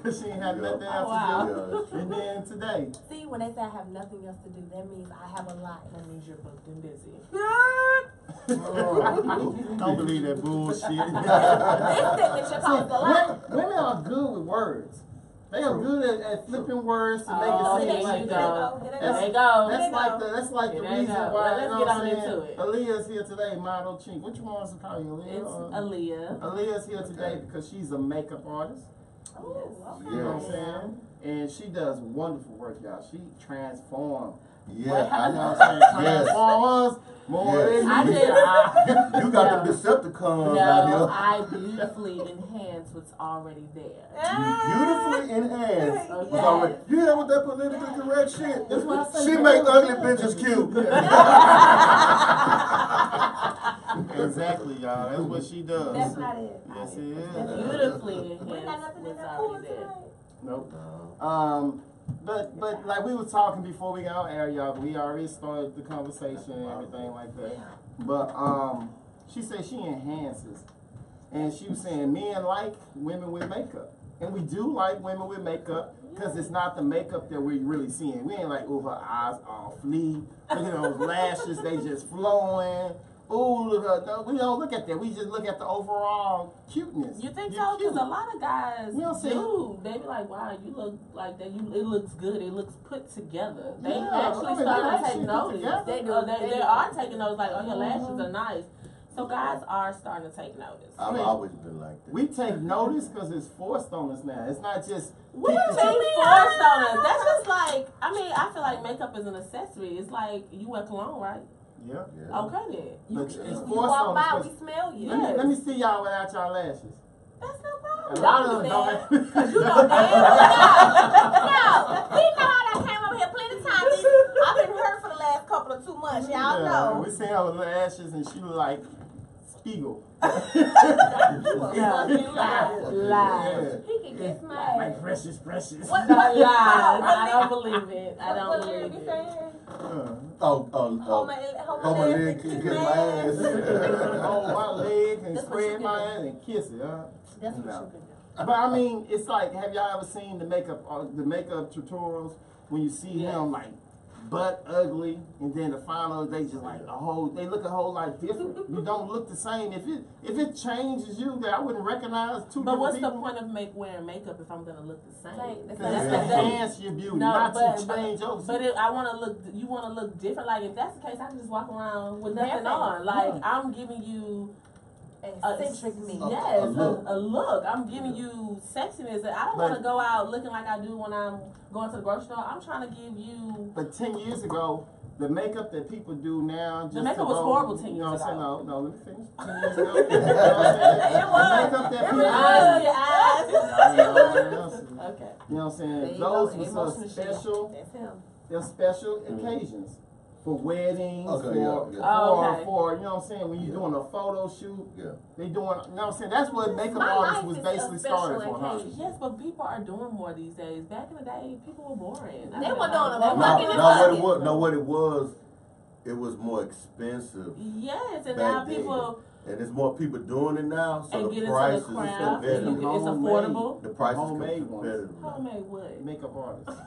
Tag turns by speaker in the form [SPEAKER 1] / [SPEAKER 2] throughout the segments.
[SPEAKER 1] She ain't had nothing else to do. And then today.
[SPEAKER 2] See, when they say I have nothing else to do, that means I have a lot.
[SPEAKER 3] That means you're booked and busy.
[SPEAKER 1] Don't believe that bullshit. Women are good with words. They are good at flipping words to make it seem like that. That's like the reason why.
[SPEAKER 3] Let's get on into it.
[SPEAKER 1] Aaliyah's here today, Model Chink. What you want us to call you, Aaliyah?
[SPEAKER 3] It's Aaliyah.
[SPEAKER 1] Aaliyah's here today because she's a makeup artist.
[SPEAKER 2] Oh, okay.
[SPEAKER 1] You know what I'm saying? And she does wonderful work, y'all. She transforms.
[SPEAKER 4] Yeah,
[SPEAKER 1] I know what I'm saying. Transform us more than
[SPEAKER 4] you got the Decepticons out here.
[SPEAKER 3] I beautifully enhance what's already there.
[SPEAKER 4] Beautifully enhanced.
[SPEAKER 2] Yes.
[SPEAKER 4] You hear with that politically correct shit?
[SPEAKER 1] That's what I say.
[SPEAKER 4] She make ugly bitches cute.
[SPEAKER 1] Exactly, y'all. That's what she does.
[SPEAKER 2] That's not it.
[SPEAKER 1] Yes, it is.
[SPEAKER 3] Beautifully
[SPEAKER 2] We got
[SPEAKER 3] enhanced
[SPEAKER 2] nothing in
[SPEAKER 3] what's
[SPEAKER 2] that cooler
[SPEAKER 3] already there.
[SPEAKER 2] tonight.
[SPEAKER 1] Nope. But like we were talking before we got on air, y'all. We already started the conversation and everything like that. But she said she enhances, and she was saying men like women with makeup, and we do like women with makeup because it's not the makeup that we're really seeing. We ain't like, oh, her eyes all flea. Look at those lashes, they just flowing. Ooh, look, we don't look at that. We just look at the overall cuteness.
[SPEAKER 3] You think
[SPEAKER 1] You're
[SPEAKER 3] so? Because
[SPEAKER 1] cute.
[SPEAKER 3] a lot of guys
[SPEAKER 1] We don't say-
[SPEAKER 3] do. They be like, wow, you look like that. It looks good. It looks put together. They
[SPEAKER 1] Yeah,
[SPEAKER 3] actually
[SPEAKER 1] I mean,
[SPEAKER 3] start
[SPEAKER 1] they
[SPEAKER 3] to take
[SPEAKER 1] actually put
[SPEAKER 3] notice.
[SPEAKER 1] together.
[SPEAKER 3] They are taking notice. Like, oh, your lashes are nice. So guys are starting to take notice.
[SPEAKER 4] I've always been like that.
[SPEAKER 1] We take notice because it's forced on us now. It's not just.
[SPEAKER 3] What do you mean forced on us? That's just like, I mean, I feel like makeup is an accessory. It's like, you wear cologne, right?
[SPEAKER 1] Yeah.
[SPEAKER 3] Okay then.
[SPEAKER 1] But it's
[SPEAKER 2] You
[SPEAKER 1] forced
[SPEAKER 2] walk
[SPEAKER 1] on
[SPEAKER 2] by,
[SPEAKER 1] us.
[SPEAKER 2] we smell you.
[SPEAKER 1] Let me see y'all without y'all lashes.
[SPEAKER 2] That's no
[SPEAKER 1] A
[SPEAKER 2] problem.
[SPEAKER 1] lot
[SPEAKER 2] Don't
[SPEAKER 1] of
[SPEAKER 2] do
[SPEAKER 1] them
[SPEAKER 2] that.
[SPEAKER 1] don't.
[SPEAKER 2] Cause you know no, we know I done came over here plenty of times. I've been hurt for the last couple of 2 months. Y'all know.
[SPEAKER 1] We seen her with lashes and she look like Spiegel.
[SPEAKER 3] Lies.
[SPEAKER 2] He can kiss my ass.
[SPEAKER 1] Like precious.
[SPEAKER 2] What?
[SPEAKER 3] Lies. I don't believe it. I don't
[SPEAKER 2] What
[SPEAKER 3] believe
[SPEAKER 2] be
[SPEAKER 3] it.
[SPEAKER 2] saying?
[SPEAKER 4] Hold my leg, kiss my ass.
[SPEAKER 1] Hold my leg and
[SPEAKER 2] That's what
[SPEAKER 1] spread
[SPEAKER 2] you
[SPEAKER 1] my
[SPEAKER 2] can
[SPEAKER 1] ass and kiss it, huh?
[SPEAKER 2] That's what
[SPEAKER 1] No.
[SPEAKER 2] you can do.
[SPEAKER 1] But I mean, it's like, have y'all ever seen the makeup tutorials when you see him like butt ugly, and then the final they just like they look a whole lot different. You don't look the same. If it changes you, that I wouldn't recognize two.
[SPEAKER 3] But what's the
[SPEAKER 1] people.
[SPEAKER 3] point of wearing makeup if I'm gonna look the same?
[SPEAKER 1] Because it's to enhance your beauty, not to change your.
[SPEAKER 3] But I want to look. You want to look different. Like if that's the case, I can just walk around with nothing on. Like I'm giving you.
[SPEAKER 2] Eccentric me.
[SPEAKER 3] Yes, a look. I'm giving you sexiness. I don't want to go out looking like I do when I'm going to the grocery store. I'm trying to give you.
[SPEAKER 1] But 10 years ago, the makeup that people do now, just
[SPEAKER 3] the makeup was horrible 10 years ago.
[SPEAKER 1] No, let me finish. 10 years ago, you know what I'm saying?
[SPEAKER 2] It was.
[SPEAKER 1] The makeup that people do.
[SPEAKER 3] Okay.
[SPEAKER 1] You know what I'm saying?
[SPEAKER 2] There you
[SPEAKER 1] Those
[SPEAKER 2] go.
[SPEAKER 1] were
[SPEAKER 2] Emotional
[SPEAKER 1] special.
[SPEAKER 2] That's him.
[SPEAKER 1] They're special occasions. For weddings,
[SPEAKER 4] Okay,
[SPEAKER 1] for
[SPEAKER 4] yeah.
[SPEAKER 1] you know what I'm saying, when you're doing a photo shoot, they doing, you know what I'm saying, that's what makeup artists was basically started for, huh?
[SPEAKER 3] Yes, but people are doing more these days. Back in the day, people were boring.
[SPEAKER 2] They weren't doing
[SPEAKER 4] What it was, it was more expensive.
[SPEAKER 3] Yes, and
[SPEAKER 4] back
[SPEAKER 3] now
[SPEAKER 4] then.
[SPEAKER 3] people.
[SPEAKER 4] And there's more people doing it now, so
[SPEAKER 3] And
[SPEAKER 4] the
[SPEAKER 3] get
[SPEAKER 4] prices
[SPEAKER 3] into the
[SPEAKER 4] are
[SPEAKER 3] craft.
[SPEAKER 4] competitive.
[SPEAKER 3] It's affordable.
[SPEAKER 4] The price is
[SPEAKER 1] Homemade
[SPEAKER 4] competitive.
[SPEAKER 3] Homemade what?
[SPEAKER 1] Makeup artists.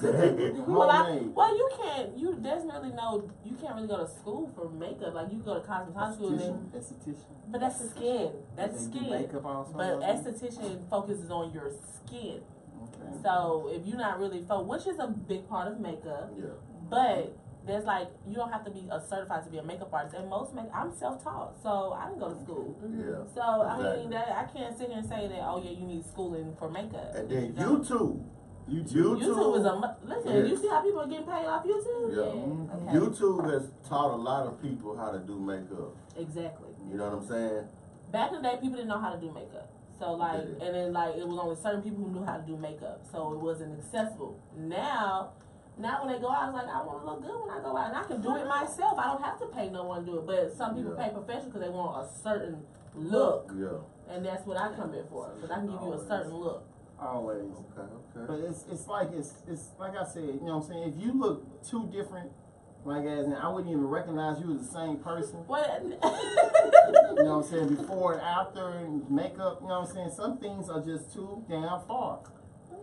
[SPEAKER 3] Well, you can't. There's really no. You can't really go to school for makeup. Like you go to cosmetology school,
[SPEAKER 1] Esthetician.
[SPEAKER 3] but that's the skin. That's
[SPEAKER 1] They do
[SPEAKER 3] skin.
[SPEAKER 1] makeup also.
[SPEAKER 3] But esthetician focuses on your skin.
[SPEAKER 1] Okay.
[SPEAKER 3] So if you're not really which is a big part of makeup,
[SPEAKER 4] Yeah.
[SPEAKER 3] but there's like you don't have to be certified to be a makeup artist. And most I'm self-taught, so I didn't go to school.
[SPEAKER 4] Yeah.
[SPEAKER 3] So I mean, I can't sit here and say that you need schooling for makeup.
[SPEAKER 4] And then YouTube
[SPEAKER 3] is listen. You see how people are getting paid off YouTube?
[SPEAKER 4] Yeah.
[SPEAKER 3] Okay.
[SPEAKER 4] YouTube has taught a lot of people how to do makeup.
[SPEAKER 3] Exactly.
[SPEAKER 4] You know what I'm saying?
[SPEAKER 3] Back in the day, people didn't know how to do makeup. So and then it was only certain people who knew how to do makeup. So it wasn't accessible. Now when they go out, it's like, I want to look good when I go out. And I can do it myself. I don't have to pay no one to do it. But some people pay professionals because they want a certain look.
[SPEAKER 4] Yeah.
[SPEAKER 3] And that's what I come in for. Because I can give you a certain look.
[SPEAKER 1] Always.
[SPEAKER 4] Okay.
[SPEAKER 1] But it's like I said, you know what I'm saying? If you look too different, like as in I wouldn't even recognize you as the same person.
[SPEAKER 3] What?
[SPEAKER 1] You know what I'm saying? Before and after and makeup, you know what I'm saying? Some things are just too damn far.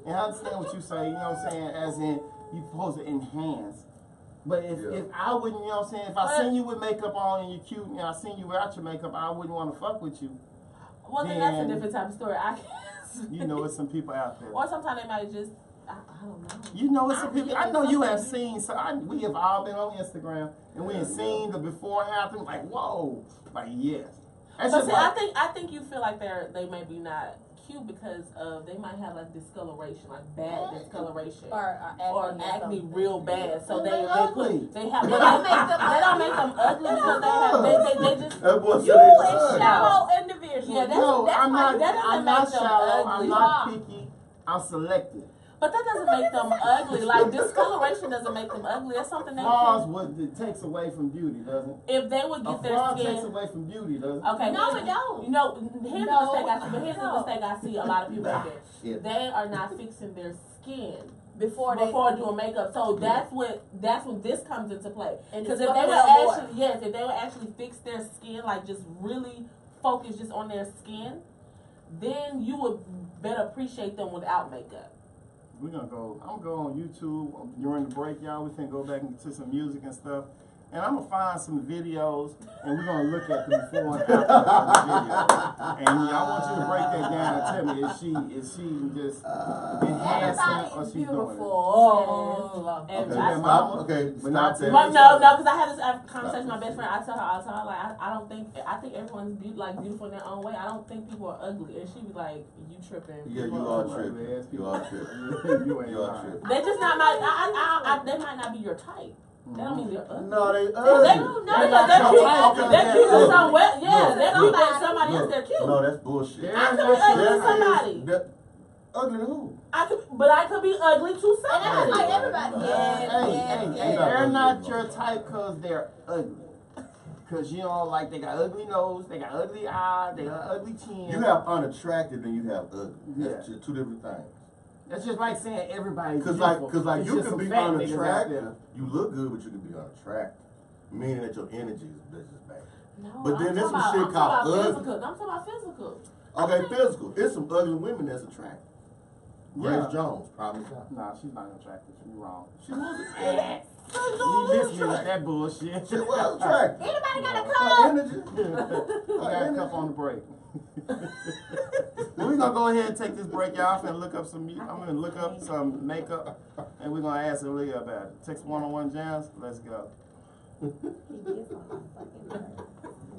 [SPEAKER 1] And I understand what you say, you know what I'm saying, as in you supposed to enhance. But if I wouldn't, you know what I'm saying, if I seen you with makeup on and you're cute and I seen you without your makeup, I wouldn't want to fuck with you.
[SPEAKER 3] Well, then that's a different type of story. I guess.
[SPEAKER 1] You know, it's some people out there.
[SPEAKER 3] Or sometimes they might just, I don't know.
[SPEAKER 1] You know, it's some people. I know you have seen. So we have all been on Instagram and we have seen the before and after. Like, whoa, like yes. That's
[SPEAKER 3] But
[SPEAKER 1] just
[SPEAKER 3] see,
[SPEAKER 1] like,
[SPEAKER 3] I think you feel like they may be not cute because of they might have like discoloration, like bad discoloration, or acne real bad. So they put they have they don't make them ugly because they just
[SPEAKER 4] That boy said
[SPEAKER 2] You
[SPEAKER 4] they
[SPEAKER 2] is
[SPEAKER 4] ugly.
[SPEAKER 2] shallow individual.
[SPEAKER 3] Yeah,
[SPEAKER 1] no,
[SPEAKER 3] that's
[SPEAKER 1] I'm
[SPEAKER 3] why
[SPEAKER 1] not.
[SPEAKER 3] that doesn't
[SPEAKER 1] I'm
[SPEAKER 3] make
[SPEAKER 1] not
[SPEAKER 3] them
[SPEAKER 1] shallow.
[SPEAKER 3] ugly.
[SPEAKER 1] I'm not picky. I'm selective.
[SPEAKER 3] But that doesn't make them ugly. Like discoloration doesn't make them ugly. That's something they
[SPEAKER 1] Flaws
[SPEAKER 3] can.
[SPEAKER 1] what it takes away from beauty, doesn't it?
[SPEAKER 3] If they would
[SPEAKER 1] A
[SPEAKER 3] get their
[SPEAKER 1] flaw takes
[SPEAKER 3] skin.
[SPEAKER 1] away from beauty, doesn't it?
[SPEAKER 3] Okay.
[SPEAKER 2] No, it don't.
[SPEAKER 3] You know, here's the
[SPEAKER 2] No.
[SPEAKER 3] mistake I see. But here's the mistake I see a lot of people make.
[SPEAKER 4] Yeah.
[SPEAKER 3] They are not fixing their skin
[SPEAKER 2] Before
[SPEAKER 3] doing makeup. So that's when this comes into play.
[SPEAKER 2] And
[SPEAKER 3] Because
[SPEAKER 2] it's
[SPEAKER 3] if they would
[SPEAKER 2] fucking up
[SPEAKER 3] actually if they would actually fix their skin, like just really focus just on their skin, then you would better appreciate them without makeup.
[SPEAKER 1] We're gonna go. I'm gonna go on YouTube during the break, y'all. We can go back into some music and stuff, and I'm gonna find some videos, and we're gonna look at the before and after of the video. And I want you to break that down and tell me is she just enhancing or she doing it?
[SPEAKER 3] And
[SPEAKER 1] Okay,
[SPEAKER 3] I-
[SPEAKER 1] then
[SPEAKER 4] Stop.
[SPEAKER 1] mama,
[SPEAKER 4] Okay,
[SPEAKER 1] but
[SPEAKER 4] stop
[SPEAKER 1] not
[SPEAKER 4] there.
[SPEAKER 3] But no, because I had this conversation with my best friend. I tell her all the time, like, I think everyone's beautiful in their own way. I don't think people are ugly. And she was like, you tripping.
[SPEAKER 4] Yeah, you
[SPEAKER 3] People
[SPEAKER 4] are
[SPEAKER 3] ugly."
[SPEAKER 4] tripping. You are tripping.
[SPEAKER 1] You ain't
[SPEAKER 4] You are
[SPEAKER 1] lying.
[SPEAKER 4] tripping.
[SPEAKER 3] They just not they might not be your type. That don't mean they're ugly.
[SPEAKER 4] No, they
[SPEAKER 3] They,
[SPEAKER 4] ugly.
[SPEAKER 3] they're cute in some way. Yeah,
[SPEAKER 4] Look,
[SPEAKER 3] they're cute
[SPEAKER 2] look,
[SPEAKER 3] in somebody else. They're cute.
[SPEAKER 4] No, that's bullshit.
[SPEAKER 1] Yeah.
[SPEAKER 3] I could be ugly to
[SPEAKER 4] There
[SPEAKER 3] somebody.
[SPEAKER 4] is- Ugly to who?
[SPEAKER 3] But I could be ugly to
[SPEAKER 2] And that's
[SPEAKER 3] somebody.
[SPEAKER 2] like everybody.
[SPEAKER 1] Hey,
[SPEAKER 4] not
[SPEAKER 1] they're
[SPEAKER 4] ugly,
[SPEAKER 1] not
[SPEAKER 4] no.
[SPEAKER 1] your type because they're ugly. Because you know, like they got ugly nose, they got ugly eye, they got ugly chin.
[SPEAKER 4] You have unattractive and you have ugly. That's
[SPEAKER 1] Yeah.
[SPEAKER 4] just two different things.
[SPEAKER 1] That's just like saying everybody's
[SPEAKER 4] Cause
[SPEAKER 1] beautiful.
[SPEAKER 4] like
[SPEAKER 1] It's
[SPEAKER 4] you
[SPEAKER 1] just
[SPEAKER 4] can
[SPEAKER 1] some
[SPEAKER 4] be
[SPEAKER 1] fat niggas out
[SPEAKER 4] unattractive.
[SPEAKER 1] there.
[SPEAKER 4] You look good, but you can be unattractive. Meaning that your energy is bad.
[SPEAKER 3] No,
[SPEAKER 4] But then
[SPEAKER 3] I'm
[SPEAKER 4] there's some
[SPEAKER 3] talking
[SPEAKER 4] shit
[SPEAKER 3] about-
[SPEAKER 4] called
[SPEAKER 3] I'm talking
[SPEAKER 4] ugly.
[SPEAKER 3] about physical. I'm talking about physical.
[SPEAKER 4] Okay, physical. It's some ugly women that's attractive.
[SPEAKER 1] Yeah.
[SPEAKER 4] Grace Jones, probably not.
[SPEAKER 1] Nah, she's not attractive. You're wrong.
[SPEAKER 4] She was
[SPEAKER 1] You missed me with that bullshit.
[SPEAKER 4] She was attractive.
[SPEAKER 2] Anybody got a
[SPEAKER 4] Her
[SPEAKER 2] call?
[SPEAKER 4] energy.
[SPEAKER 1] I got a cup on the break. Well, we're gonna go ahead and take this break, y'all. I'm gonna look up I'm gonna look up some makeup, and we're gonna ask Aaliyah about it. Text 101 Jams. Let's go.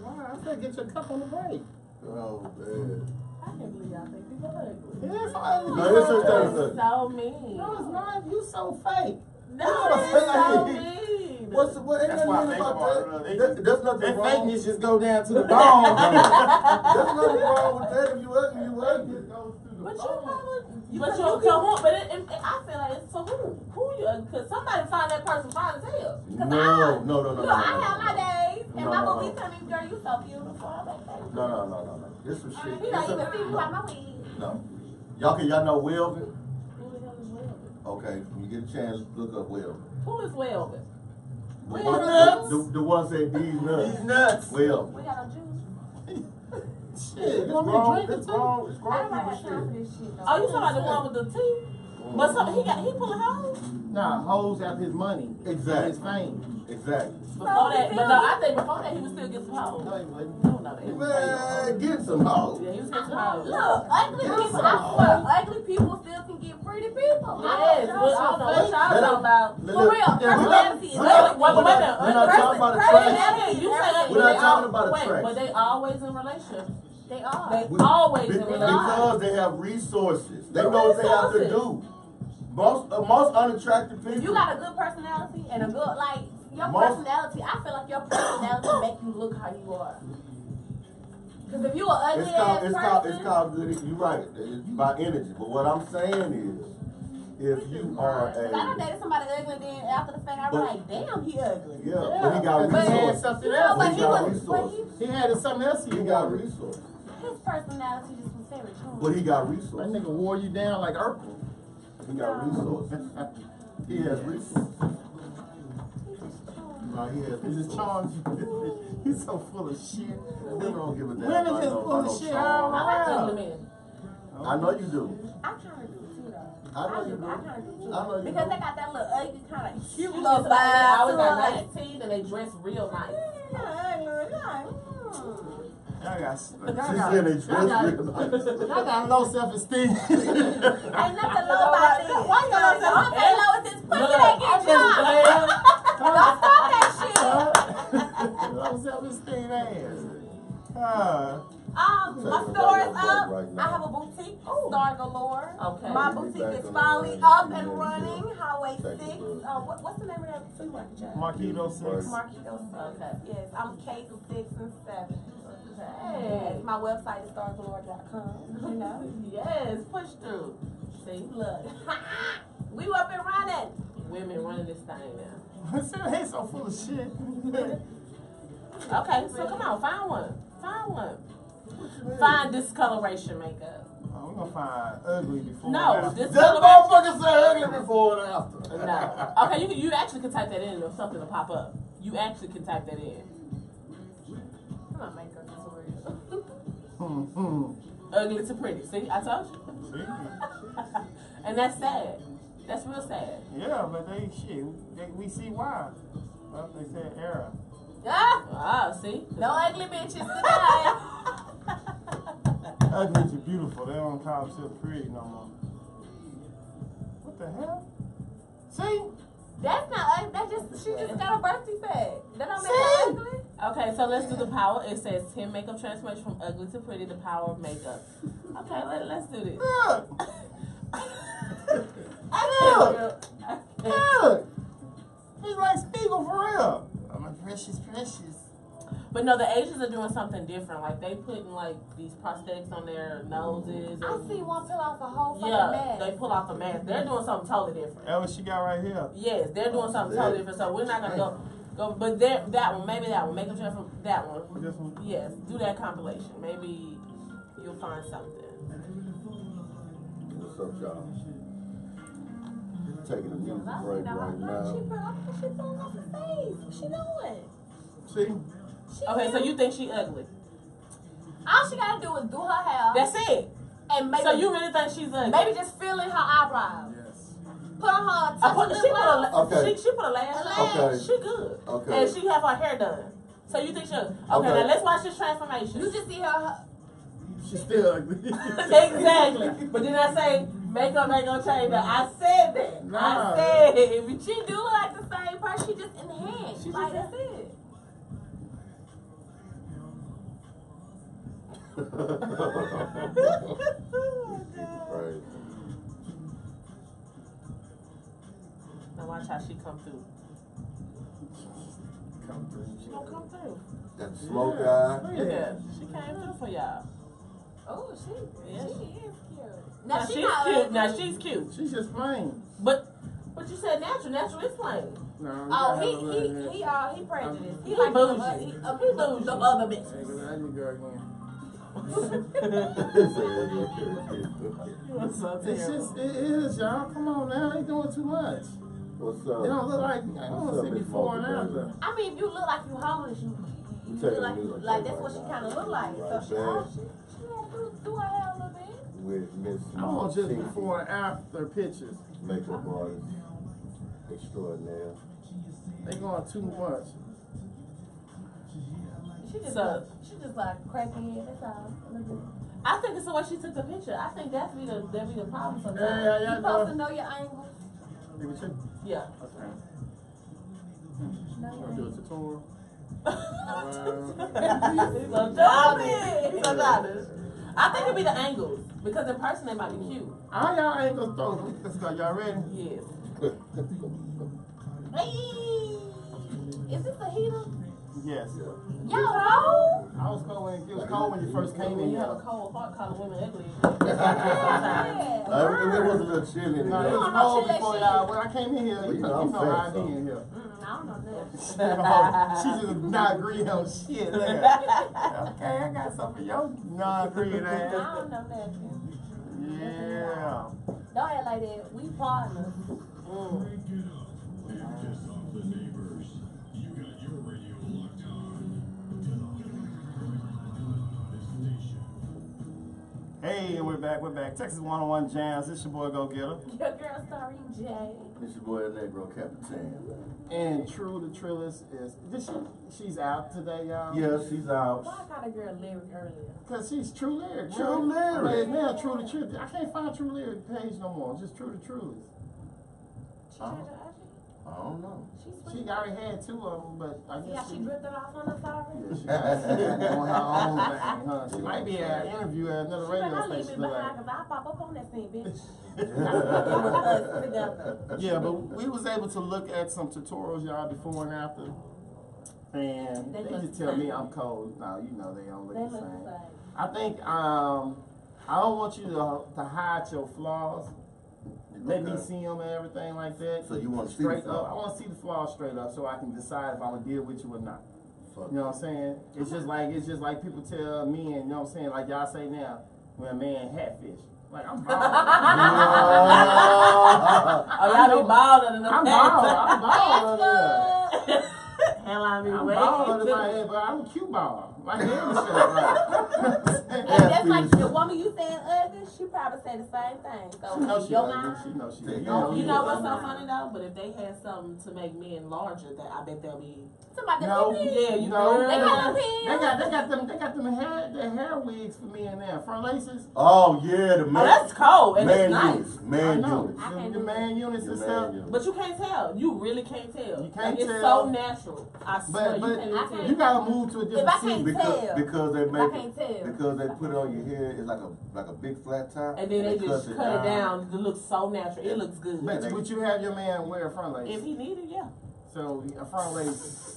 [SPEAKER 1] Why? I said get your cup on the break.
[SPEAKER 4] Oh man.
[SPEAKER 3] I can't believe y'all think people ugly.
[SPEAKER 1] It's ugly.
[SPEAKER 4] No, it's just that-
[SPEAKER 3] That's so mean.
[SPEAKER 1] No, it's not. You so fake.
[SPEAKER 3] No,
[SPEAKER 4] That's
[SPEAKER 3] it's
[SPEAKER 4] what
[SPEAKER 3] so
[SPEAKER 4] I'm
[SPEAKER 3] mean.
[SPEAKER 4] What? Ain't
[SPEAKER 1] That's why
[SPEAKER 4] nothing
[SPEAKER 1] makeup
[SPEAKER 4] about
[SPEAKER 1] artists,
[SPEAKER 4] that. There's nothing
[SPEAKER 1] That
[SPEAKER 4] wrong.
[SPEAKER 1] fakeness just go down to the bone.
[SPEAKER 4] There's nothing wrong with that. If you ugly, you ugly.
[SPEAKER 3] But you probably, but I feel like it's for who you? Because somebody find that person fine as hell.
[SPEAKER 4] No.
[SPEAKER 2] Look, I have my days, and
[SPEAKER 4] No,
[SPEAKER 2] my
[SPEAKER 4] no,
[SPEAKER 2] movie
[SPEAKER 4] no.
[SPEAKER 2] tell me, girl, you so beautiful. I'm like, thank you.
[SPEAKER 4] No. This some shit.
[SPEAKER 2] He don't even see me like my wig.
[SPEAKER 4] No. Y'all know Welvin?
[SPEAKER 3] Who the hell is Welvin?
[SPEAKER 4] Okay, when you get a chance, look up Welvin.
[SPEAKER 3] Who is Welvin?
[SPEAKER 4] The
[SPEAKER 2] We
[SPEAKER 4] one-
[SPEAKER 2] got
[SPEAKER 4] the one said these nuts.
[SPEAKER 1] These nuts.
[SPEAKER 4] Welvin.
[SPEAKER 2] We got no juice.
[SPEAKER 1] Shit,
[SPEAKER 4] It's
[SPEAKER 1] want me to
[SPEAKER 4] wrong.
[SPEAKER 1] drink it
[SPEAKER 4] It's
[SPEAKER 1] too?
[SPEAKER 4] wrong. It's
[SPEAKER 2] I
[SPEAKER 4] wrong
[SPEAKER 2] don't like
[SPEAKER 4] people
[SPEAKER 2] that time for
[SPEAKER 4] shit.
[SPEAKER 2] this shit.
[SPEAKER 3] Oh, you talking about the one with the teeth? But he pulling hoes
[SPEAKER 1] Nah, hoes after his money.
[SPEAKER 4] Exactly.
[SPEAKER 1] His fame.
[SPEAKER 4] Exactly.
[SPEAKER 3] before that. But no, I think before that he was still getting some hoes.
[SPEAKER 1] No, he wouldn't.
[SPEAKER 3] No, they.
[SPEAKER 4] Man, get some hoes.
[SPEAKER 3] Yeah, he was getting some hoes.
[SPEAKER 2] Look, ugly people, I swear, ugly people still can get pretty people.
[SPEAKER 3] Yes, well, I don't know what y'all talking about.
[SPEAKER 2] For real, personality is
[SPEAKER 4] Wait,
[SPEAKER 2] everything.
[SPEAKER 3] wait a minute.
[SPEAKER 4] We're not talking about a trash.
[SPEAKER 3] Personality, you say that,
[SPEAKER 4] We're not talking about a
[SPEAKER 3] wait,
[SPEAKER 4] trash.
[SPEAKER 3] but they always in relationships.
[SPEAKER 2] They are.
[SPEAKER 3] They always in relationships.
[SPEAKER 4] Because they have resources. They know what they have to do. Most unattractive people.
[SPEAKER 2] If you got a good personality and a good, like, your
[SPEAKER 4] Most-
[SPEAKER 2] personality, I feel like your personality make you look how you are. Because if you an ugly ass person,
[SPEAKER 4] it's called good. You're right. It's by energy. But what I'm saying is, if you are
[SPEAKER 2] I done
[SPEAKER 4] a
[SPEAKER 2] dated somebody ugly, then after the fact, I was
[SPEAKER 4] But-
[SPEAKER 2] like, damn, he ugly.
[SPEAKER 4] yeah, but he got
[SPEAKER 1] But he had
[SPEAKER 4] resources.
[SPEAKER 1] something
[SPEAKER 2] No,
[SPEAKER 1] else.
[SPEAKER 2] but
[SPEAKER 4] He
[SPEAKER 2] he
[SPEAKER 4] got
[SPEAKER 2] was,
[SPEAKER 4] resources.
[SPEAKER 1] He had something else
[SPEAKER 4] He
[SPEAKER 1] he
[SPEAKER 4] got
[SPEAKER 1] wanted.
[SPEAKER 4] resources.
[SPEAKER 2] his personality just was very charming.
[SPEAKER 4] But he got
[SPEAKER 1] That
[SPEAKER 4] resources.
[SPEAKER 1] nigga wore you down like Urkel.
[SPEAKER 4] He got resources. He has resources. No, he has
[SPEAKER 1] He just
[SPEAKER 4] resources.
[SPEAKER 1] charms you. He's so full of shit.
[SPEAKER 4] We don't give a damn
[SPEAKER 1] Women
[SPEAKER 4] about
[SPEAKER 1] just
[SPEAKER 4] no-
[SPEAKER 1] full of
[SPEAKER 4] about no
[SPEAKER 1] shit
[SPEAKER 4] charm.
[SPEAKER 1] all
[SPEAKER 3] I like
[SPEAKER 1] around.
[SPEAKER 3] ugly men.
[SPEAKER 4] I know you do.
[SPEAKER 2] I kind of do too, though.
[SPEAKER 4] I know you do.
[SPEAKER 2] I kind of do too.
[SPEAKER 4] I know you
[SPEAKER 2] Because
[SPEAKER 4] do.
[SPEAKER 2] they got that little ugly kind of cute
[SPEAKER 3] She
[SPEAKER 2] little
[SPEAKER 3] just like, they always
[SPEAKER 2] vibe.
[SPEAKER 3] got
[SPEAKER 2] Like,
[SPEAKER 3] nice teeth and they dress real nice.
[SPEAKER 1] Y'all got,
[SPEAKER 4] She said they dress real nice.
[SPEAKER 1] y'all got low self-esteem.
[SPEAKER 2] Ain't nothing low about this.
[SPEAKER 3] Why you got
[SPEAKER 2] The only thing low is this pussy
[SPEAKER 3] Look,
[SPEAKER 2] that get dropped. Don't stop that shit.
[SPEAKER 1] Low self-esteem ass.
[SPEAKER 2] My store is up. I have a boutique, Star Galore.
[SPEAKER 3] Okay.
[SPEAKER 2] My boutique is finally up and running. Highway 6. What's the name of that flea market, Chad?
[SPEAKER 1] Marquito 6.
[SPEAKER 2] Marquito 6.
[SPEAKER 3] Okay.
[SPEAKER 2] Yes, I'm K6 and 7.
[SPEAKER 3] Hey.
[SPEAKER 2] My website is stargalore.com. You know?
[SPEAKER 3] Yes, push through. See, look.
[SPEAKER 2] We up and running.
[SPEAKER 3] Women running this thing now.
[SPEAKER 1] They so full of shit.
[SPEAKER 3] Okay, so come on, find one. Find one. Find discoloration makeup.
[SPEAKER 1] Oh, we're gonna find ugly before.
[SPEAKER 3] No,
[SPEAKER 1] and after.
[SPEAKER 4] That
[SPEAKER 3] discoloration.
[SPEAKER 4] motherfucker said ugly before and after.
[SPEAKER 3] No. Okay, you actually can type that in or something will pop up. You actually can type that in.
[SPEAKER 2] Come on, makeup tutorial.
[SPEAKER 3] Ugly to pretty. See, I told you.
[SPEAKER 1] See?
[SPEAKER 3] And that's sad. That's real sad.
[SPEAKER 1] Yeah, but we see why. Well, they said era.
[SPEAKER 3] Ah, see?
[SPEAKER 2] No ugly bitches today.
[SPEAKER 1] Ugly to beautiful. They don't call themselves pretty no more. What the hell? See?
[SPEAKER 2] That's not ugly. She just got a birth defect. That don't make her ugly.
[SPEAKER 3] Okay, so let's do the power. It says 10 makeup transformation from ugly to pretty, the power of makeup. Okay, let's do this.
[SPEAKER 1] Look!
[SPEAKER 3] Look.
[SPEAKER 1] Look! He's like Spiegel for real. Oh, my precious.
[SPEAKER 3] But no, the Asians are doing something different. Like they putting like these prosthetics on their noses.
[SPEAKER 2] I
[SPEAKER 3] And,
[SPEAKER 2] see one pull off a whole fucking
[SPEAKER 3] yeah,
[SPEAKER 2] mask.
[SPEAKER 3] they pull off the mask. They're doing something totally different.
[SPEAKER 1] That what she got right here.
[SPEAKER 3] Yes, they're doing something totally different. So we're not gonna go. But that one, maybe that one, makeup transfer, that one.
[SPEAKER 1] This one.
[SPEAKER 3] Yes, do that compilation. Maybe you'll find something.
[SPEAKER 4] What's up, y'all? Taking a music
[SPEAKER 2] I
[SPEAKER 4] break
[SPEAKER 2] see
[SPEAKER 4] right
[SPEAKER 2] that.
[SPEAKER 4] now.
[SPEAKER 2] She pulling off her face. What she doing?
[SPEAKER 1] See?
[SPEAKER 3] Okay, so you think she ugly?
[SPEAKER 2] All she gotta do is do her hair.
[SPEAKER 3] That's it.
[SPEAKER 2] And maybe,
[SPEAKER 3] So you really think she's ugly?
[SPEAKER 2] maybe just fill in her eyebrows.
[SPEAKER 1] Yes.
[SPEAKER 2] Put on her touch
[SPEAKER 3] She put a lash on.
[SPEAKER 4] Okay.
[SPEAKER 3] She good.
[SPEAKER 4] Okay.
[SPEAKER 3] And she have her hair done. So you think she ugly? Okay,
[SPEAKER 4] Okay.
[SPEAKER 3] now let's watch this transformation.
[SPEAKER 2] You just see her.
[SPEAKER 1] She's still ugly.
[SPEAKER 3] Exactly. But then I say makeup ain't gonna change that. I said that.
[SPEAKER 1] Nah.
[SPEAKER 3] I said it.
[SPEAKER 2] She do look like the same person. She just enhanced.
[SPEAKER 3] She
[SPEAKER 2] Like
[SPEAKER 3] just-
[SPEAKER 2] that's it.
[SPEAKER 4] Right.
[SPEAKER 3] Now watch how she come through.
[SPEAKER 1] Come through.
[SPEAKER 3] She gonna come through.
[SPEAKER 4] That smoke eye.
[SPEAKER 1] Look at
[SPEAKER 3] Yeah,
[SPEAKER 1] that.
[SPEAKER 3] she came through for y'all.
[SPEAKER 2] Oh, she
[SPEAKER 3] Yeah.
[SPEAKER 2] is cute.
[SPEAKER 3] Now
[SPEAKER 2] Now
[SPEAKER 3] she's
[SPEAKER 2] she not
[SPEAKER 3] cute.
[SPEAKER 2] ugly.
[SPEAKER 3] Now she's cute.
[SPEAKER 1] She's just plain.
[SPEAKER 3] But you said natural. Natural is plain.
[SPEAKER 1] No,
[SPEAKER 2] Oh,
[SPEAKER 1] he
[SPEAKER 2] he prejudiced. He
[SPEAKER 3] He
[SPEAKER 2] like
[SPEAKER 3] bougie.
[SPEAKER 2] he
[SPEAKER 3] He bougie.
[SPEAKER 2] the other bitches.
[SPEAKER 1] Ugly girl again.
[SPEAKER 3] You're so
[SPEAKER 1] It's
[SPEAKER 3] terrible.
[SPEAKER 1] just, it is, y'all. Come on now. They doing too much.
[SPEAKER 4] What's
[SPEAKER 1] It don't
[SPEAKER 4] up?
[SPEAKER 1] look like, I don't want to see
[SPEAKER 4] Miss
[SPEAKER 1] before and
[SPEAKER 4] Mocha,
[SPEAKER 1] after.
[SPEAKER 2] I mean, if you look like you homeless, you
[SPEAKER 4] Take
[SPEAKER 2] look
[SPEAKER 4] a
[SPEAKER 2] like
[SPEAKER 4] music
[SPEAKER 2] like
[SPEAKER 4] break
[SPEAKER 2] that's what
[SPEAKER 4] right
[SPEAKER 2] she
[SPEAKER 4] now.
[SPEAKER 2] kind of look like.
[SPEAKER 4] Right
[SPEAKER 2] So she
[SPEAKER 4] back.
[SPEAKER 2] had to do her hair a little bit.
[SPEAKER 4] With Miss
[SPEAKER 1] I want just
[SPEAKER 4] Tinky,
[SPEAKER 1] before and after pictures.
[SPEAKER 4] makeup artist extraordinaire.
[SPEAKER 1] They going too much.
[SPEAKER 2] She just
[SPEAKER 3] So-
[SPEAKER 2] she just like crackhead. That's all. A little bit.
[SPEAKER 3] I think it's the way she took the picture. I think that'd be the problem sometimes.
[SPEAKER 1] Yeah,
[SPEAKER 2] You
[SPEAKER 1] yeah,
[SPEAKER 2] supposed to
[SPEAKER 1] yeah.
[SPEAKER 2] know your angles.
[SPEAKER 1] Give me two.
[SPEAKER 3] Yeah.
[SPEAKER 1] Okay.
[SPEAKER 2] Know
[SPEAKER 1] I'll
[SPEAKER 2] your
[SPEAKER 1] do a
[SPEAKER 2] angles.
[SPEAKER 1] tutorial.
[SPEAKER 3] He's so childish. He's so childish. I think it'd be the angles because in person they might be cute.
[SPEAKER 1] All y'all ain't gonna throw. Let's go. Y'all ready?
[SPEAKER 3] Yes.
[SPEAKER 2] Hey, is this a heater?
[SPEAKER 1] Yes.
[SPEAKER 2] Yo,
[SPEAKER 1] I
[SPEAKER 2] no.
[SPEAKER 1] was cold when it was cold when you first came
[SPEAKER 3] When
[SPEAKER 1] in
[SPEAKER 3] you have a
[SPEAKER 1] here.
[SPEAKER 3] cold heart calling women ugly.
[SPEAKER 4] It was a little chilly in
[SPEAKER 1] No, it
[SPEAKER 4] there.
[SPEAKER 1] was
[SPEAKER 2] No,
[SPEAKER 1] cold
[SPEAKER 2] she
[SPEAKER 1] before
[SPEAKER 2] let
[SPEAKER 1] y'all. When I came in here,
[SPEAKER 4] Well,
[SPEAKER 1] you
[SPEAKER 4] you know,
[SPEAKER 1] know
[SPEAKER 4] I'm
[SPEAKER 1] how I
[SPEAKER 4] fat,
[SPEAKER 1] be in here.
[SPEAKER 2] I don't know that.
[SPEAKER 1] She just not agree on shit. Look at her. Okay, I got some for your non-agreeing
[SPEAKER 2] I
[SPEAKER 1] ass.
[SPEAKER 2] don't know nothing.
[SPEAKER 1] Yeah.
[SPEAKER 2] Don't act like that. We partners.
[SPEAKER 1] Hey, and we're back. Texas 101 Jams. It's your boy Go Getter.
[SPEAKER 2] Your girl Starry J.
[SPEAKER 4] It's your boy Negro Capitan.
[SPEAKER 1] And True the Trillist she's out today, y'all?
[SPEAKER 4] Yeah, she's out.
[SPEAKER 2] Why I got a girl lyric earlier?
[SPEAKER 1] Because she's True Lyric.
[SPEAKER 4] True Lyric.
[SPEAKER 1] Right now, True the Trillist. I can't find True Lyric page no more. Just True the Trillist.
[SPEAKER 2] She changed her IG?
[SPEAKER 4] I don't know.
[SPEAKER 1] She already had 2 of them, but I guess
[SPEAKER 2] Yeah, she drifted off on us already.
[SPEAKER 1] Yeah, she got on her own thing, huh? She might be at an interview at another
[SPEAKER 2] She
[SPEAKER 1] radio
[SPEAKER 2] better leave me
[SPEAKER 1] station
[SPEAKER 2] behind
[SPEAKER 1] today.
[SPEAKER 2] because I'll pop up on that scene, bitch. Together.
[SPEAKER 1] Yeah, but we was able to look at some tutorials, y'all, before and after. And
[SPEAKER 2] They
[SPEAKER 1] they
[SPEAKER 2] look
[SPEAKER 1] just
[SPEAKER 2] the
[SPEAKER 1] tell me
[SPEAKER 2] same.
[SPEAKER 1] I'm cold. No, you know they don't
[SPEAKER 2] They
[SPEAKER 1] look the
[SPEAKER 2] look
[SPEAKER 1] same.
[SPEAKER 2] the same.
[SPEAKER 1] I think I don't want you to hide your flaws. Let me
[SPEAKER 4] Okay.
[SPEAKER 1] see them and everything like that.
[SPEAKER 4] So you want to see
[SPEAKER 1] Straight
[SPEAKER 4] the
[SPEAKER 1] up. I
[SPEAKER 4] flaws?
[SPEAKER 1] want to see the flaws straight up so I can decide if I'm gonna deal with you or not.
[SPEAKER 4] Fuck.
[SPEAKER 1] You know what I'm saying? It's just like people tell me, and you know what I'm saying, like y'all say now, when a man hatfish. Like I'm bald.
[SPEAKER 3] Oh, y'all be bald under the
[SPEAKER 1] I'm bald. I'm bald under there.
[SPEAKER 3] Hell, I be
[SPEAKER 1] I'm
[SPEAKER 3] waiting.
[SPEAKER 1] bald under my head, but I'm a cute bald. My hair is straight, right?
[SPEAKER 2] And that's like the woman you saying ugly, she probably say the same thing. So
[SPEAKER 1] She knows she
[SPEAKER 2] your
[SPEAKER 1] ugly.
[SPEAKER 2] mind.
[SPEAKER 1] She knows she
[SPEAKER 4] You
[SPEAKER 1] ugly.
[SPEAKER 4] know-
[SPEAKER 3] You know what's so funny though? But if they had something to make men larger, that I bet they'll be.
[SPEAKER 2] Somebody
[SPEAKER 1] No.
[SPEAKER 3] Yeah, you
[SPEAKER 1] No.
[SPEAKER 3] know.
[SPEAKER 2] They got them
[SPEAKER 1] They got them hair wigs for me in there. Front laces.
[SPEAKER 4] Oh yeah, the
[SPEAKER 3] Oh,
[SPEAKER 4] man.
[SPEAKER 3] that's cold and
[SPEAKER 4] man
[SPEAKER 3] it's nice.
[SPEAKER 4] units.
[SPEAKER 1] I
[SPEAKER 4] Man
[SPEAKER 1] know.
[SPEAKER 4] units.
[SPEAKER 2] I can't
[SPEAKER 1] The
[SPEAKER 2] do
[SPEAKER 1] man units
[SPEAKER 4] The
[SPEAKER 1] and
[SPEAKER 4] man
[SPEAKER 1] stuff.
[SPEAKER 4] units.
[SPEAKER 3] But you can't tell. You really can't tell.
[SPEAKER 1] You can't
[SPEAKER 3] It's
[SPEAKER 1] tell.
[SPEAKER 3] so natural. I swear
[SPEAKER 1] But
[SPEAKER 3] you can't
[SPEAKER 2] I
[SPEAKER 3] tell.
[SPEAKER 1] you gotta move to a
[SPEAKER 2] If I
[SPEAKER 1] different
[SPEAKER 2] can't
[SPEAKER 1] seat.
[SPEAKER 4] Because they
[SPEAKER 2] I
[SPEAKER 4] make
[SPEAKER 2] can't
[SPEAKER 4] it,
[SPEAKER 2] tell.
[SPEAKER 4] because they put it on your head. It's like a big flat top.
[SPEAKER 3] And then they just cut it down. It looks so natural. It looks good.
[SPEAKER 1] But would you have your man wear a front lace?
[SPEAKER 3] If he needed, yeah.
[SPEAKER 1] So a front lace.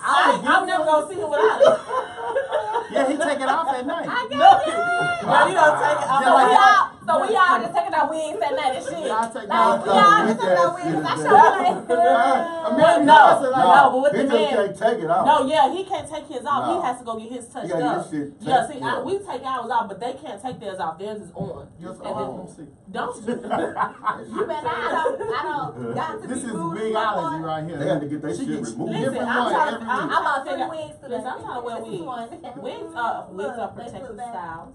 [SPEAKER 3] I'm never gonna see him without it.
[SPEAKER 1] Yeah, he take it off at night.
[SPEAKER 2] I
[SPEAKER 3] No,
[SPEAKER 2] got it.
[SPEAKER 3] but you don't take it off.
[SPEAKER 1] Yeah,
[SPEAKER 2] So we all just taking our wigs at night and shit.
[SPEAKER 1] Y'all take
[SPEAKER 2] Like,
[SPEAKER 1] off.
[SPEAKER 2] we all just taking our wigs. I show like,
[SPEAKER 1] American
[SPEAKER 3] No,
[SPEAKER 1] Hustle, like,
[SPEAKER 3] no, but with
[SPEAKER 4] He
[SPEAKER 3] the
[SPEAKER 4] just
[SPEAKER 3] man.
[SPEAKER 4] can't take it off.
[SPEAKER 3] No, yeah, he can't take his off.
[SPEAKER 4] No.
[SPEAKER 3] He has to go get his touched
[SPEAKER 4] He gotta get
[SPEAKER 3] up.
[SPEAKER 4] his shit
[SPEAKER 3] Yeah,
[SPEAKER 4] touched,
[SPEAKER 3] see,
[SPEAKER 4] yeah.
[SPEAKER 3] we take ours off, but they can't take theirs off. Theirs is on.
[SPEAKER 1] Just
[SPEAKER 3] And then-
[SPEAKER 1] let me see.
[SPEAKER 3] Don't you?
[SPEAKER 2] you better, I don't, got to
[SPEAKER 1] This
[SPEAKER 2] be
[SPEAKER 1] is
[SPEAKER 2] rude to
[SPEAKER 1] big
[SPEAKER 2] my
[SPEAKER 1] allergy
[SPEAKER 2] boy.
[SPEAKER 1] right here.
[SPEAKER 4] They had to get their
[SPEAKER 1] She
[SPEAKER 4] shit
[SPEAKER 1] gets
[SPEAKER 4] removed.
[SPEAKER 3] Listen,
[SPEAKER 1] different
[SPEAKER 3] I'm
[SPEAKER 1] one
[SPEAKER 3] trying
[SPEAKER 1] every
[SPEAKER 3] to-
[SPEAKER 1] week.
[SPEAKER 2] I'm about to
[SPEAKER 3] figure-
[SPEAKER 2] wigs today.
[SPEAKER 3] Listen, I'm trying to wear
[SPEAKER 2] This is
[SPEAKER 3] wigs.
[SPEAKER 2] one.
[SPEAKER 3] Wigs are
[SPEAKER 2] Look,
[SPEAKER 3] protective
[SPEAKER 2] they
[SPEAKER 3] styles.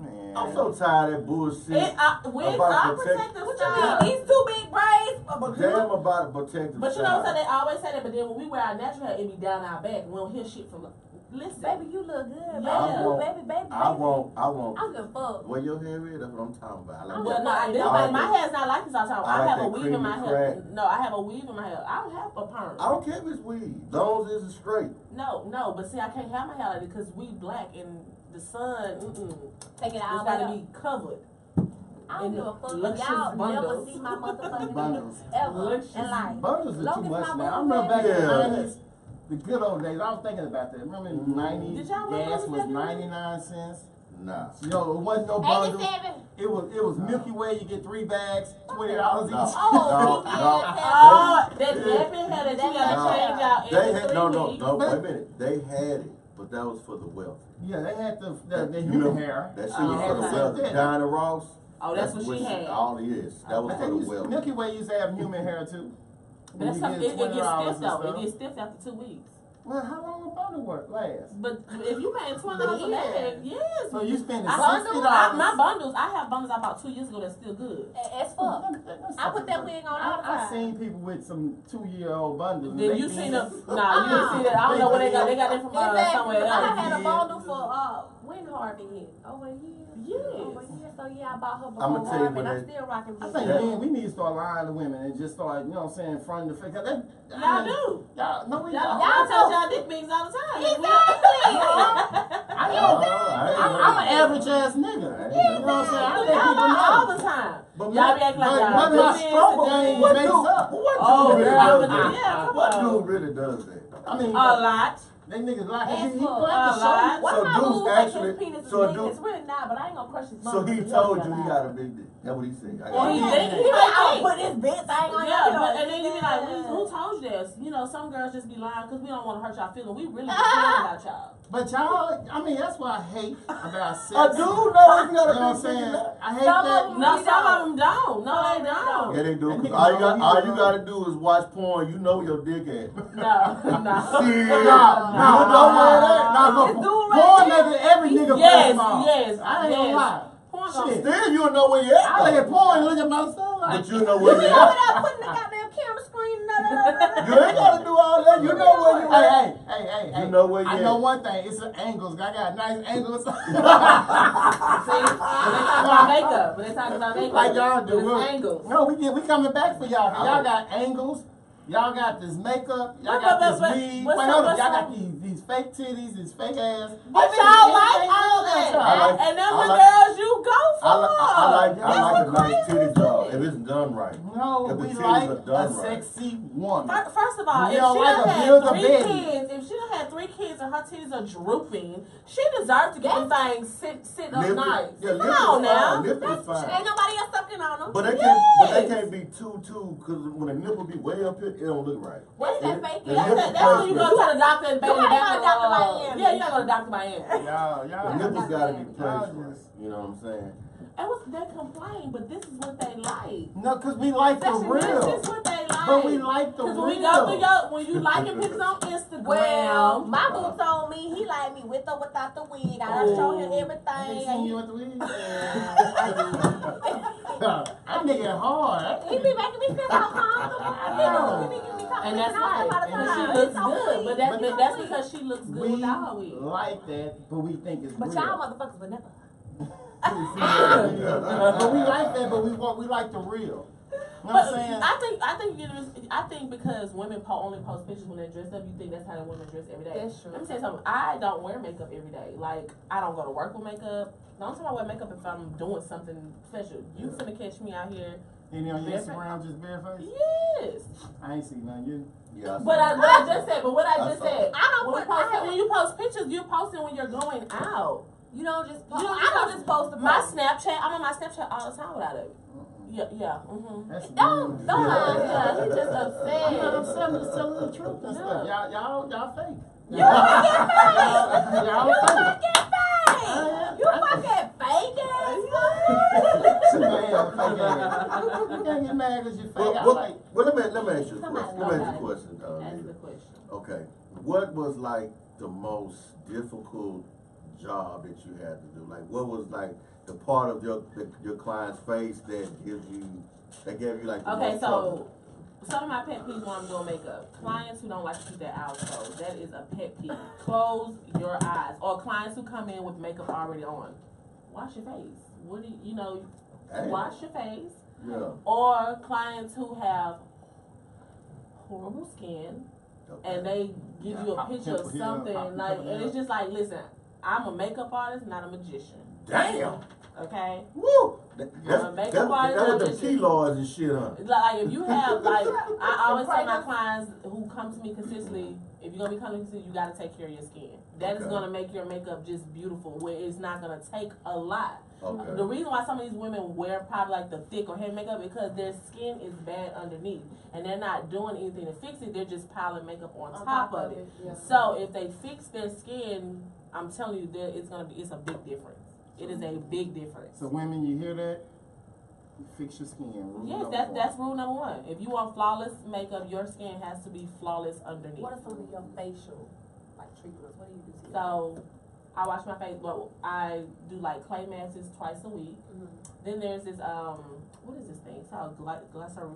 [SPEAKER 1] Man.
[SPEAKER 4] I'm so tired of that bullshit.
[SPEAKER 3] Wigs
[SPEAKER 4] About
[SPEAKER 3] are
[SPEAKER 4] protect-
[SPEAKER 3] protective
[SPEAKER 2] What you
[SPEAKER 3] styles.
[SPEAKER 2] mean? These two big braids?
[SPEAKER 4] Damn about protective.
[SPEAKER 3] But you know what I'm
[SPEAKER 4] style.
[SPEAKER 3] saying? They always say that, but then when we wear our natural hair, it be down our back. We don't hear shit from. Listen,
[SPEAKER 2] Baby, you look good.
[SPEAKER 3] Yeah.
[SPEAKER 2] Baby.
[SPEAKER 4] I won't.
[SPEAKER 2] I don't give a fuck.
[SPEAKER 4] Where your hair is? That's what I'm talking about. I like
[SPEAKER 3] well,
[SPEAKER 4] that.
[SPEAKER 3] no,
[SPEAKER 2] I like
[SPEAKER 3] my
[SPEAKER 4] that.
[SPEAKER 3] hair's not like this all the time.
[SPEAKER 4] I
[SPEAKER 3] I
[SPEAKER 4] like
[SPEAKER 3] have a
[SPEAKER 4] that
[SPEAKER 3] weave in my
[SPEAKER 4] creamy
[SPEAKER 3] hair.
[SPEAKER 4] crack.
[SPEAKER 3] No, I have a weave in my hair. I don't have a perm.
[SPEAKER 4] I don't care if it's weed. Long as it's straight.
[SPEAKER 3] No, but see, I can't have my hair like this because we black and the sun.
[SPEAKER 2] Take it
[SPEAKER 3] It's
[SPEAKER 2] all
[SPEAKER 3] got to
[SPEAKER 2] out.
[SPEAKER 3] be covered.
[SPEAKER 2] I don't
[SPEAKER 3] in
[SPEAKER 2] give a fuck.
[SPEAKER 3] luscious
[SPEAKER 2] Y'all never
[SPEAKER 3] bundles.
[SPEAKER 2] see my motherfucking
[SPEAKER 1] Bundles.
[SPEAKER 2] ever
[SPEAKER 3] Luscious
[SPEAKER 2] in life.
[SPEAKER 1] Bundles are
[SPEAKER 2] Long
[SPEAKER 1] too
[SPEAKER 2] as
[SPEAKER 1] much
[SPEAKER 2] my
[SPEAKER 1] now. I
[SPEAKER 2] bundles
[SPEAKER 1] remember back in
[SPEAKER 4] Yeah.
[SPEAKER 1] the 90s, the good old days. I was thinking about that. Remember in the 90s,
[SPEAKER 3] Did y'all remember
[SPEAKER 1] gas
[SPEAKER 3] those
[SPEAKER 1] was
[SPEAKER 3] back in the
[SPEAKER 1] 99 cents.
[SPEAKER 4] Nah.
[SPEAKER 1] You know, it wasn't no bundles.
[SPEAKER 2] 87.
[SPEAKER 1] It was Milky Way. You get 3 bags, $20 each.
[SPEAKER 4] No.
[SPEAKER 2] Oh,
[SPEAKER 4] No,
[SPEAKER 2] yeah,
[SPEAKER 4] no.
[SPEAKER 3] Oh, that nappy hair that you gotta
[SPEAKER 4] No.
[SPEAKER 3] change out
[SPEAKER 4] They
[SPEAKER 3] every
[SPEAKER 4] had
[SPEAKER 3] 3
[SPEAKER 4] no.
[SPEAKER 3] weeks.
[SPEAKER 4] Wait a minute. They had it, but that was for the wealth.
[SPEAKER 1] Yeah, they had the
[SPEAKER 4] You
[SPEAKER 1] human
[SPEAKER 4] know,
[SPEAKER 1] hair.
[SPEAKER 4] That shit
[SPEAKER 3] Oh,
[SPEAKER 4] was for the
[SPEAKER 3] okay.
[SPEAKER 4] wealth. Diana Ross.
[SPEAKER 3] Oh, that's what she
[SPEAKER 4] she-
[SPEAKER 3] had.
[SPEAKER 4] All it is. That was
[SPEAKER 1] But
[SPEAKER 4] for
[SPEAKER 1] they
[SPEAKER 4] the
[SPEAKER 1] used,
[SPEAKER 4] wealth.
[SPEAKER 1] Milky Way used to have human hair too.
[SPEAKER 3] But that's
[SPEAKER 1] You
[SPEAKER 3] something,
[SPEAKER 1] get
[SPEAKER 3] it gets
[SPEAKER 1] $20
[SPEAKER 3] stiff
[SPEAKER 1] and
[SPEAKER 3] though.
[SPEAKER 1] stuff.
[SPEAKER 3] It gets stiff after 2 weeks.
[SPEAKER 1] Well, how long a bundle work last?
[SPEAKER 3] But if you paying $20 a bag, yes.
[SPEAKER 1] So you spending
[SPEAKER 3] I-
[SPEAKER 1] $60.
[SPEAKER 3] my bundles, I have bundles I bought 2 years ago that's still good.
[SPEAKER 2] As fuck. I put that wig on all the
[SPEAKER 1] I
[SPEAKER 2] time.
[SPEAKER 1] seen people with some 2-year-old bundles. and
[SPEAKER 3] Then
[SPEAKER 1] they
[SPEAKER 3] you
[SPEAKER 1] be-
[SPEAKER 3] seen them? Nah, you didn't see that. I don't know where they got. They got them from
[SPEAKER 2] Exactly.
[SPEAKER 3] somewhere
[SPEAKER 2] I
[SPEAKER 3] else.
[SPEAKER 2] had a
[SPEAKER 1] Yeah.
[SPEAKER 2] bundle for when Harvey hit. Over a year.
[SPEAKER 3] Yes.
[SPEAKER 2] Over a year. So yeah, I bought her before
[SPEAKER 4] I'ma tell you
[SPEAKER 2] Harvey,
[SPEAKER 4] when
[SPEAKER 2] and I'm
[SPEAKER 4] they-
[SPEAKER 2] still rocking.
[SPEAKER 1] I
[SPEAKER 2] big
[SPEAKER 1] think
[SPEAKER 2] hair.
[SPEAKER 1] man, we need to start lying to women and just start, you know what I'm saying, in front of the face.
[SPEAKER 3] Y'all do.
[SPEAKER 1] Y'all, no, we
[SPEAKER 3] Y'all
[SPEAKER 1] don't.
[SPEAKER 3] touch y'all dick pics all the time.
[SPEAKER 2] Exactly.
[SPEAKER 1] I'm an average ass nigga. You know what I'm saying? I let people
[SPEAKER 3] All
[SPEAKER 1] know.
[SPEAKER 3] the time.
[SPEAKER 4] But
[SPEAKER 3] Y'all be acting like y'all.
[SPEAKER 1] but my
[SPEAKER 3] good
[SPEAKER 1] stroke
[SPEAKER 3] men.
[SPEAKER 1] game
[SPEAKER 4] What
[SPEAKER 1] makes
[SPEAKER 4] dude?
[SPEAKER 1] up.
[SPEAKER 4] What
[SPEAKER 3] Oh,
[SPEAKER 4] dude really
[SPEAKER 3] girl,
[SPEAKER 4] does
[SPEAKER 3] but
[SPEAKER 4] that?
[SPEAKER 3] yeah, come
[SPEAKER 4] What
[SPEAKER 3] on.
[SPEAKER 4] dude really does that?
[SPEAKER 1] I mean,
[SPEAKER 3] A lot.
[SPEAKER 1] they niggas like
[SPEAKER 2] Yes,
[SPEAKER 1] he
[SPEAKER 2] fuck.
[SPEAKER 1] like
[SPEAKER 3] A
[SPEAKER 1] to show
[SPEAKER 3] lot.
[SPEAKER 1] you.
[SPEAKER 2] What
[SPEAKER 4] So
[SPEAKER 2] if I
[SPEAKER 4] dudes
[SPEAKER 2] lose like
[SPEAKER 4] actually-
[SPEAKER 2] his penis is
[SPEAKER 4] so
[SPEAKER 2] big?
[SPEAKER 4] dude-
[SPEAKER 2] It's really not, but I ain't gonna crush his
[SPEAKER 4] So
[SPEAKER 2] bum.
[SPEAKER 4] he
[SPEAKER 2] It's
[SPEAKER 4] told
[SPEAKER 2] really
[SPEAKER 4] you he
[SPEAKER 2] alive.
[SPEAKER 4] got a big dick. That's what he said. I
[SPEAKER 3] Or
[SPEAKER 4] got
[SPEAKER 3] he
[SPEAKER 4] a
[SPEAKER 3] think
[SPEAKER 4] big
[SPEAKER 3] he
[SPEAKER 4] dick.
[SPEAKER 3] might
[SPEAKER 2] I'll
[SPEAKER 3] think.
[SPEAKER 2] put this bitch thing on
[SPEAKER 3] Yeah,
[SPEAKER 2] you.
[SPEAKER 3] but and then you be like, who told you this? You know, some girls just be lying because we don't want to hurt y'all feelings. We really care about y'all.
[SPEAKER 1] But y'all, I mean, that's what I hate about sex.
[SPEAKER 4] A dude knows he got
[SPEAKER 1] You know what I'm
[SPEAKER 4] a big
[SPEAKER 1] saying?
[SPEAKER 4] dick.
[SPEAKER 1] I hate
[SPEAKER 2] Some
[SPEAKER 1] that.
[SPEAKER 2] of them-
[SPEAKER 3] No, some of them don't. No, they don't.
[SPEAKER 1] do.
[SPEAKER 4] Yeah, they do.
[SPEAKER 1] That
[SPEAKER 4] 'Cause
[SPEAKER 1] nigga
[SPEAKER 4] all you
[SPEAKER 1] know
[SPEAKER 4] got,
[SPEAKER 1] he
[SPEAKER 4] all you gotta do is watch porn. You know your dick at.
[SPEAKER 3] No.
[SPEAKER 4] Shit.
[SPEAKER 1] No,
[SPEAKER 4] You know where that?
[SPEAKER 1] no,
[SPEAKER 2] This
[SPEAKER 1] no.
[SPEAKER 2] dude
[SPEAKER 1] Porn
[SPEAKER 2] right
[SPEAKER 1] nigga, every nigga
[SPEAKER 3] Yes,
[SPEAKER 1] first of
[SPEAKER 3] yes,
[SPEAKER 1] I ain't gonna
[SPEAKER 3] yes.
[SPEAKER 1] lie.
[SPEAKER 3] Porn
[SPEAKER 1] Shit.
[SPEAKER 4] Still, you know where you
[SPEAKER 1] I look
[SPEAKER 4] at.
[SPEAKER 1] at porn and look at myself like,
[SPEAKER 4] But you know
[SPEAKER 2] You
[SPEAKER 4] where
[SPEAKER 2] be
[SPEAKER 4] you
[SPEAKER 2] over
[SPEAKER 4] at.
[SPEAKER 2] there putting the goddamn camera screen.
[SPEAKER 4] You ain't gotta do all that. You know where you at.
[SPEAKER 1] hey.
[SPEAKER 4] You know where you
[SPEAKER 1] I
[SPEAKER 4] at.
[SPEAKER 1] know one thing. It's the angles. I got nice angles.
[SPEAKER 3] See, when they talk about makeup,
[SPEAKER 1] Like y'all do.
[SPEAKER 3] it's
[SPEAKER 1] Look.
[SPEAKER 3] angles.
[SPEAKER 1] No, we coming back for y'all. 'Cause y'all got angles. Y'all got this makeup. Y'all got this weed.
[SPEAKER 3] what's
[SPEAKER 1] Wait,
[SPEAKER 3] up,
[SPEAKER 1] hold up.
[SPEAKER 3] what's
[SPEAKER 1] Y'all got
[SPEAKER 3] up?
[SPEAKER 1] these fake titties, these fake ass.
[SPEAKER 3] But y'all like all that.
[SPEAKER 4] I like-
[SPEAKER 3] And them
[SPEAKER 4] I
[SPEAKER 3] the
[SPEAKER 4] like-
[SPEAKER 3] girls you go for.
[SPEAKER 4] I like a nice titty job if it's done right.
[SPEAKER 1] No,
[SPEAKER 4] If the
[SPEAKER 1] we
[SPEAKER 4] titties
[SPEAKER 1] like
[SPEAKER 4] are done
[SPEAKER 1] a
[SPEAKER 4] right.
[SPEAKER 1] sexy woman.
[SPEAKER 3] First of all,
[SPEAKER 1] We
[SPEAKER 3] if
[SPEAKER 1] don't
[SPEAKER 3] she
[SPEAKER 1] like
[SPEAKER 3] done
[SPEAKER 1] a
[SPEAKER 3] had
[SPEAKER 1] build a
[SPEAKER 3] 3
[SPEAKER 1] baby.
[SPEAKER 3] kids, if she done had 3 kids and her titties are drooping, she deserves to get them things sit up
[SPEAKER 4] Lifted-
[SPEAKER 3] nice.
[SPEAKER 4] yeah,
[SPEAKER 3] Come
[SPEAKER 4] lifted
[SPEAKER 3] on
[SPEAKER 4] is
[SPEAKER 3] now.
[SPEAKER 4] fine. Lifted is fine.
[SPEAKER 2] Ain't nobody else sucking on them.
[SPEAKER 4] But they
[SPEAKER 3] Yes.
[SPEAKER 4] can't be too, because when a nipple be way up here, it don't look right.
[SPEAKER 2] What is that fake?
[SPEAKER 4] The
[SPEAKER 3] That's,
[SPEAKER 4] nipple
[SPEAKER 3] that's when you go
[SPEAKER 4] placement-
[SPEAKER 3] to the doctor and baby
[SPEAKER 2] You gotta
[SPEAKER 3] back
[SPEAKER 2] go to Dr. Miami.
[SPEAKER 3] Yeah, you gotta go to Dr. Miami.
[SPEAKER 1] Y'all,
[SPEAKER 4] The nipples gotta be placed
[SPEAKER 1] Y'all
[SPEAKER 4] right.
[SPEAKER 1] just-
[SPEAKER 4] You know what I'm saying?
[SPEAKER 3] And what they complain, but this is what they like.
[SPEAKER 1] No, because we like the real.
[SPEAKER 3] This is what they like.
[SPEAKER 1] But we like the
[SPEAKER 3] Because
[SPEAKER 1] real.
[SPEAKER 3] when we go through when you liking pictures on Instagram.
[SPEAKER 2] Well, my boo told me he liked me with or without the wig. I done show him
[SPEAKER 1] I
[SPEAKER 2] everything.
[SPEAKER 1] seen you with the wig. That nigga hard.
[SPEAKER 2] He be making me feel so comfortable. He be giving me compliments.
[SPEAKER 3] And that's
[SPEAKER 2] and I'm
[SPEAKER 3] right.
[SPEAKER 2] about to
[SPEAKER 3] And
[SPEAKER 2] tell
[SPEAKER 3] she
[SPEAKER 2] him,
[SPEAKER 3] looks
[SPEAKER 2] it's so
[SPEAKER 3] good.
[SPEAKER 2] sweet.
[SPEAKER 3] But that's,
[SPEAKER 1] But
[SPEAKER 3] that's because she looks good
[SPEAKER 1] We
[SPEAKER 3] without her wig.
[SPEAKER 1] like that, but we think it's
[SPEAKER 2] But
[SPEAKER 1] real.
[SPEAKER 2] y'all motherfuckers would never.
[SPEAKER 1] But we like that, but we like the real. You know what I'm
[SPEAKER 3] But
[SPEAKER 1] saying?
[SPEAKER 3] I think because women only post pictures when they're dressed up, you think that's how the women dress every day.
[SPEAKER 2] That's true.
[SPEAKER 3] Let me tell you something. I don't wear makeup every day. Like, I don't go to work with makeup. The only time I wear makeup if I'm doing something special. You finna catch me out here.
[SPEAKER 1] Any on your
[SPEAKER 3] Barefoot?
[SPEAKER 1] Instagram just bareface?
[SPEAKER 3] Yes.
[SPEAKER 1] I ain't seen none. You?
[SPEAKER 4] Yeah.
[SPEAKER 3] What I just said,
[SPEAKER 2] I don't
[SPEAKER 3] when,
[SPEAKER 2] put.
[SPEAKER 3] when you post pictures, you're posting when you're going out.
[SPEAKER 2] You don't just. Post,
[SPEAKER 3] You don't
[SPEAKER 2] I don't just post the
[SPEAKER 3] My
[SPEAKER 2] post.
[SPEAKER 3] Snapchat, I'm on my Snapchat all the time without it. Yeah,
[SPEAKER 1] That's
[SPEAKER 2] Don't lie.
[SPEAKER 3] Yeah, he just
[SPEAKER 1] I'm
[SPEAKER 3] upset.
[SPEAKER 1] not upset. I'm just telling the truth and stuff. Y'all fake.
[SPEAKER 2] You fucking fake.
[SPEAKER 1] Y'all
[SPEAKER 2] You
[SPEAKER 1] fake.
[SPEAKER 2] fucking fake. You fucking fake ass.
[SPEAKER 1] She mad, fake ass. You can't get mad because you fake. I like.
[SPEAKER 4] Well, let me ask you a question.
[SPEAKER 2] Somebody
[SPEAKER 4] Let me ask you a
[SPEAKER 3] knows.
[SPEAKER 4] question.
[SPEAKER 3] That's
[SPEAKER 4] Nita.
[SPEAKER 3] the question.
[SPEAKER 4] Okay. What was like the most difficult job that you had to do? Like, what was like the part of your client's face that gave you like the
[SPEAKER 3] Okay,
[SPEAKER 4] most
[SPEAKER 3] so
[SPEAKER 4] trouble?
[SPEAKER 3] some of my pet peeves when I'm doing makeup. Clients who don't like to keep their eyes closed. That is a pet peeve. Close your eyes. Or clients who come in with makeup already on. Wash your face. What do you know?
[SPEAKER 4] Hey.
[SPEAKER 3] Wash your face.
[SPEAKER 4] Yeah.
[SPEAKER 3] Or clients who have horrible skin
[SPEAKER 4] Okay.
[SPEAKER 3] and they give you a picture of something like, and it's just like, listen, I'm a makeup artist, not a magician.
[SPEAKER 4] Damn.
[SPEAKER 3] Okay.
[SPEAKER 4] Woo.
[SPEAKER 3] I'm a
[SPEAKER 4] That's
[SPEAKER 3] makeup artist,
[SPEAKER 4] that
[SPEAKER 3] not
[SPEAKER 4] with
[SPEAKER 3] a
[SPEAKER 4] the
[SPEAKER 3] magician.
[SPEAKER 4] kilos and shit, huh?
[SPEAKER 3] Like if you have like, I always tell my clients who come to me consistently, if you're gonna be coming to me, you gotta take care of your skin. That is
[SPEAKER 4] Okay.
[SPEAKER 3] gonna make your makeup just beautiful, where it's not gonna take a lot.
[SPEAKER 4] Okay.
[SPEAKER 3] The reason why some of these women wear probably like the thick or heavy makeup because their skin is bad underneath and they're not doing anything to fix it. They're just piling makeup on top of it.
[SPEAKER 2] Yeah.
[SPEAKER 3] So if they fix their skin, I'm telling you that it's a big difference. It is a big difference.
[SPEAKER 1] So women, you hear that? You fix your skin. Rule
[SPEAKER 3] Yes,
[SPEAKER 1] number
[SPEAKER 3] that's
[SPEAKER 1] one.
[SPEAKER 3] rule number one. If you want flawless makeup, your skin has to be flawless underneath.
[SPEAKER 2] What are some of your facial like treatments? What do you do to your
[SPEAKER 3] So I wash my face. Well, I do like clay masks twice a week. Then there's this what is this thing? It's called glycerin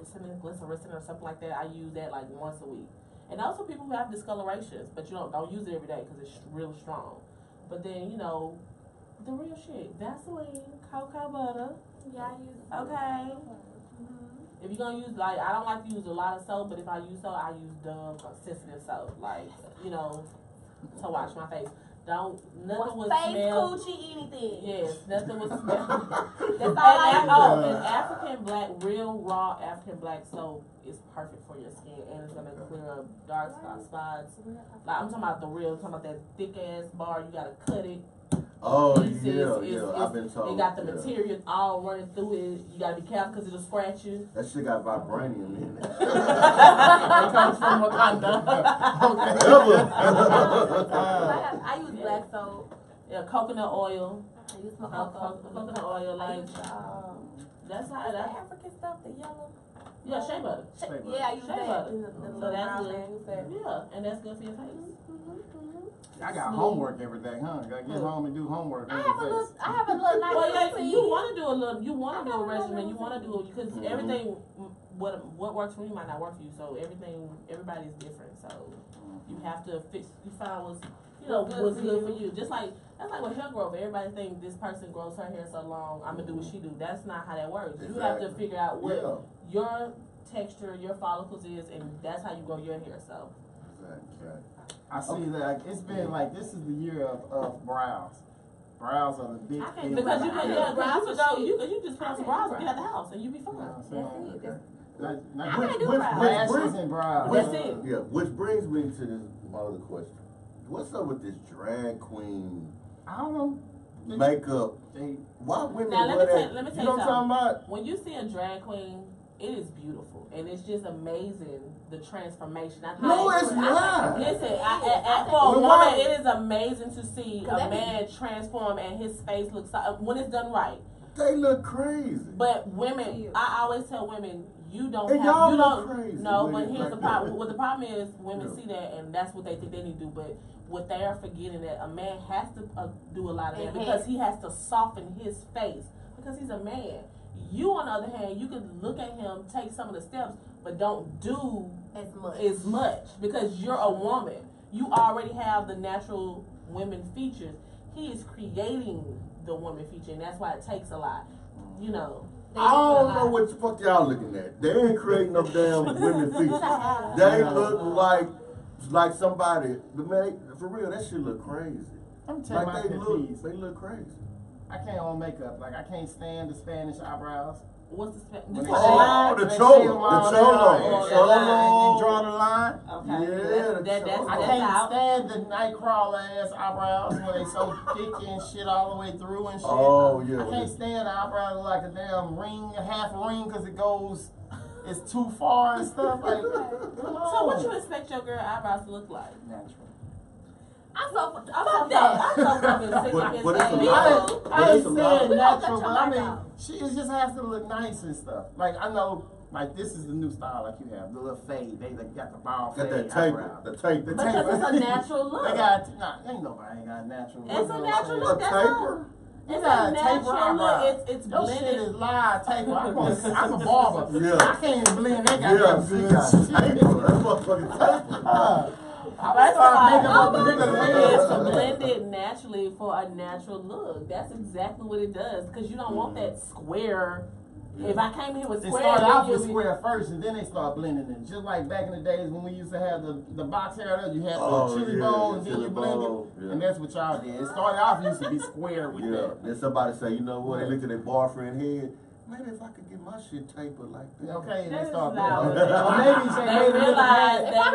[SPEAKER 3] or something like that. I use that like once a week. And also people who have discolorations, but you don't use it every day because it's real strong. But then the real shit: Vaseline, cocoa butter.
[SPEAKER 2] Yeah, I use.
[SPEAKER 3] Okay. If you're gonna use I don't like to use a lot of soap, but if I use soap, I use Dove sensitive soap, to wash my face. Nothing would
[SPEAKER 2] face,
[SPEAKER 3] smell.
[SPEAKER 2] coochie, anything.
[SPEAKER 3] Yes, nothing would smell.
[SPEAKER 2] That's all I use.
[SPEAKER 3] And African black, real raw African black soap is perfect for your skin, and it's gonna clear up dark spots. Like I'm talking about the real, I'm talking about that thick ass bar. You gotta cut it.
[SPEAKER 4] Oh
[SPEAKER 3] It's-
[SPEAKER 4] I've been told.
[SPEAKER 3] It got the
[SPEAKER 4] yeah.
[SPEAKER 3] material all running through it. You gotta be careful because it'll scratch you.
[SPEAKER 4] That shit got vibranium in it.
[SPEAKER 1] It comes from Wakanda.
[SPEAKER 2] I use black soap.
[SPEAKER 3] Yeah, coconut oil.
[SPEAKER 2] I use my
[SPEAKER 3] Coconut oil, like That's how
[SPEAKER 2] That
[SPEAKER 3] that.
[SPEAKER 2] African stuff, the yellow.
[SPEAKER 3] Yeah, shea butter.
[SPEAKER 2] Yeah, I use
[SPEAKER 3] Shea
[SPEAKER 2] that.
[SPEAKER 3] butter.
[SPEAKER 2] The
[SPEAKER 3] So
[SPEAKER 2] little
[SPEAKER 3] that's
[SPEAKER 2] brown
[SPEAKER 3] good.
[SPEAKER 2] thing.
[SPEAKER 3] Yeah, and that's good for your face.
[SPEAKER 1] I got homework every day, huh? Gotta get home and do homework.
[SPEAKER 2] I have a little nice
[SPEAKER 3] Well, yeah,
[SPEAKER 2] routine.
[SPEAKER 3] you want to do a little. You want to do a regimen. You want to do it because
[SPEAKER 4] Mhm.
[SPEAKER 3] everything. What works for me might not work for you. So everybody's different. So you have to fix. You find what's what's good for you. Just like that's like with hair growth. Everybody think this person grows her hair so long. I'm gonna do what she do. That's not how that works. You have to
[SPEAKER 4] Exactly.
[SPEAKER 3] figure out what
[SPEAKER 4] Yeah.
[SPEAKER 3] your texture, your follicles is, and that's how you grow your hair. So
[SPEAKER 4] Exactly.
[SPEAKER 1] I see that it's been like this is the year of brows. Brows are the big
[SPEAKER 2] I can't
[SPEAKER 1] thing.
[SPEAKER 3] because you
[SPEAKER 2] I
[SPEAKER 3] can
[SPEAKER 2] know.
[SPEAKER 3] yeah,
[SPEAKER 2] Brows
[SPEAKER 3] because
[SPEAKER 2] are
[SPEAKER 3] you just put on some brows and get out the house and you be
[SPEAKER 1] You
[SPEAKER 3] fine.
[SPEAKER 1] know what I'm saying?
[SPEAKER 2] That's it.
[SPEAKER 1] Like,
[SPEAKER 2] I can't do
[SPEAKER 4] Which-
[SPEAKER 2] brows.
[SPEAKER 1] lashes and brows.
[SPEAKER 3] That's it.
[SPEAKER 4] Yeah, which brings me to this my other question. What's up with this drag queen
[SPEAKER 1] I don't know.
[SPEAKER 4] makeup?
[SPEAKER 1] They,
[SPEAKER 4] Why women
[SPEAKER 3] Now, let
[SPEAKER 4] wear
[SPEAKER 3] me tell
[SPEAKER 4] that?
[SPEAKER 3] you
[SPEAKER 1] you know what I'm
[SPEAKER 3] something.
[SPEAKER 1] talking about?
[SPEAKER 3] When you see a drag queen, it is beautiful and it's just amazing the transformation. I think
[SPEAKER 4] No, it's not.
[SPEAKER 3] Listen, for a
[SPEAKER 1] Well,
[SPEAKER 3] woman,
[SPEAKER 1] why-
[SPEAKER 3] it is amazing to see
[SPEAKER 2] Cause
[SPEAKER 3] a
[SPEAKER 2] that
[SPEAKER 3] man transform and his face looks when it's done right.
[SPEAKER 4] They look crazy.
[SPEAKER 3] But women, I always tell women, you don't
[SPEAKER 4] And
[SPEAKER 3] have,
[SPEAKER 4] y'all
[SPEAKER 3] you
[SPEAKER 4] look
[SPEAKER 3] don't,
[SPEAKER 4] crazy
[SPEAKER 3] no,
[SPEAKER 4] with
[SPEAKER 3] but
[SPEAKER 4] it
[SPEAKER 3] here's
[SPEAKER 4] like
[SPEAKER 3] the
[SPEAKER 4] that.
[SPEAKER 3] problem. What the problem is, women
[SPEAKER 4] Yeah.
[SPEAKER 3] see that and that's what they think they need to do. But what they are forgetting that a man has to do a lot of that because he has to soften his face because he's a man. You, on the other hand, you can look at him, take some of the steps, but don't do
[SPEAKER 2] as much.
[SPEAKER 3] because you're a woman. You already have the natural women features. He is creating the woman feature, and that's why it takes a lot. You know.
[SPEAKER 4] I don't know what the fuck y'all looking at. They ain't creating no damn women features. They look like somebody. But man, for real, that shit look crazy.
[SPEAKER 1] I'm telling
[SPEAKER 4] Like
[SPEAKER 1] you
[SPEAKER 4] they
[SPEAKER 1] my
[SPEAKER 4] look,
[SPEAKER 1] peeves.
[SPEAKER 4] they look crazy.
[SPEAKER 1] I can't own makeup. Like I can't stand the Spanish eyebrows.
[SPEAKER 3] What's the
[SPEAKER 1] When they
[SPEAKER 4] Oh,
[SPEAKER 1] shave-
[SPEAKER 4] the
[SPEAKER 1] they
[SPEAKER 4] cholo,
[SPEAKER 1] shave them all
[SPEAKER 4] the
[SPEAKER 1] down
[SPEAKER 4] cholo,
[SPEAKER 1] and-
[SPEAKER 4] cholo.
[SPEAKER 1] and draw the line.
[SPEAKER 3] Okay.
[SPEAKER 4] Yeah,
[SPEAKER 3] That's
[SPEAKER 1] I
[SPEAKER 3] that's
[SPEAKER 1] can't
[SPEAKER 3] out.
[SPEAKER 1] stand the nightcrawler ass eyebrows when they so thick and shit all the way through and shit.
[SPEAKER 4] Oh, yeah.
[SPEAKER 1] I can't stand the eyebrows like a damn ring, a half ring, because it goes, it's too far and stuff. Like, come on.
[SPEAKER 3] So what you expect your girl eyebrows to look like?
[SPEAKER 1] Natural.
[SPEAKER 3] I'm so fucking sick of his
[SPEAKER 4] But it's a
[SPEAKER 3] ass.
[SPEAKER 4] lot.
[SPEAKER 1] I ain't
[SPEAKER 4] it's a lot.
[SPEAKER 1] saying natural, but I
[SPEAKER 2] Cut your
[SPEAKER 1] mean,
[SPEAKER 2] mic
[SPEAKER 1] it just has to look nice and stuff. Like, I know, like, this is the new style, like you have, the little fade. They got the ball
[SPEAKER 4] Got
[SPEAKER 1] fade
[SPEAKER 4] that taper,
[SPEAKER 1] eyebrow.
[SPEAKER 4] the taper.
[SPEAKER 3] Because it's a natural look.
[SPEAKER 1] They got, nah, ain't nobody got natural.
[SPEAKER 3] It's a
[SPEAKER 1] What
[SPEAKER 3] natural
[SPEAKER 1] you
[SPEAKER 3] look.
[SPEAKER 1] saying?
[SPEAKER 3] That's
[SPEAKER 4] taper.
[SPEAKER 3] all.
[SPEAKER 1] You
[SPEAKER 3] It's
[SPEAKER 1] got
[SPEAKER 3] a
[SPEAKER 1] a taper
[SPEAKER 3] natural
[SPEAKER 1] eyebrow.
[SPEAKER 3] look. It's
[SPEAKER 1] Your shit is
[SPEAKER 3] blended.
[SPEAKER 1] live taper. I'm a barber.
[SPEAKER 4] Yeah.
[SPEAKER 1] I can't blend that
[SPEAKER 4] Yeah,
[SPEAKER 1] goddamn
[SPEAKER 4] she
[SPEAKER 1] good
[SPEAKER 4] got
[SPEAKER 1] shit.
[SPEAKER 4] taper. That motherfucking taper.
[SPEAKER 1] I
[SPEAKER 3] First of
[SPEAKER 1] start
[SPEAKER 3] all,
[SPEAKER 1] making up the niggas'
[SPEAKER 3] it's
[SPEAKER 1] heads.
[SPEAKER 3] blended naturally for a natural look. That's exactly what it does. Because you don't want that square. If I came here with
[SPEAKER 1] They
[SPEAKER 3] square,
[SPEAKER 1] started
[SPEAKER 3] then
[SPEAKER 1] off
[SPEAKER 3] you'll
[SPEAKER 1] with
[SPEAKER 3] be-
[SPEAKER 1] square first, and then they start blending it. Just like back in the days when we used to have the box hair, you had
[SPEAKER 4] Oh,
[SPEAKER 1] the chili
[SPEAKER 4] yeah,
[SPEAKER 1] bowl, and then
[SPEAKER 4] chili
[SPEAKER 1] you blend
[SPEAKER 4] bowl,
[SPEAKER 1] it,
[SPEAKER 4] yeah.
[SPEAKER 1] and that's what y'all did. It started off used to be square with
[SPEAKER 4] Yeah.
[SPEAKER 1] that.
[SPEAKER 4] Then somebody say, you know what? They looked at their boyfriend head. Maybe if I could get my shit tapered like that.
[SPEAKER 1] Okay, and
[SPEAKER 3] That
[SPEAKER 1] they
[SPEAKER 3] is
[SPEAKER 1] start
[SPEAKER 3] loud.
[SPEAKER 1] blending. Or maybe
[SPEAKER 3] They
[SPEAKER 1] maybe
[SPEAKER 3] realized
[SPEAKER 1] they
[SPEAKER 3] that-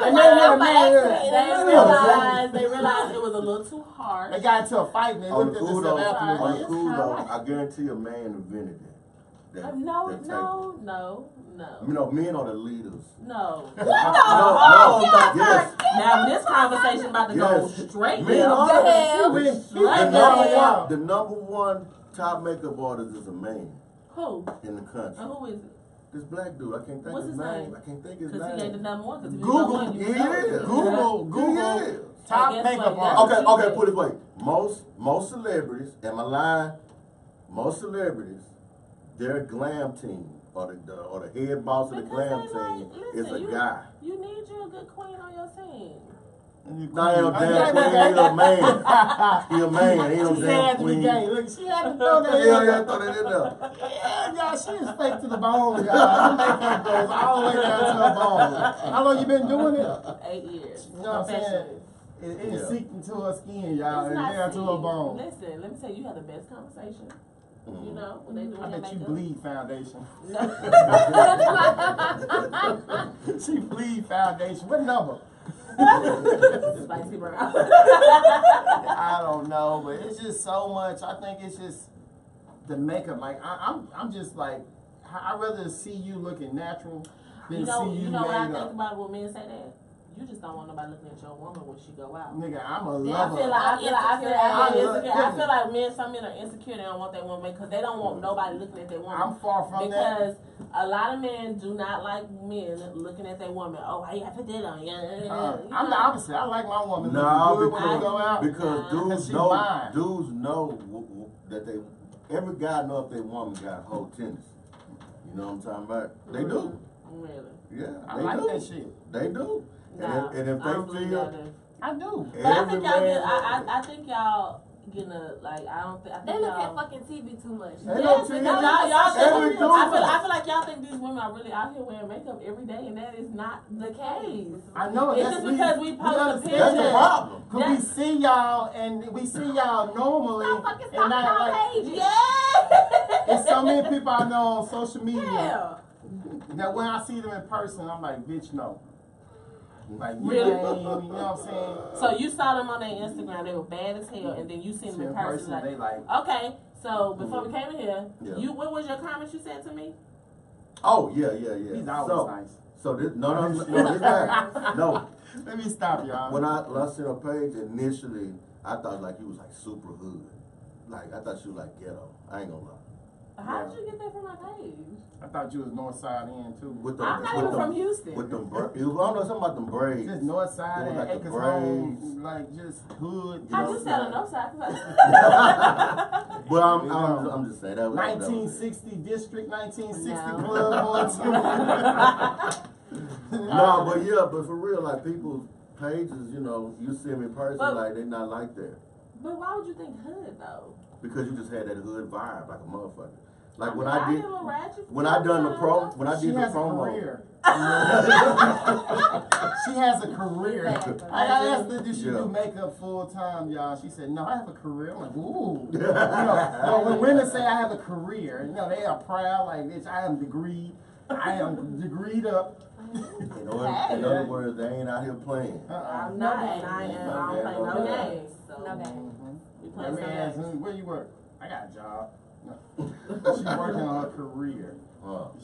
[SPEAKER 3] They realized it was a little too harsh.
[SPEAKER 1] They got into a fight and they
[SPEAKER 4] On
[SPEAKER 1] looked
[SPEAKER 4] the
[SPEAKER 1] at
[SPEAKER 4] cool
[SPEAKER 1] this
[SPEAKER 4] though,
[SPEAKER 1] afterwards.
[SPEAKER 4] on
[SPEAKER 1] Like,
[SPEAKER 4] the cool though, I guarantee a man invented that. That
[SPEAKER 3] No,
[SPEAKER 4] that taper.
[SPEAKER 3] no.
[SPEAKER 4] You know, men are the leaders.
[SPEAKER 3] No.
[SPEAKER 4] No,
[SPEAKER 3] Yes.
[SPEAKER 4] yes.
[SPEAKER 3] Now this conversation about to go
[SPEAKER 4] Yes.
[SPEAKER 3] straight
[SPEAKER 4] Men
[SPEAKER 3] down.
[SPEAKER 4] are
[SPEAKER 2] The
[SPEAKER 4] the
[SPEAKER 2] hell?
[SPEAKER 4] leaders.
[SPEAKER 3] Straight
[SPEAKER 4] The
[SPEAKER 3] down.
[SPEAKER 4] number one top makeup artist is a man
[SPEAKER 3] Who?
[SPEAKER 4] in the country.
[SPEAKER 3] Who is it?
[SPEAKER 4] This black dude, I can't think
[SPEAKER 3] What's
[SPEAKER 4] his
[SPEAKER 3] his
[SPEAKER 4] name.
[SPEAKER 3] name?
[SPEAKER 4] I can't think his
[SPEAKER 3] Because he ain't the
[SPEAKER 4] name.
[SPEAKER 3] number one. Because
[SPEAKER 1] Google,
[SPEAKER 3] you
[SPEAKER 4] He
[SPEAKER 3] know.
[SPEAKER 4] is.
[SPEAKER 1] Google,
[SPEAKER 4] Yeah.
[SPEAKER 1] top
[SPEAKER 3] Guess
[SPEAKER 1] makeup
[SPEAKER 3] what?
[SPEAKER 1] artist.
[SPEAKER 4] Okay, put it this way. Most celebrities, am I lying? Most celebrities, their glam team or the head boss of the
[SPEAKER 3] Because
[SPEAKER 4] glam
[SPEAKER 3] they like-
[SPEAKER 4] team
[SPEAKER 3] listen,
[SPEAKER 4] is a
[SPEAKER 3] you-
[SPEAKER 4] guy.
[SPEAKER 3] You need you a good queen on your team.
[SPEAKER 4] Damn, damn queen, he a man. He a man, he no
[SPEAKER 1] She
[SPEAKER 4] damn
[SPEAKER 1] had to be
[SPEAKER 4] queen.
[SPEAKER 1] gay. Look, she had to throw that
[SPEAKER 4] Yeah,
[SPEAKER 1] in.
[SPEAKER 4] yeah, throw that in there.
[SPEAKER 1] Yeah, y'all, she is fake to the bone, y'all. Her makeup goes all the way down to the bone. How long you been doing it?
[SPEAKER 3] 8 years.
[SPEAKER 1] You know what I'm saying?
[SPEAKER 3] Professionally.
[SPEAKER 1] It is
[SPEAKER 4] Yeah.
[SPEAKER 1] seeped into her skin, y'all,
[SPEAKER 3] It's
[SPEAKER 1] and
[SPEAKER 3] not
[SPEAKER 1] down to her
[SPEAKER 3] seen.
[SPEAKER 1] bone.
[SPEAKER 3] Listen, let me tell you, you have the best conversation.
[SPEAKER 4] Mm.
[SPEAKER 3] You know, when they doing
[SPEAKER 1] I
[SPEAKER 3] your
[SPEAKER 1] bet you
[SPEAKER 3] makeup.
[SPEAKER 1] bleed foundation.
[SPEAKER 3] No.
[SPEAKER 1] She bleed foundation. What number?
[SPEAKER 3] Spicy brown.
[SPEAKER 1] I don't know, but it's just so much. I think it's just the makeup. Like I'm just like I'd rather see you looking natural than
[SPEAKER 3] You know
[SPEAKER 1] see you
[SPEAKER 3] what I
[SPEAKER 1] made
[SPEAKER 3] think
[SPEAKER 1] up.
[SPEAKER 3] about when men say that? You just don't want nobody looking at your woman when she go out.
[SPEAKER 1] Nigga, I'm a
[SPEAKER 3] Yeah,
[SPEAKER 1] lover.
[SPEAKER 3] I feel like some men are insecure. They don't want their woman because they don't want nobody looking at their woman.
[SPEAKER 1] I'm far from that.
[SPEAKER 3] Because a lot of men do not like men looking at their woman. Oh, why you have to put that on?
[SPEAKER 1] I'm the opposite. I like my woman
[SPEAKER 4] No,
[SPEAKER 1] looking good when we go out.
[SPEAKER 4] because
[SPEAKER 1] Cause she mine.
[SPEAKER 4] dudes know that every guy know if their woman got whole tennis. You know what I'm talking about? They do.
[SPEAKER 3] Really?
[SPEAKER 4] Yeah,
[SPEAKER 1] I
[SPEAKER 4] they
[SPEAKER 1] like
[SPEAKER 4] do.
[SPEAKER 1] that shit.
[SPEAKER 4] They do.
[SPEAKER 3] No,
[SPEAKER 4] And if
[SPEAKER 3] I don't
[SPEAKER 4] they
[SPEAKER 3] believe
[SPEAKER 4] feel
[SPEAKER 3] y'all do.
[SPEAKER 1] I do.
[SPEAKER 3] But I think y'all
[SPEAKER 4] every
[SPEAKER 3] get.
[SPEAKER 4] man-
[SPEAKER 3] I think y'all getting a like. I don't think. I
[SPEAKER 2] They
[SPEAKER 3] think
[SPEAKER 2] look
[SPEAKER 3] y'all,
[SPEAKER 2] at fucking TV too much.
[SPEAKER 4] They
[SPEAKER 3] Yes,
[SPEAKER 4] don't
[SPEAKER 3] because
[SPEAKER 4] tell you.
[SPEAKER 3] y'all
[SPEAKER 4] Every
[SPEAKER 3] think,
[SPEAKER 4] dude.
[SPEAKER 3] I feel like y'all think these women are really out here wearing makeup every day, and that is not the case.
[SPEAKER 1] I know.
[SPEAKER 3] It's
[SPEAKER 1] that's
[SPEAKER 3] just because we post a
[SPEAKER 1] understand
[SPEAKER 3] picture.
[SPEAKER 4] That's the
[SPEAKER 1] that.
[SPEAKER 4] problem.
[SPEAKER 1] Cause we see y'all and we see y'all normally,
[SPEAKER 2] Stop fucking
[SPEAKER 1] and
[SPEAKER 2] stalking
[SPEAKER 1] not
[SPEAKER 2] our
[SPEAKER 1] like.
[SPEAKER 2] pages.
[SPEAKER 3] Yeah.
[SPEAKER 1] There's so many people I know on social media
[SPEAKER 2] Yeah.
[SPEAKER 1] that when I see them in person, I'm like, bitch, no. Like, you
[SPEAKER 3] Really?
[SPEAKER 1] ain't, you know what I'm saying?
[SPEAKER 3] So you saw them on their Instagram, they were bad as hell, and then you seen them in person. Like,
[SPEAKER 1] they like,
[SPEAKER 3] okay, so before we came in here,
[SPEAKER 4] Yeah.
[SPEAKER 3] what was your comment you said to me?
[SPEAKER 4] Oh yeah.
[SPEAKER 1] he's always nice.
[SPEAKER 4] So this this guy, no.
[SPEAKER 1] Let me stop y'all.
[SPEAKER 4] When I seen her page initially, I thought like you was like super hood. Like I thought she was like ghetto. I ain't gonna lie.
[SPEAKER 3] How did you get that from my page?
[SPEAKER 1] I thought you was North Side End too.
[SPEAKER 4] With
[SPEAKER 3] I'm not even from Houston.
[SPEAKER 4] With them, I don't know something about them braids.
[SPEAKER 1] Just North Side
[SPEAKER 4] It was
[SPEAKER 1] and
[SPEAKER 4] like the
[SPEAKER 1] Acres
[SPEAKER 4] braids.
[SPEAKER 1] Home, like just hood.
[SPEAKER 4] You
[SPEAKER 3] I
[SPEAKER 4] know
[SPEAKER 3] just
[SPEAKER 4] what
[SPEAKER 3] said
[SPEAKER 4] I'm
[SPEAKER 3] on no side.
[SPEAKER 4] But I'm just saying that was
[SPEAKER 1] 1960 District, 1960
[SPEAKER 3] No.
[SPEAKER 1] Club 1, 2.
[SPEAKER 4] No, but for real, like people's pages, you know, you see them in person,
[SPEAKER 3] But-
[SPEAKER 4] like they not like that
[SPEAKER 3] But why would you think hood though?
[SPEAKER 4] because you just had that hood vibe, like a motherfucker. Like when
[SPEAKER 3] I
[SPEAKER 4] I did,
[SPEAKER 3] get a little ratchet.
[SPEAKER 4] when I done the pro, when I
[SPEAKER 1] She
[SPEAKER 4] did the
[SPEAKER 1] has a
[SPEAKER 4] promo.
[SPEAKER 1] career. She has a career. I asked her, did she do makeup full time, y'all? She said, no, I have a career. I'm like, ooh. No, when women say I have a career, you know, they are proud, like, bitch, I am degreed up.
[SPEAKER 4] In other words, they ain't out here playing.
[SPEAKER 3] I'm not, and I don't play no games. So
[SPEAKER 2] No game.
[SPEAKER 3] we play
[SPEAKER 1] Let me
[SPEAKER 3] some
[SPEAKER 1] ask
[SPEAKER 3] games.
[SPEAKER 1] her, where you work? I got a job. She's working on her career.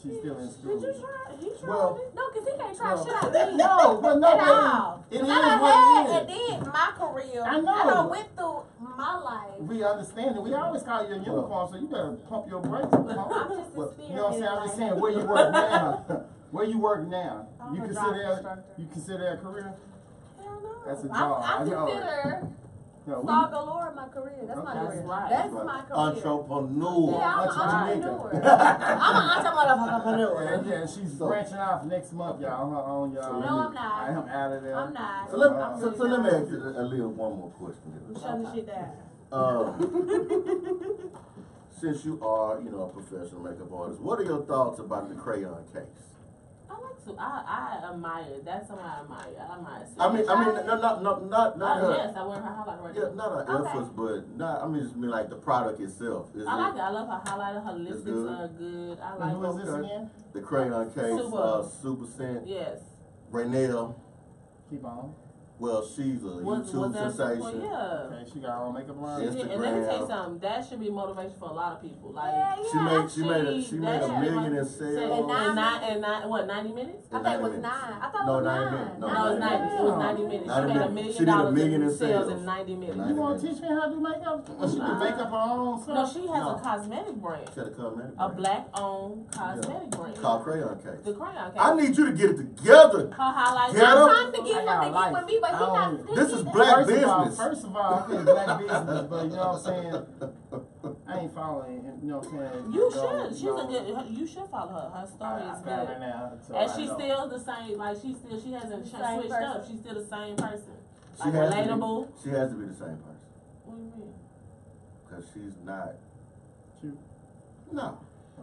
[SPEAKER 1] She's still in school.
[SPEAKER 3] Did you try? He tried
[SPEAKER 4] Well,
[SPEAKER 3] it?
[SPEAKER 2] No, because he can't try
[SPEAKER 1] No.
[SPEAKER 2] shit out of me.
[SPEAKER 1] No, but no,
[SPEAKER 2] At all.
[SPEAKER 1] it is
[SPEAKER 2] I done
[SPEAKER 1] what
[SPEAKER 2] had
[SPEAKER 1] it
[SPEAKER 2] and
[SPEAKER 1] is.
[SPEAKER 2] did my career.
[SPEAKER 1] I know.
[SPEAKER 2] I done went through my life.
[SPEAKER 1] We understand it. We always call you a uniform, so you better pump your brakes.
[SPEAKER 2] I'm just
[SPEAKER 1] Well,
[SPEAKER 2] a
[SPEAKER 1] you know what I'm saying? I'm just saying,
[SPEAKER 2] spirit.
[SPEAKER 1] where you work now? Where you work now?
[SPEAKER 2] I'm
[SPEAKER 1] You
[SPEAKER 2] a
[SPEAKER 1] consider
[SPEAKER 2] driving instructor.
[SPEAKER 1] that a career?
[SPEAKER 3] Hell no.
[SPEAKER 1] That's a job.
[SPEAKER 2] I
[SPEAKER 1] know.
[SPEAKER 2] consider
[SPEAKER 1] No,
[SPEAKER 2] Saw Galore my career. That's my
[SPEAKER 1] Okay.
[SPEAKER 2] career.
[SPEAKER 3] Right.
[SPEAKER 2] That's my career.
[SPEAKER 4] Entrepreneur.
[SPEAKER 2] Yeah, I'm an
[SPEAKER 1] Entrepreneur.
[SPEAKER 2] entrepreneur. I'm an entrepreneur.
[SPEAKER 1] yeah, she's branching off next month, y'all, on her own, y'all.
[SPEAKER 2] No, I'm not.
[SPEAKER 1] I am out of there.
[SPEAKER 2] I'm not.
[SPEAKER 4] So let
[SPEAKER 2] I'm
[SPEAKER 4] so
[SPEAKER 2] really
[SPEAKER 4] let me
[SPEAKER 2] not.
[SPEAKER 4] ask you one more question.
[SPEAKER 2] I'm shutting the shit down.
[SPEAKER 4] Since you are, you know, a professional makeup artist, what are your thoughts about the crayon case?
[SPEAKER 3] I like to. I admire. That's someone I admire. I admire.
[SPEAKER 4] Not her.
[SPEAKER 3] Yes, I wear her highlighter right
[SPEAKER 4] Yeah,
[SPEAKER 3] now.
[SPEAKER 4] not her
[SPEAKER 2] Okay.
[SPEAKER 4] efforts, but not. I mean, just mean like the product itself. Is
[SPEAKER 3] I like it. I love her highlighter. Her lipsticks
[SPEAKER 4] good.
[SPEAKER 3] are good. I
[SPEAKER 1] And
[SPEAKER 3] like
[SPEAKER 1] who is this
[SPEAKER 4] Okay.
[SPEAKER 1] again?
[SPEAKER 4] the crayon case?
[SPEAKER 3] Super.
[SPEAKER 4] Super Scent.
[SPEAKER 3] Yes.
[SPEAKER 4] Raynell.
[SPEAKER 1] Keep on.
[SPEAKER 4] Well, she's a
[SPEAKER 3] Was
[SPEAKER 4] YouTube
[SPEAKER 3] that
[SPEAKER 4] sensation.
[SPEAKER 3] Yeah.
[SPEAKER 1] Okay, she got her own makeup line.
[SPEAKER 3] She did. And let me tell you
[SPEAKER 4] Instagram.
[SPEAKER 3] something. That should be motivation for a lot of people. Like.
[SPEAKER 2] Yeah,
[SPEAKER 4] She
[SPEAKER 2] yeah.
[SPEAKER 4] made
[SPEAKER 3] that
[SPEAKER 4] a
[SPEAKER 3] should be
[SPEAKER 4] million in
[SPEAKER 3] And
[SPEAKER 4] sales.
[SPEAKER 3] what, 90 minutes?
[SPEAKER 2] I thought it was 9. I thought it was
[SPEAKER 4] 90
[SPEAKER 2] 9.
[SPEAKER 4] minutes.
[SPEAKER 3] No, it was 90. It was 90 minutes.
[SPEAKER 4] 90
[SPEAKER 3] She made $1
[SPEAKER 4] minutes.
[SPEAKER 3] million
[SPEAKER 4] She did $1 million in
[SPEAKER 3] in
[SPEAKER 4] sales.
[SPEAKER 3] in 90 minutes.
[SPEAKER 1] You want to teach me how to do makeup? Or she can make up her own stuff?
[SPEAKER 3] No, she has
[SPEAKER 4] No.
[SPEAKER 3] a cosmetic brand.
[SPEAKER 4] She had a cosmetic
[SPEAKER 3] A
[SPEAKER 4] brand
[SPEAKER 3] black-owned cosmetic brand.
[SPEAKER 4] called Crayon Case.
[SPEAKER 3] The crayon case.
[SPEAKER 4] I need you to get it together.
[SPEAKER 3] Her highlights.
[SPEAKER 4] Get 'em.
[SPEAKER 2] I'm trying to get him
[SPEAKER 1] I
[SPEAKER 2] to
[SPEAKER 1] got
[SPEAKER 2] get with me, but he
[SPEAKER 1] life.
[SPEAKER 2] not.
[SPEAKER 4] This is
[SPEAKER 2] he-
[SPEAKER 4] black business.
[SPEAKER 1] First of all, okay, black business, but you know what I'm saying? I ain't following, you know what I'm saying?
[SPEAKER 3] You
[SPEAKER 1] No,
[SPEAKER 3] should. She's
[SPEAKER 1] no.
[SPEAKER 3] a good. You should follow her. Her story
[SPEAKER 1] I
[SPEAKER 3] is
[SPEAKER 1] found her
[SPEAKER 3] good.
[SPEAKER 1] now, so
[SPEAKER 3] And
[SPEAKER 1] I
[SPEAKER 3] she's
[SPEAKER 1] know.
[SPEAKER 3] still the same. Like she hasn't
[SPEAKER 2] Same
[SPEAKER 3] switched
[SPEAKER 2] person.
[SPEAKER 3] up. She's still the same person.
[SPEAKER 4] She
[SPEAKER 3] Like
[SPEAKER 4] has
[SPEAKER 3] relatable.
[SPEAKER 4] To be, she has to be the same person
[SPEAKER 3] What do you mean?
[SPEAKER 4] because she's not.
[SPEAKER 1] Cute.
[SPEAKER 4] No.
[SPEAKER 1] Oh.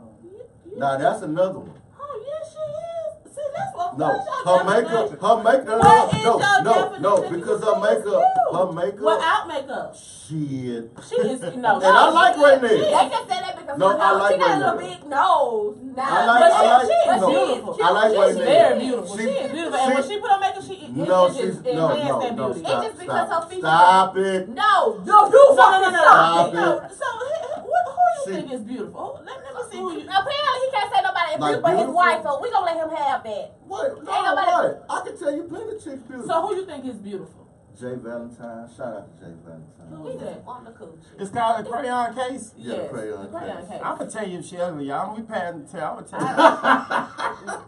[SPEAKER 4] Now that's another one.
[SPEAKER 3] Oh yes, she is. See, that's what.
[SPEAKER 4] No,
[SPEAKER 3] what's
[SPEAKER 4] her
[SPEAKER 3] your
[SPEAKER 4] makeup,
[SPEAKER 3] definition?
[SPEAKER 4] her makeup,
[SPEAKER 3] What is your
[SPEAKER 4] no,
[SPEAKER 3] definition?
[SPEAKER 4] because
[SPEAKER 3] She is cute.
[SPEAKER 4] her makeup,
[SPEAKER 3] Without makeup.
[SPEAKER 4] shit.
[SPEAKER 3] She is no.
[SPEAKER 4] And I like Raynell.
[SPEAKER 2] They just said that because
[SPEAKER 4] No, I like
[SPEAKER 2] she got a little
[SPEAKER 4] Raynell.
[SPEAKER 2] big nose. Nah,
[SPEAKER 4] I like-
[SPEAKER 2] but
[SPEAKER 4] I like-
[SPEAKER 2] she is
[SPEAKER 4] no.
[SPEAKER 2] beautiful.
[SPEAKER 4] I like
[SPEAKER 3] She's
[SPEAKER 4] Raynell.
[SPEAKER 3] very beautiful.
[SPEAKER 4] She-
[SPEAKER 3] She is beautiful. And when
[SPEAKER 4] she-
[SPEAKER 3] she put on makeup, she
[SPEAKER 4] No,
[SPEAKER 3] it
[SPEAKER 4] she's
[SPEAKER 3] just
[SPEAKER 4] no,
[SPEAKER 3] enhanced
[SPEAKER 4] no,
[SPEAKER 3] that
[SPEAKER 4] no.
[SPEAKER 3] beauty.
[SPEAKER 4] Stop,
[SPEAKER 2] It's just because
[SPEAKER 4] stop,
[SPEAKER 2] her features-
[SPEAKER 4] stop it.
[SPEAKER 2] No, you
[SPEAKER 3] No,
[SPEAKER 2] fucking
[SPEAKER 3] no.
[SPEAKER 2] stop
[SPEAKER 4] Stop
[SPEAKER 2] it.
[SPEAKER 4] it.
[SPEAKER 3] So who you
[SPEAKER 4] See-
[SPEAKER 3] think is beautiful? Let me see who you.
[SPEAKER 2] Apparently, he can't say nobody that
[SPEAKER 4] Like
[SPEAKER 2] beautiful for his
[SPEAKER 4] beautiful?
[SPEAKER 2] wife, so we gonna let him have that.
[SPEAKER 4] What? No,
[SPEAKER 2] nobody-
[SPEAKER 4] what? I can tell you plenty of chicks beautiful.
[SPEAKER 3] So who you think is beautiful?
[SPEAKER 4] Jay Valentine. Shout out to Jay Valentine.
[SPEAKER 3] Who
[SPEAKER 2] He
[SPEAKER 3] is that?
[SPEAKER 2] just on the coochie.
[SPEAKER 1] It's called a crayon case.
[SPEAKER 4] Yeah,
[SPEAKER 3] Yes,
[SPEAKER 4] crayon
[SPEAKER 3] the crayon
[SPEAKER 4] case.
[SPEAKER 3] case.
[SPEAKER 1] I'm gonna tell you if she ugly, y'all. We passing the tell. I'm gonna tell you.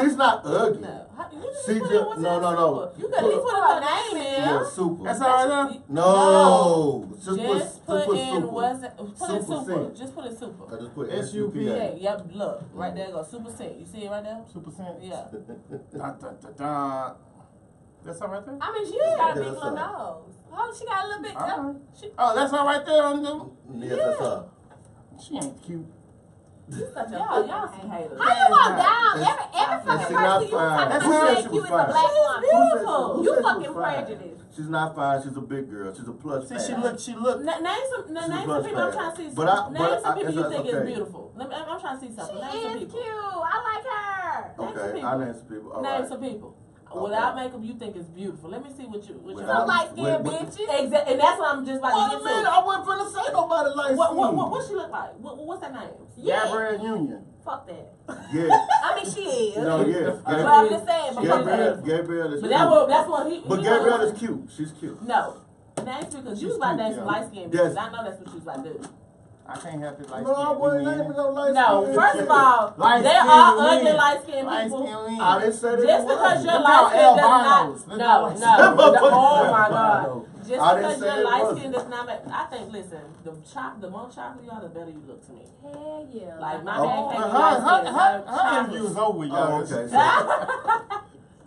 [SPEAKER 4] She's not ugly.
[SPEAKER 3] No. You just
[SPEAKER 4] She
[SPEAKER 3] put
[SPEAKER 4] just-
[SPEAKER 3] in what's
[SPEAKER 4] no,
[SPEAKER 3] in
[SPEAKER 4] no,
[SPEAKER 3] super.
[SPEAKER 4] no.
[SPEAKER 3] You could at least put her name in.
[SPEAKER 4] Yeah, super.
[SPEAKER 1] That's all right now.
[SPEAKER 4] No.
[SPEAKER 3] Just put in
[SPEAKER 4] super.
[SPEAKER 3] what's it? Put in
[SPEAKER 4] Super
[SPEAKER 3] super.
[SPEAKER 4] Cent.
[SPEAKER 3] Just put in super.
[SPEAKER 4] I just put
[SPEAKER 1] SUP.
[SPEAKER 3] Yeah, yep, look. Right there go. Super Cent. You see it right there?
[SPEAKER 1] Super cent.
[SPEAKER 3] Yeah.
[SPEAKER 1] Dun, dun, dun, dun. That's all right there.
[SPEAKER 2] I mean, she just got a
[SPEAKER 4] Yeah,
[SPEAKER 2] big
[SPEAKER 4] that's
[SPEAKER 2] little
[SPEAKER 4] all.
[SPEAKER 2] nose. Oh, she got a little bit.
[SPEAKER 1] Alright.
[SPEAKER 2] She,
[SPEAKER 1] Oh, that's all right there on them.
[SPEAKER 4] Yes, that's her.
[SPEAKER 1] She ain't cute.
[SPEAKER 2] such a
[SPEAKER 3] Y'all some haters.
[SPEAKER 2] How you walk down?
[SPEAKER 1] That's-
[SPEAKER 2] Every
[SPEAKER 4] and
[SPEAKER 2] fucking
[SPEAKER 4] she not
[SPEAKER 2] person you
[SPEAKER 4] fine.
[SPEAKER 2] talk
[SPEAKER 1] That's
[SPEAKER 2] about
[SPEAKER 1] why
[SPEAKER 2] saying
[SPEAKER 1] she
[SPEAKER 2] cute
[SPEAKER 1] was
[SPEAKER 2] is a
[SPEAKER 1] fine.
[SPEAKER 2] black
[SPEAKER 3] She's
[SPEAKER 2] woman.
[SPEAKER 3] beautiful.
[SPEAKER 4] Who
[SPEAKER 2] You
[SPEAKER 4] said she
[SPEAKER 2] fucking
[SPEAKER 4] was fine?
[SPEAKER 2] prejudiced.
[SPEAKER 4] She's not fine. She's a big girl. She's a plus.
[SPEAKER 1] See,
[SPEAKER 4] size.
[SPEAKER 1] she look.
[SPEAKER 3] Name some
[SPEAKER 4] She's
[SPEAKER 3] name
[SPEAKER 4] plus
[SPEAKER 3] some people. I'm
[SPEAKER 4] size.
[SPEAKER 3] trying to see
[SPEAKER 4] But
[SPEAKER 3] some. Name some people you
[SPEAKER 4] that's
[SPEAKER 3] think is
[SPEAKER 4] okay.
[SPEAKER 3] beautiful. I'm trying to see
[SPEAKER 2] She
[SPEAKER 3] something. Name some
[SPEAKER 2] is
[SPEAKER 3] people.
[SPEAKER 2] cute. I like her.
[SPEAKER 3] Name some
[SPEAKER 4] Okay,
[SPEAKER 3] people.
[SPEAKER 4] I name some people. All
[SPEAKER 3] Name
[SPEAKER 4] right.
[SPEAKER 3] some people.
[SPEAKER 4] Okay.
[SPEAKER 3] Without makeup, you think it's beautiful. Let me see what you.
[SPEAKER 2] Some light skinned
[SPEAKER 4] With-
[SPEAKER 2] bitches.
[SPEAKER 3] Exactly, and that's what I'm just about
[SPEAKER 4] Wait
[SPEAKER 3] to
[SPEAKER 4] a
[SPEAKER 3] get
[SPEAKER 4] minute,
[SPEAKER 3] to.
[SPEAKER 4] I wasn't finna say nobody like
[SPEAKER 3] What she look like? What's that name?
[SPEAKER 2] Yeah.
[SPEAKER 1] Gabrielle Union.
[SPEAKER 2] Fuck that.
[SPEAKER 4] Yeah.
[SPEAKER 2] I mean, she is.
[SPEAKER 4] No, yes.
[SPEAKER 2] But I'm just saying.
[SPEAKER 4] Gabrielle is
[SPEAKER 3] But
[SPEAKER 4] cute.
[SPEAKER 3] that's what he.
[SPEAKER 4] But
[SPEAKER 3] he
[SPEAKER 4] Gabrielle
[SPEAKER 3] was-
[SPEAKER 4] is cute. She's cute.
[SPEAKER 3] No. Name two because you was about to name some light skinned
[SPEAKER 4] Yes.
[SPEAKER 3] bitches. I know that's what you was about to do.
[SPEAKER 1] I can't help it. Like
[SPEAKER 4] No, I wasn't naming no light
[SPEAKER 3] No,
[SPEAKER 4] skin.
[SPEAKER 3] first of all,
[SPEAKER 1] Light
[SPEAKER 3] they
[SPEAKER 1] skin
[SPEAKER 3] are
[SPEAKER 1] win.
[SPEAKER 3] ugly light skinned
[SPEAKER 1] Light
[SPEAKER 3] people.
[SPEAKER 1] skin win.
[SPEAKER 4] I didn't say that.
[SPEAKER 3] Just because you're
[SPEAKER 1] Them
[SPEAKER 3] light
[SPEAKER 1] called
[SPEAKER 3] skinned does
[SPEAKER 1] albinos.
[SPEAKER 3] not.
[SPEAKER 1] Them
[SPEAKER 3] No,
[SPEAKER 1] called-
[SPEAKER 3] no. Oh my
[SPEAKER 4] Albino.
[SPEAKER 3] God. Just
[SPEAKER 4] I didn't
[SPEAKER 3] because
[SPEAKER 4] say
[SPEAKER 3] you're
[SPEAKER 4] it
[SPEAKER 3] light
[SPEAKER 4] wasn't.
[SPEAKER 3] skinned does not make. I think. Listen, the more chocolate you are, the better you look to me.
[SPEAKER 2] Hell yeah.
[SPEAKER 3] Like my
[SPEAKER 4] Oh,
[SPEAKER 3] man
[SPEAKER 1] Her,
[SPEAKER 3] can't be
[SPEAKER 1] her,
[SPEAKER 3] light skinned.
[SPEAKER 1] her interview is over, y'all.
[SPEAKER 4] Oh, okay.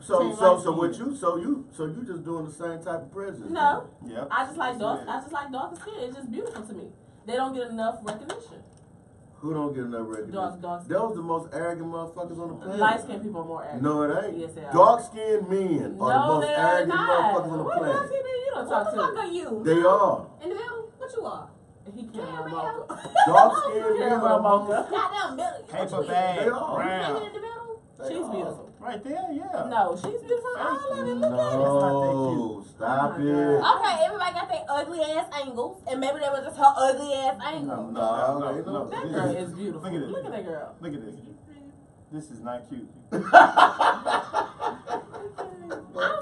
[SPEAKER 4] So you just doing the same type of prejudice?
[SPEAKER 3] No,
[SPEAKER 1] Yep.
[SPEAKER 3] I just like darker skin. It's just beautiful to me. They don't get enough recognition.
[SPEAKER 4] Who don't get enough recognition?
[SPEAKER 3] Dark
[SPEAKER 4] Those the most arrogant motherfuckers on the planet.
[SPEAKER 3] light skinned people are more arrogant.
[SPEAKER 4] No, it ain't.
[SPEAKER 3] Yes, they are.
[SPEAKER 4] Dark skinned men are the
[SPEAKER 3] No,
[SPEAKER 4] most
[SPEAKER 3] they are
[SPEAKER 4] arrogant
[SPEAKER 3] not.
[SPEAKER 4] motherfuckers on the
[SPEAKER 3] What dark
[SPEAKER 4] planet.
[SPEAKER 3] skinned you don't
[SPEAKER 2] What
[SPEAKER 3] talk
[SPEAKER 2] the fuck
[SPEAKER 3] to?
[SPEAKER 2] are you?
[SPEAKER 4] They are.
[SPEAKER 2] In the middle? What you are?
[SPEAKER 3] He can't run
[SPEAKER 2] Gabrielle.
[SPEAKER 3] mocha.
[SPEAKER 4] Dark skinned men
[SPEAKER 3] Can't
[SPEAKER 4] are
[SPEAKER 3] run
[SPEAKER 4] the most.
[SPEAKER 3] mocha.
[SPEAKER 2] Goddamn middle.
[SPEAKER 1] Paper
[SPEAKER 4] They
[SPEAKER 1] bag,
[SPEAKER 4] are.
[SPEAKER 1] brown.
[SPEAKER 2] In the middle?
[SPEAKER 4] They
[SPEAKER 3] She's
[SPEAKER 4] are.
[SPEAKER 3] beautiful.
[SPEAKER 1] Right there, yeah.
[SPEAKER 3] No, she's beautiful. All of it. Look at it.
[SPEAKER 4] No, stop
[SPEAKER 3] Oh my
[SPEAKER 4] it.
[SPEAKER 3] God.
[SPEAKER 2] Okay, everybody got their ugly ass angles, and maybe that was just her ugly ass angle.
[SPEAKER 4] No.
[SPEAKER 3] That girl is beautiful.
[SPEAKER 1] Look at this.
[SPEAKER 3] Look at that girl.
[SPEAKER 1] Look at this. This is not cute.
[SPEAKER 2] I'm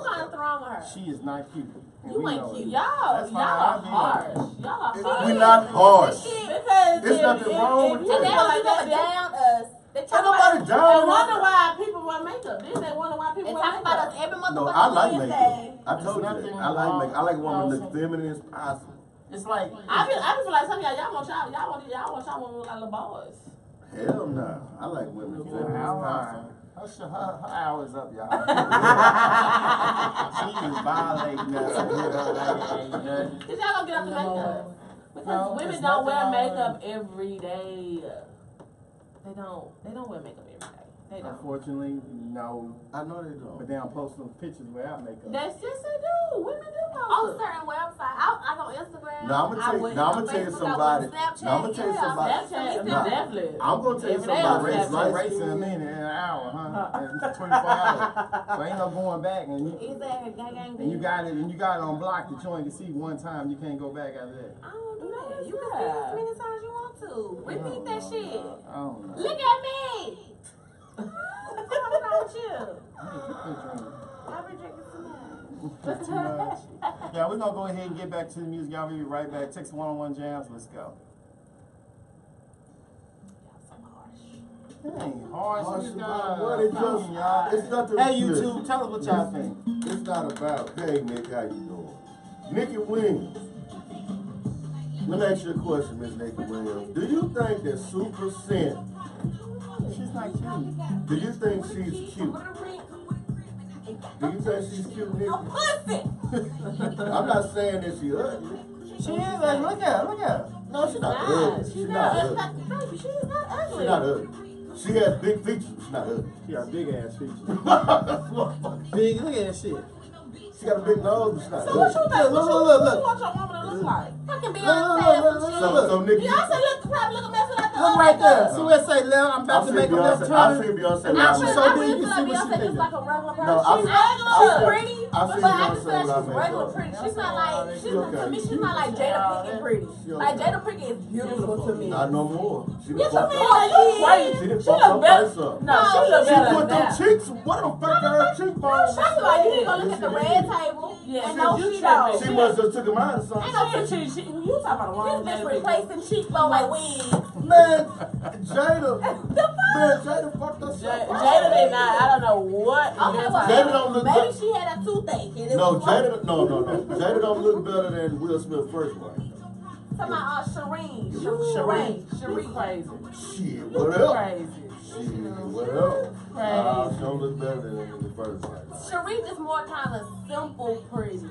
[SPEAKER 2] trying to throw with her.
[SPEAKER 1] She is not cute. And
[SPEAKER 2] You
[SPEAKER 1] we
[SPEAKER 2] ain't
[SPEAKER 1] know
[SPEAKER 2] cute.
[SPEAKER 1] it.
[SPEAKER 3] Y'all
[SPEAKER 1] That's fine,
[SPEAKER 3] are
[SPEAKER 1] I'll be
[SPEAKER 3] harsh. Y'all are harsh.
[SPEAKER 4] We're not harsh.
[SPEAKER 3] Because
[SPEAKER 4] There's nothing wrong with
[SPEAKER 2] And
[SPEAKER 4] that.
[SPEAKER 2] they
[SPEAKER 3] feel
[SPEAKER 2] don't
[SPEAKER 3] like
[SPEAKER 2] even
[SPEAKER 3] that,
[SPEAKER 2] down us. They
[SPEAKER 4] Ain't
[SPEAKER 2] talk
[SPEAKER 4] nobody
[SPEAKER 2] about
[SPEAKER 4] down.
[SPEAKER 3] and wonder why people wear makeup. Then they wonder why people
[SPEAKER 2] they
[SPEAKER 3] wear
[SPEAKER 2] talk about us
[SPEAKER 3] makeup.
[SPEAKER 2] every
[SPEAKER 4] No,
[SPEAKER 2] motherfucking
[SPEAKER 4] I like
[SPEAKER 2] Wednesday.
[SPEAKER 4] makeup. I told you
[SPEAKER 1] There's
[SPEAKER 4] that.
[SPEAKER 1] nothing
[SPEAKER 4] I like makeup. I like women
[SPEAKER 1] wrong.
[SPEAKER 4] to look feminine as possible.
[SPEAKER 1] It's like
[SPEAKER 3] I feel like some of y'all want y'all women look like little boys.
[SPEAKER 4] Hell no. I like women to feminine as possible.
[SPEAKER 1] her hour's up, y'all. She is violating us.
[SPEAKER 3] Cause y'all don't get up the makeup. Because
[SPEAKER 1] No,
[SPEAKER 3] women
[SPEAKER 1] there's
[SPEAKER 3] don't wear
[SPEAKER 1] nothing wrong
[SPEAKER 3] makeup every day. They don't wear makeup every day. They don't.
[SPEAKER 1] Unfortunately, no.
[SPEAKER 4] I know they
[SPEAKER 1] But
[SPEAKER 4] don't.
[SPEAKER 1] they don't post those pictures without makeup.
[SPEAKER 3] That's just they do. Women do
[SPEAKER 2] On
[SPEAKER 3] post it.
[SPEAKER 2] certain websites, I on Instagram.
[SPEAKER 4] Now I'm gonna tell you. Now I'm gonna tell you somebody. Now I'm gonna tell you somebody.
[SPEAKER 3] Snapchat,
[SPEAKER 4] Nah.
[SPEAKER 3] definitely.
[SPEAKER 4] I'm gonna tell you
[SPEAKER 3] Every day
[SPEAKER 4] somebody.
[SPEAKER 3] on
[SPEAKER 4] Race
[SPEAKER 3] Snapchat.
[SPEAKER 4] light
[SPEAKER 1] Racing a
[SPEAKER 4] skin.
[SPEAKER 1] minute in an hour, huh? It's 24 hours. So ain't no going back, and
[SPEAKER 2] Exactly, gang.
[SPEAKER 1] you got it on block that you only can see one time. You can't go back after that.
[SPEAKER 2] I don't do that. You can see it as many times you want to. Repeat that shit.
[SPEAKER 1] I don't know.
[SPEAKER 2] Look at me. What's wrong with you? I've been drinking too much.
[SPEAKER 1] That's too much. Yeah, we're gonna go ahead and get back to the music. Y'all be right back. Text 101 Jams. Let's go. It ain't harsh.
[SPEAKER 4] Harsh
[SPEAKER 1] It's
[SPEAKER 4] about
[SPEAKER 1] not-
[SPEAKER 4] what? It just-
[SPEAKER 1] y'all.
[SPEAKER 4] it's nothing-
[SPEAKER 1] Hey, YouTube, tell us what y'all think.
[SPEAKER 4] It's not about, hey Nick, how you doing? Nikki Williams. Let me ask you a question, Miss Nikki Williams. Do you think that Super Scent,
[SPEAKER 1] She's not cute.
[SPEAKER 4] do you think she's cute? Do you think she's cute, Nikki?
[SPEAKER 2] Pussy.
[SPEAKER 4] I'm not saying that she ugly.
[SPEAKER 1] She is. Like, look at her. Look at her.
[SPEAKER 4] No, she's not
[SPEAKER 2] Nah,
[SPEAKER 4] ugly. She's not ugly.
[SPEAKER 2] Baby, she's not ugly.
[SPEAKER 4] She's not ugly. She has big features, but she's not ugly.
[SPEAKER 1] She got big ass features.
[SPEAKER 4] She
[SPEAKER 1] Big. Look at that shit.
[SPEAKER 4] got a big nose, but she's not
[SPEAKER 3] So what you
[SPEAKER 4] ugly.
[SPEAKER 3] think?
[SPEAKER 1] Look,
[SPEAKER 3] What
[SPEAKER 1] look, look.
[SPEAKER 3] you want your woman to look like?
[SPEAKER 2] Fucking
[SPEAKER 1] Look,
[SPEAKER 2] Beyonce.
[SPEAKER 1] look, look,
[SPEAKER 4] So Nikki,
[SPEAKER 3] Beyonce look probably look a mess like
[SPEAKER 1] Look right there. See where it say left? I'm about to make a left turn.
[SPEAKER 4] I see Beyonce.
[SPEAKER 1] And now she's so
[SPEAKER 2] I
[SPEAKER 1] big,
[SPEAKER 2] really
[SPEAKER 1] you
[SPEAKER 2] feel
[SPEAKER 1] can see
[SPEAKER 2] like
[SPEAKER 1] what
[SPEAKER 2] Beyonce
[SPEAKER 1] she's
[SPEAKER 2] just like a regular person.
[SPEAKER 4] No,
[SPEAKER 2] She's regular pretty,
[SPEAKER 4] I see
[SPEAKER 2] but I
[SPEAKER 4] Beyonce
[SPEAKER 2] just feel like she's
[SPEAKER 4] without
[SPEAKER 2] regular
[SPEAKER 4] makeup.
[SPEAKER 2] pretty. She's not like, to me, she's not like Jada Pinkett pretty.
[SPEAKER 4] She
[SPEAKER 2] Like
[SPEAKER 4] okay.
[SPEAKER 2] Jada Pinkett is beautiful to me.
[SPEAKER 4] Not no more. She
[SPEAKER 2] Yes,
[SPEAKER 4] done fucked
[SPEAKER 2] I
[SPEAKER 4] up.
[SPEAKER 2] mean,
[SPEAKER 3] Crazy.
[SPEAKER 4] She done
[SPEAKER 3] She
[SPEAKER 4] fucked
[SPEAKER 3] look
[SPEAKER 4] up
[SPEAKER 3] better.
[SPEAKER 4] face up.
[SPEAKER 3] No, she look
[SPEAKER 4] She
[SPEAKER 3] better
[SPEAKER 4] put them
[SPEAKER 3] now.
[SPEAKER 4] cheeks. What them fake ass cheekbones?
[SPEAKER 2] I feel like you need to go look at the red table
[SPEAKER 3] Yeah,
[SPEAKER 2] and no
[SPEAKER 3] you
[SPEAKER 2] Cheetos.
[SPEAKER 4] She must have took him out or something.
[SPEAKER 2] Ain't no
[SPEAKER 3] You talking about the wrong
[SPEAKER 2] This bitch
[SPEAKER 3] Jada Pinkett.
[SPEAKER 2] replacing cheekbone like wigs.
[SPEAKER 4] Man, Jada. Man, Jada fucked us up.
[SPEAKER 3] Jada did not. I don't know what.
[SPEAKER 2] Okay, well,
[SPEAKER 4] Jada don't look
[SPEAKER 2] maybe
[SPEAKER 4] good.
[SPEAKER 2] she had a toothache. And it
[SPEAKER 4] No,
[SPEAKER 2] was
[SPEAKER 4] Jada. No. Jada don't look better than Will Smith's first wife.
[SPEAKER 2] Talking about Shireen.
[SPEAKER 3] Shireen crazy.
[SPEAKER 4] Shit, what else?
[SPEAKER 3] Crazy.
[SPEAKER 4] Shit, what else?
[SPEAKER 3] Crazy.
[SPEAKER 4] She don't look better than the first wife.
[SPEAKER 2] Shireen is more kind of simple pretty.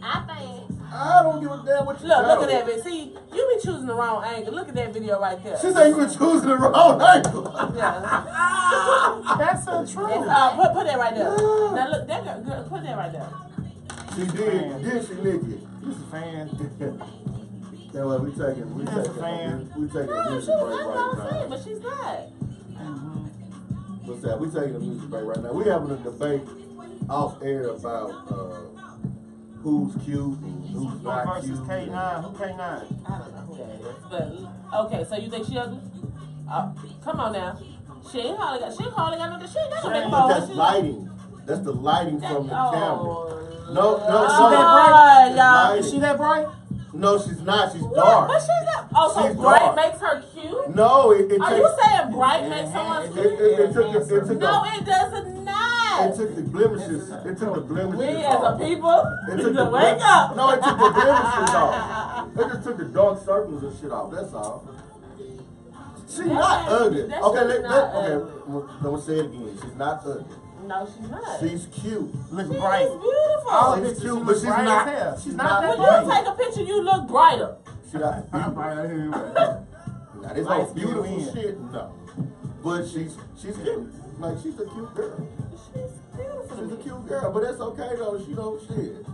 [SPEAKER 2] I think.
[SPEAKER 4] I don't give a damn what you
[SPEAKER 3] Look at that, bitch. See, you be choosing the wrong angle. Look at that video right there.
[SPEAKER 4] She said you were choosing the wrong angle.
[SPEAKER 3] Yeah.
[SPEAKER 1] That's so true.
[SPEAKER 3] Put that right there. Now look, that girl, put that right there.
[SPEAKER 4] She did she lick it?
[SPEAKER 1] He's a fan.
[SPEAKER 4] That's why we taking a music
[SPEAKER 3] No, she
[SPEAKER 4] break
[SPEAKER 3] was
[SPEAKER 4] right
[SPEAKER 3] gonna say,
[SPEAKER 4] now.
[SPEAKER 3] but she's not.
[SPEAKER 4] What's that? We taking a music break right now. We having a debate off air about who's cute and who's not
[SPEAKER 1] Versus
[SPEAKER 4] cute.
[SPEAKER 1] K9. Who K9?
[SPEAKER 3] I don't know who that is. But okay, so you think she ugly? Come on now. She ain't hardly got no. She ain't got no big
[SPEAKER 4] But
[SPEAKER 3] balls.
[SPEAKER 4] that's lighting. That's the lighting from the camera. No,
[SPEAKER 1] that
[SPEAKER 3] y'all.
[SPEAKER 4] lighting.
[SPEAKER 1] Is she that bright?
[SPEAKER 4] No, she's not. She's
[SPEAKER 3] What?
[SPEAKER 4] dark.
[SPEAKER 3] But she's not. Oh, so
[SPEAKER 4] She's
[SPEAKER 3] bright
[SPEAKER 4] dark.
[SPEAKER 3] makes her cute?
[SPEAKER 4] No, it
[SPEAKER 3] Are
[SPEAKER 4] takes.
[SPEAKER 3] you saying bright makes someone cute?
[SPEAKER 4] It took
[SPEAKER 3] No, it does not.
[SPEAKER 4] It took the blemishes. It took the blemishes.
[SPEAKER 3] We as a
[SPEAKER 4] off.
[SPEAKER 3] people
[SPEAKER 4] It
[SPEAKER 3] need
[SPEAKER 4] took
[SPEAKER 3] to
[SPEAKER 4] the
[SPEAKER 3] wake up.
[SPEAKER 4] No, it took the blemishes off. It just took the dark circles and shit off. That's all. She's not ugly.
[SPEAKER 3] that
[SPEAKER 4] Okay,
[SPEAKER 3] shit's not ugly.
[SPEAKER 4] I'm gonna say it again. She's not ugly.
[SPEAKER 3] No, she's not.
[SPEAKER 4] She's cute.
[SPEAKER 1] Look
[SPEAKER 3] She's
[SPEAKER 1] bright.
[SPEAKER 3] beautiful.
[SPEAKER 1] All
[SPEAKER 4] She's
[SPEAKER 1] pictures,
[SPEAKER 4] cute,
[SPEAKER 1] she
[SPEAKER 4] but
[SPEAKER 1] looks
[SPEAKER 4] she's
[SPEAKER 1] bright
[SPEAKER 4] not-
[SPEAKER 1] as hell.
[SPEAKER 4] she's
[SPEAKER 1] She's
[SPEAKER 4] not
[SPEAKER 1] not that
[SPEAKER 3] When you
[SPEAKER 1] bright.
[SPEAKER 3] take a picture, you look brighter.
[SPEAKER 4] She not.
[SPEAKER 1] I'm bright out here.
[SPEAKER 4] Now, there's no
[SPEAKER 1] Lights
[SPEAKER 4] beautiful
[SPEAKER 1] win.
[SPEAKER 4] shit. No, but she's cute. Like she's a cute girl.
[SPEAKER 3] She's beautiful.
[SPEAKER 4] She's a cute girl, but that's okay though. She don't shit.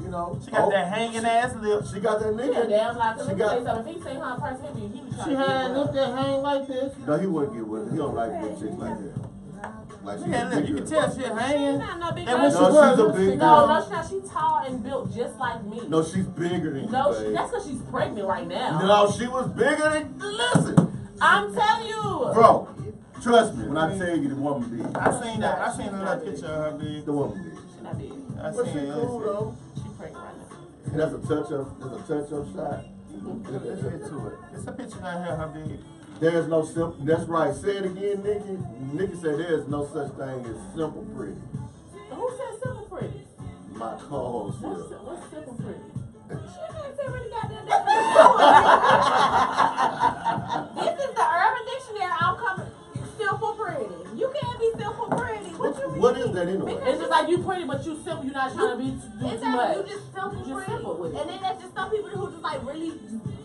[SPEAKER 4] You know.
[SPEAKER 1] She got that hanging ass lip.
[SPEAKER 4] She got that
[SPEAKER 3] She a
[SPEAKER 4] nigga.
[SPEAKER 3] damn lot.
[SPEAKER 4] She
[SPEAKER 3] Let me
[SPEAKER 4] got-
[SPEAKER 3] tell you something. If he seen her in person, he be trying
[SPEAKER 1] She
[SPEAKER 3] to
[SPEAKER 1] had
[SPEAKER 3] get
[SPEAKER 1] a
[SPEAKER 3] with
[SPEAKER 1] lip
[SPEAKER 3] her.
[SPEAKER 1] that hang like this.
[SPEAKER 4] No, he wouldn't get with her. He don't like big chicks like that. Like
[SPEAKER 1] Look at that lip. You can tell she
[SPEAKER 3] She's
[SPEAKER 1] hanging.
[SPEAKER 3] not no big
[SPEAKER 1] And
[SPEAKER 3] girl.
[SPEAKER 1] when she
[SPEAKER 4] No,
[SPEAKER 1] was,
[SPEAKER 4] she's a big
[SPEAKER 3] No,
[SPEAKER 4] girl.
[SPEAKER 3] no, she's not. She's tall and built just like me.
[SPEAKER 4] No, she's bigger than you,
[SPEAKER 3] No,
[SPEAKER 4] babe.
[SPEAKER 3] that's because she's pregnant right now.
[SPEAKER 4] No, she was bigger than. Listen,
[SPEAKER 3] I'm telling you.
[SPEAKER 4] bro. Trust me when I tell you the woman big.
[SPEAKER 1] I seen that. I seen a little picture of her big.
[SPEAKER 4] The woman big.
[SPEAKER 3] She's not big.
[SPEAKER 1] I
[SPEAKER 4] But
[SPEAKER 1] seen
[SPEAKER 4] she
[SPEAKER 1] it.
[SPEAKER 4] cool though.
[SPEAKER 3] She's pregnant right now.
[SPEAKER 4] And that's a touch up. That's a touch up shot.
[SPEAKER 1] Let's get to it. It's a picture down here, her big.
[SPEAKER 4] There's no simple. That's right. Say it again, Nikki. Nikki said there's no such thing as simple pretty.
[SPEAKER 3] Who said simple pretty?
[SPEAKER 4] My co-host here.
[SPEAKER 3] What's simple pretty?
[SPEAKER 2] She didn't say really goddamn This is the Urban Dictionary. I'm coming. Simple pretty. You can't be simple pretty. What you mean?
[SPEAKER 4] What is that anyway?
[SPEAKER 3] It's just like you pretty, but you simple. You're not trying to be do
[SPEAKER 2] It's
[SPEAKER 3] too
[SPEAKER 2] that
[SPEAKER 3] much.
[SPEAKER 2] you just simple
[SPEAKER 3] You just
[SPEAKER 2] pretty.
[SPEAKER 3] simple with it.
[SPEAKER 2] And then there's just some people who just like really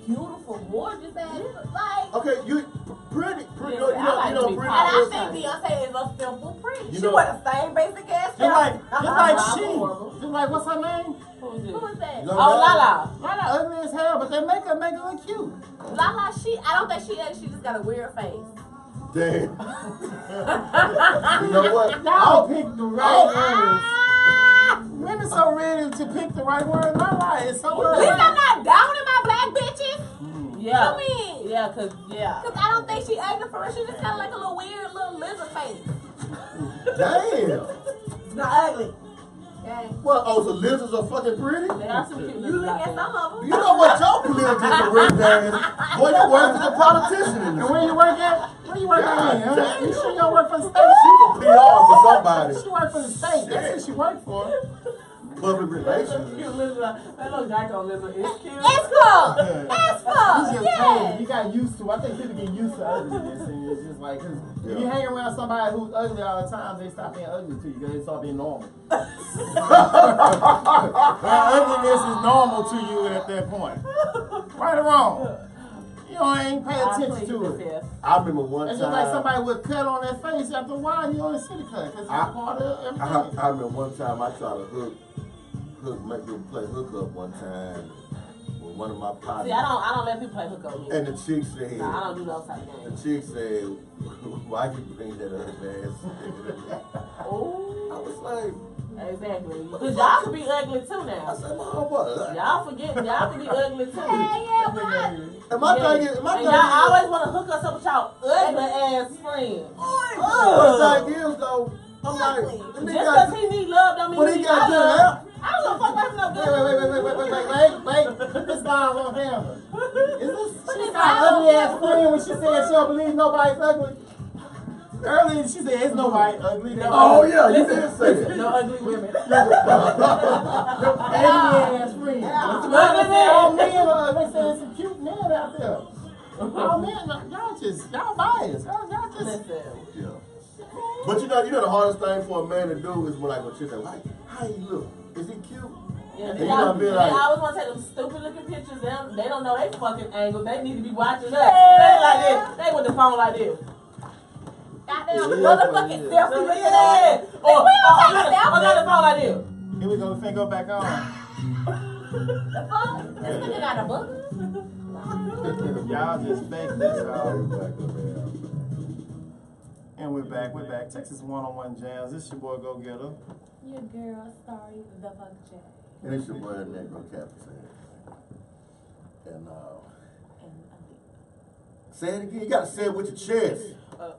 [SPEAKER 2] beautiful, gorgeous ass. Like,
[SPEAKER 4] Okay, you pretty.
[SPEAKER 3] Yeah, I like to be
[SPEAKER 4] pretty.
[SPEAKER 2] and I
[SPEAKER 3] Yes,
[SPEAKER 2] think
[SPEAKER 3] honey.
[SPEAKER 2] Beyonce is a simple pretty.
[SPEAKER 4] You
[SPEAKER 2] She
[SPEAKER 4] know-
[SPEAKER 2] wear the same basic ass
[SPEAKER 1] Just like
[SPEAKER 3] Horrible.
[SPEAKER 1] she. Just like what's her name?
[SPEAKER 3] Who is it?
[SPEAKER 2] Who is that?
[SPEAKER 4] No.
[SPEAKER 3] Oh, Lala.
[SPEAKER 1] Lala ugly as hell, but that makeup make her look cute.
[SPEAKER 2] Lala, I don't think she just got a weird face.
[SPEAKER 4] Damn. You know what?
[SPEAKER 1] Y'all pick the right words.
[SPEAKER 2] Ah!
[SPEAKER 1] Women so ready to pick the right word. Lala is so
[SPEAKER 2] At least
[SPEAKER 1] ugly.
[SPEAKER 2] I'm not downing my black bitches.
[SPEAKER 3] Yeah.
[SPEAKER 2] I mean,
[SPEAKER 3] Yeah, cause yeah.
[SPEAKER 2] Cause I don't think she ugly for her. She just got like a little weird little lizard face.
[SPEAKER 4] Damn.
[SPEAKER 2] It's not ugly. Okay.
[SPEAKER 4] Well, oh, so lizards are fucking pretty?
[SPEAKER 3] They are some cute
[SPEAKER 2] You
[SPEAKER 3] lizards
[SPEAKER 2] look
[SPEAKER 3] out
[SPEAKER 2] at
[SPEAKER 3] there.
[SPEAKER 2] some of them.
[SPEAKER 4] You know what your political career is? Boy, you work as a politician in
[SPEAKER 1] And
[SPEAKER 4] this.
[SPEAKER 1] where you work at? Where you work
[SPEAKER 4] God
[SPEAKER 1] at? Huh?
[SPEAKER 4] damn.
[SPEAKER 1] You sure you don't work for the state?
[SPEAKER 4] She's a PR for somebody.
[SPEAKER 1] She work for the state. That's who she work for.
[SPEAKER 4] Public
[SPEAKER 3] Cute
[SPEAKER 4] relations.
[SPEAKER 3] lizard. That little Geico lizard is cute.
[SPEAKER 2] It's cool. It's
[SPEAKER 1] You
[SPEAKER 2] cool.
[SPEAKER 1] just
[SPEAKER 2] Yeah.
[SPEAKER 1] told. You got used to. I think people get used to ugliness, and it's just like, 'cause if you
[SPEAKER 4] Yeah.
[SPEAKER 1] hang around somebody who's ugly all the time, they stop being ugly to you because they start being normal. Ugliness is normal to you at that point. Right or wrong? You ain't pay attention to it.
[SPEAKER 4] I remember one
[SPEAKER 1] It's just like
[SPEAKER 4] time.
[SPEAKER 1] somebody with a cut on their face. After a while, you only see the cut because it's a part of everything.
[SPEAKER 4] I remember one time I tried to make them play hookup one time when one of my partners.
[SPEAKER 3] See, I don't let people play hookup with me.
[SPEAKER 4] And the chick said,
[SPEAKER 3] No, I don't do those type of
[SPEAKER 4] the
[SPEAKER 3] games.
[SPEAKER 4] chick said, why you bring that ugly ass?
[SPEAKER 3] Oh,
[SPEAKER 4] I was like,
[SPEAKER 3] exactly. Because y'all can be ugly too
[SPEAKER 4] I
[SPEAKER 3] now.
[SPEAKER 4] said, Mom, what?
[SPEAKER 3] Y'all forget, y'all can be ugly too.
[SPEAKER 2] Yeah, what?
[SPEAKER 4] And my
[SPEAKER 3] Yeah.
[SPEAKER 4] thing is,
[SPEAKER 3] And y'all always want to hook us up with y'all ugly ass friends.
[SPEAKER 4] my thing is though, I'm like, the
[SPEAKER 3] Just
[SPEAKER 4] nigga
[SPEAKER 3] because
[SPEAKER 4] got,
[SPEAKER 3] he need love don't mean
[SPEAKER 4] but
[SPEAKER 3] he
[SPEAKER 4] he
[SPEAKER 3] need
[SPEAKER 4] got
[SPEAKER 3] my love.
[SPEAKER 4] good.
[SPEAKER 3] I don't know fuck away from no good.
[SPEAKER 1] Wait. Put this down on camera. Is this she's not ugly ass friend when she said she don't believe nobody's ugly? Earlier she said it's nobody ugly.
[SPEAKER 4] Oh yeah, you did say that.
[SPEAKER 3] No ugly women.
[SPEAKER 1] Ugly ass friend. All men are they say some cute men out there. All men, y'all biased. Y'all just
[SPEAKER 3] Listen.
[SPEAKER 4] Yeah. But you know the hardest thing for a man to do is when like when she say, like, how he look? Is he cute?
[SPEAKER 3] Yeah,
[SPEAKER 4] And
[SPEAKER 3] they
[SPEAKER 4] you gotta be like,
[SPEAKER 3] always want to take them stupid looking pictures. They don't know they fucking angle. They need to be watching us. They like this. They with the phone like this.
[SPEAKER 2] Goddamn,
[SPEAKER 3] Motherfucking
[SPEAKER 2] yeah.
[SPEAKER 3] selfie looking at. Or I got the phone like this.
[SPEAKER 1] here we go, the finger back on.
[SPEAKER 2] The fuck? This nigga got a book?
[SPEAKER 1] Y'all just fake this out. And we're back. Texas one-on-one jams. This your boy Go Getter.
[SPEAKER 2] Your girl, sorry, the fuck J.
[SPEAKER 4] and it's your boy Negro Captain. And say it again. You gotta say it with your chest.
[SPEAKER 3] And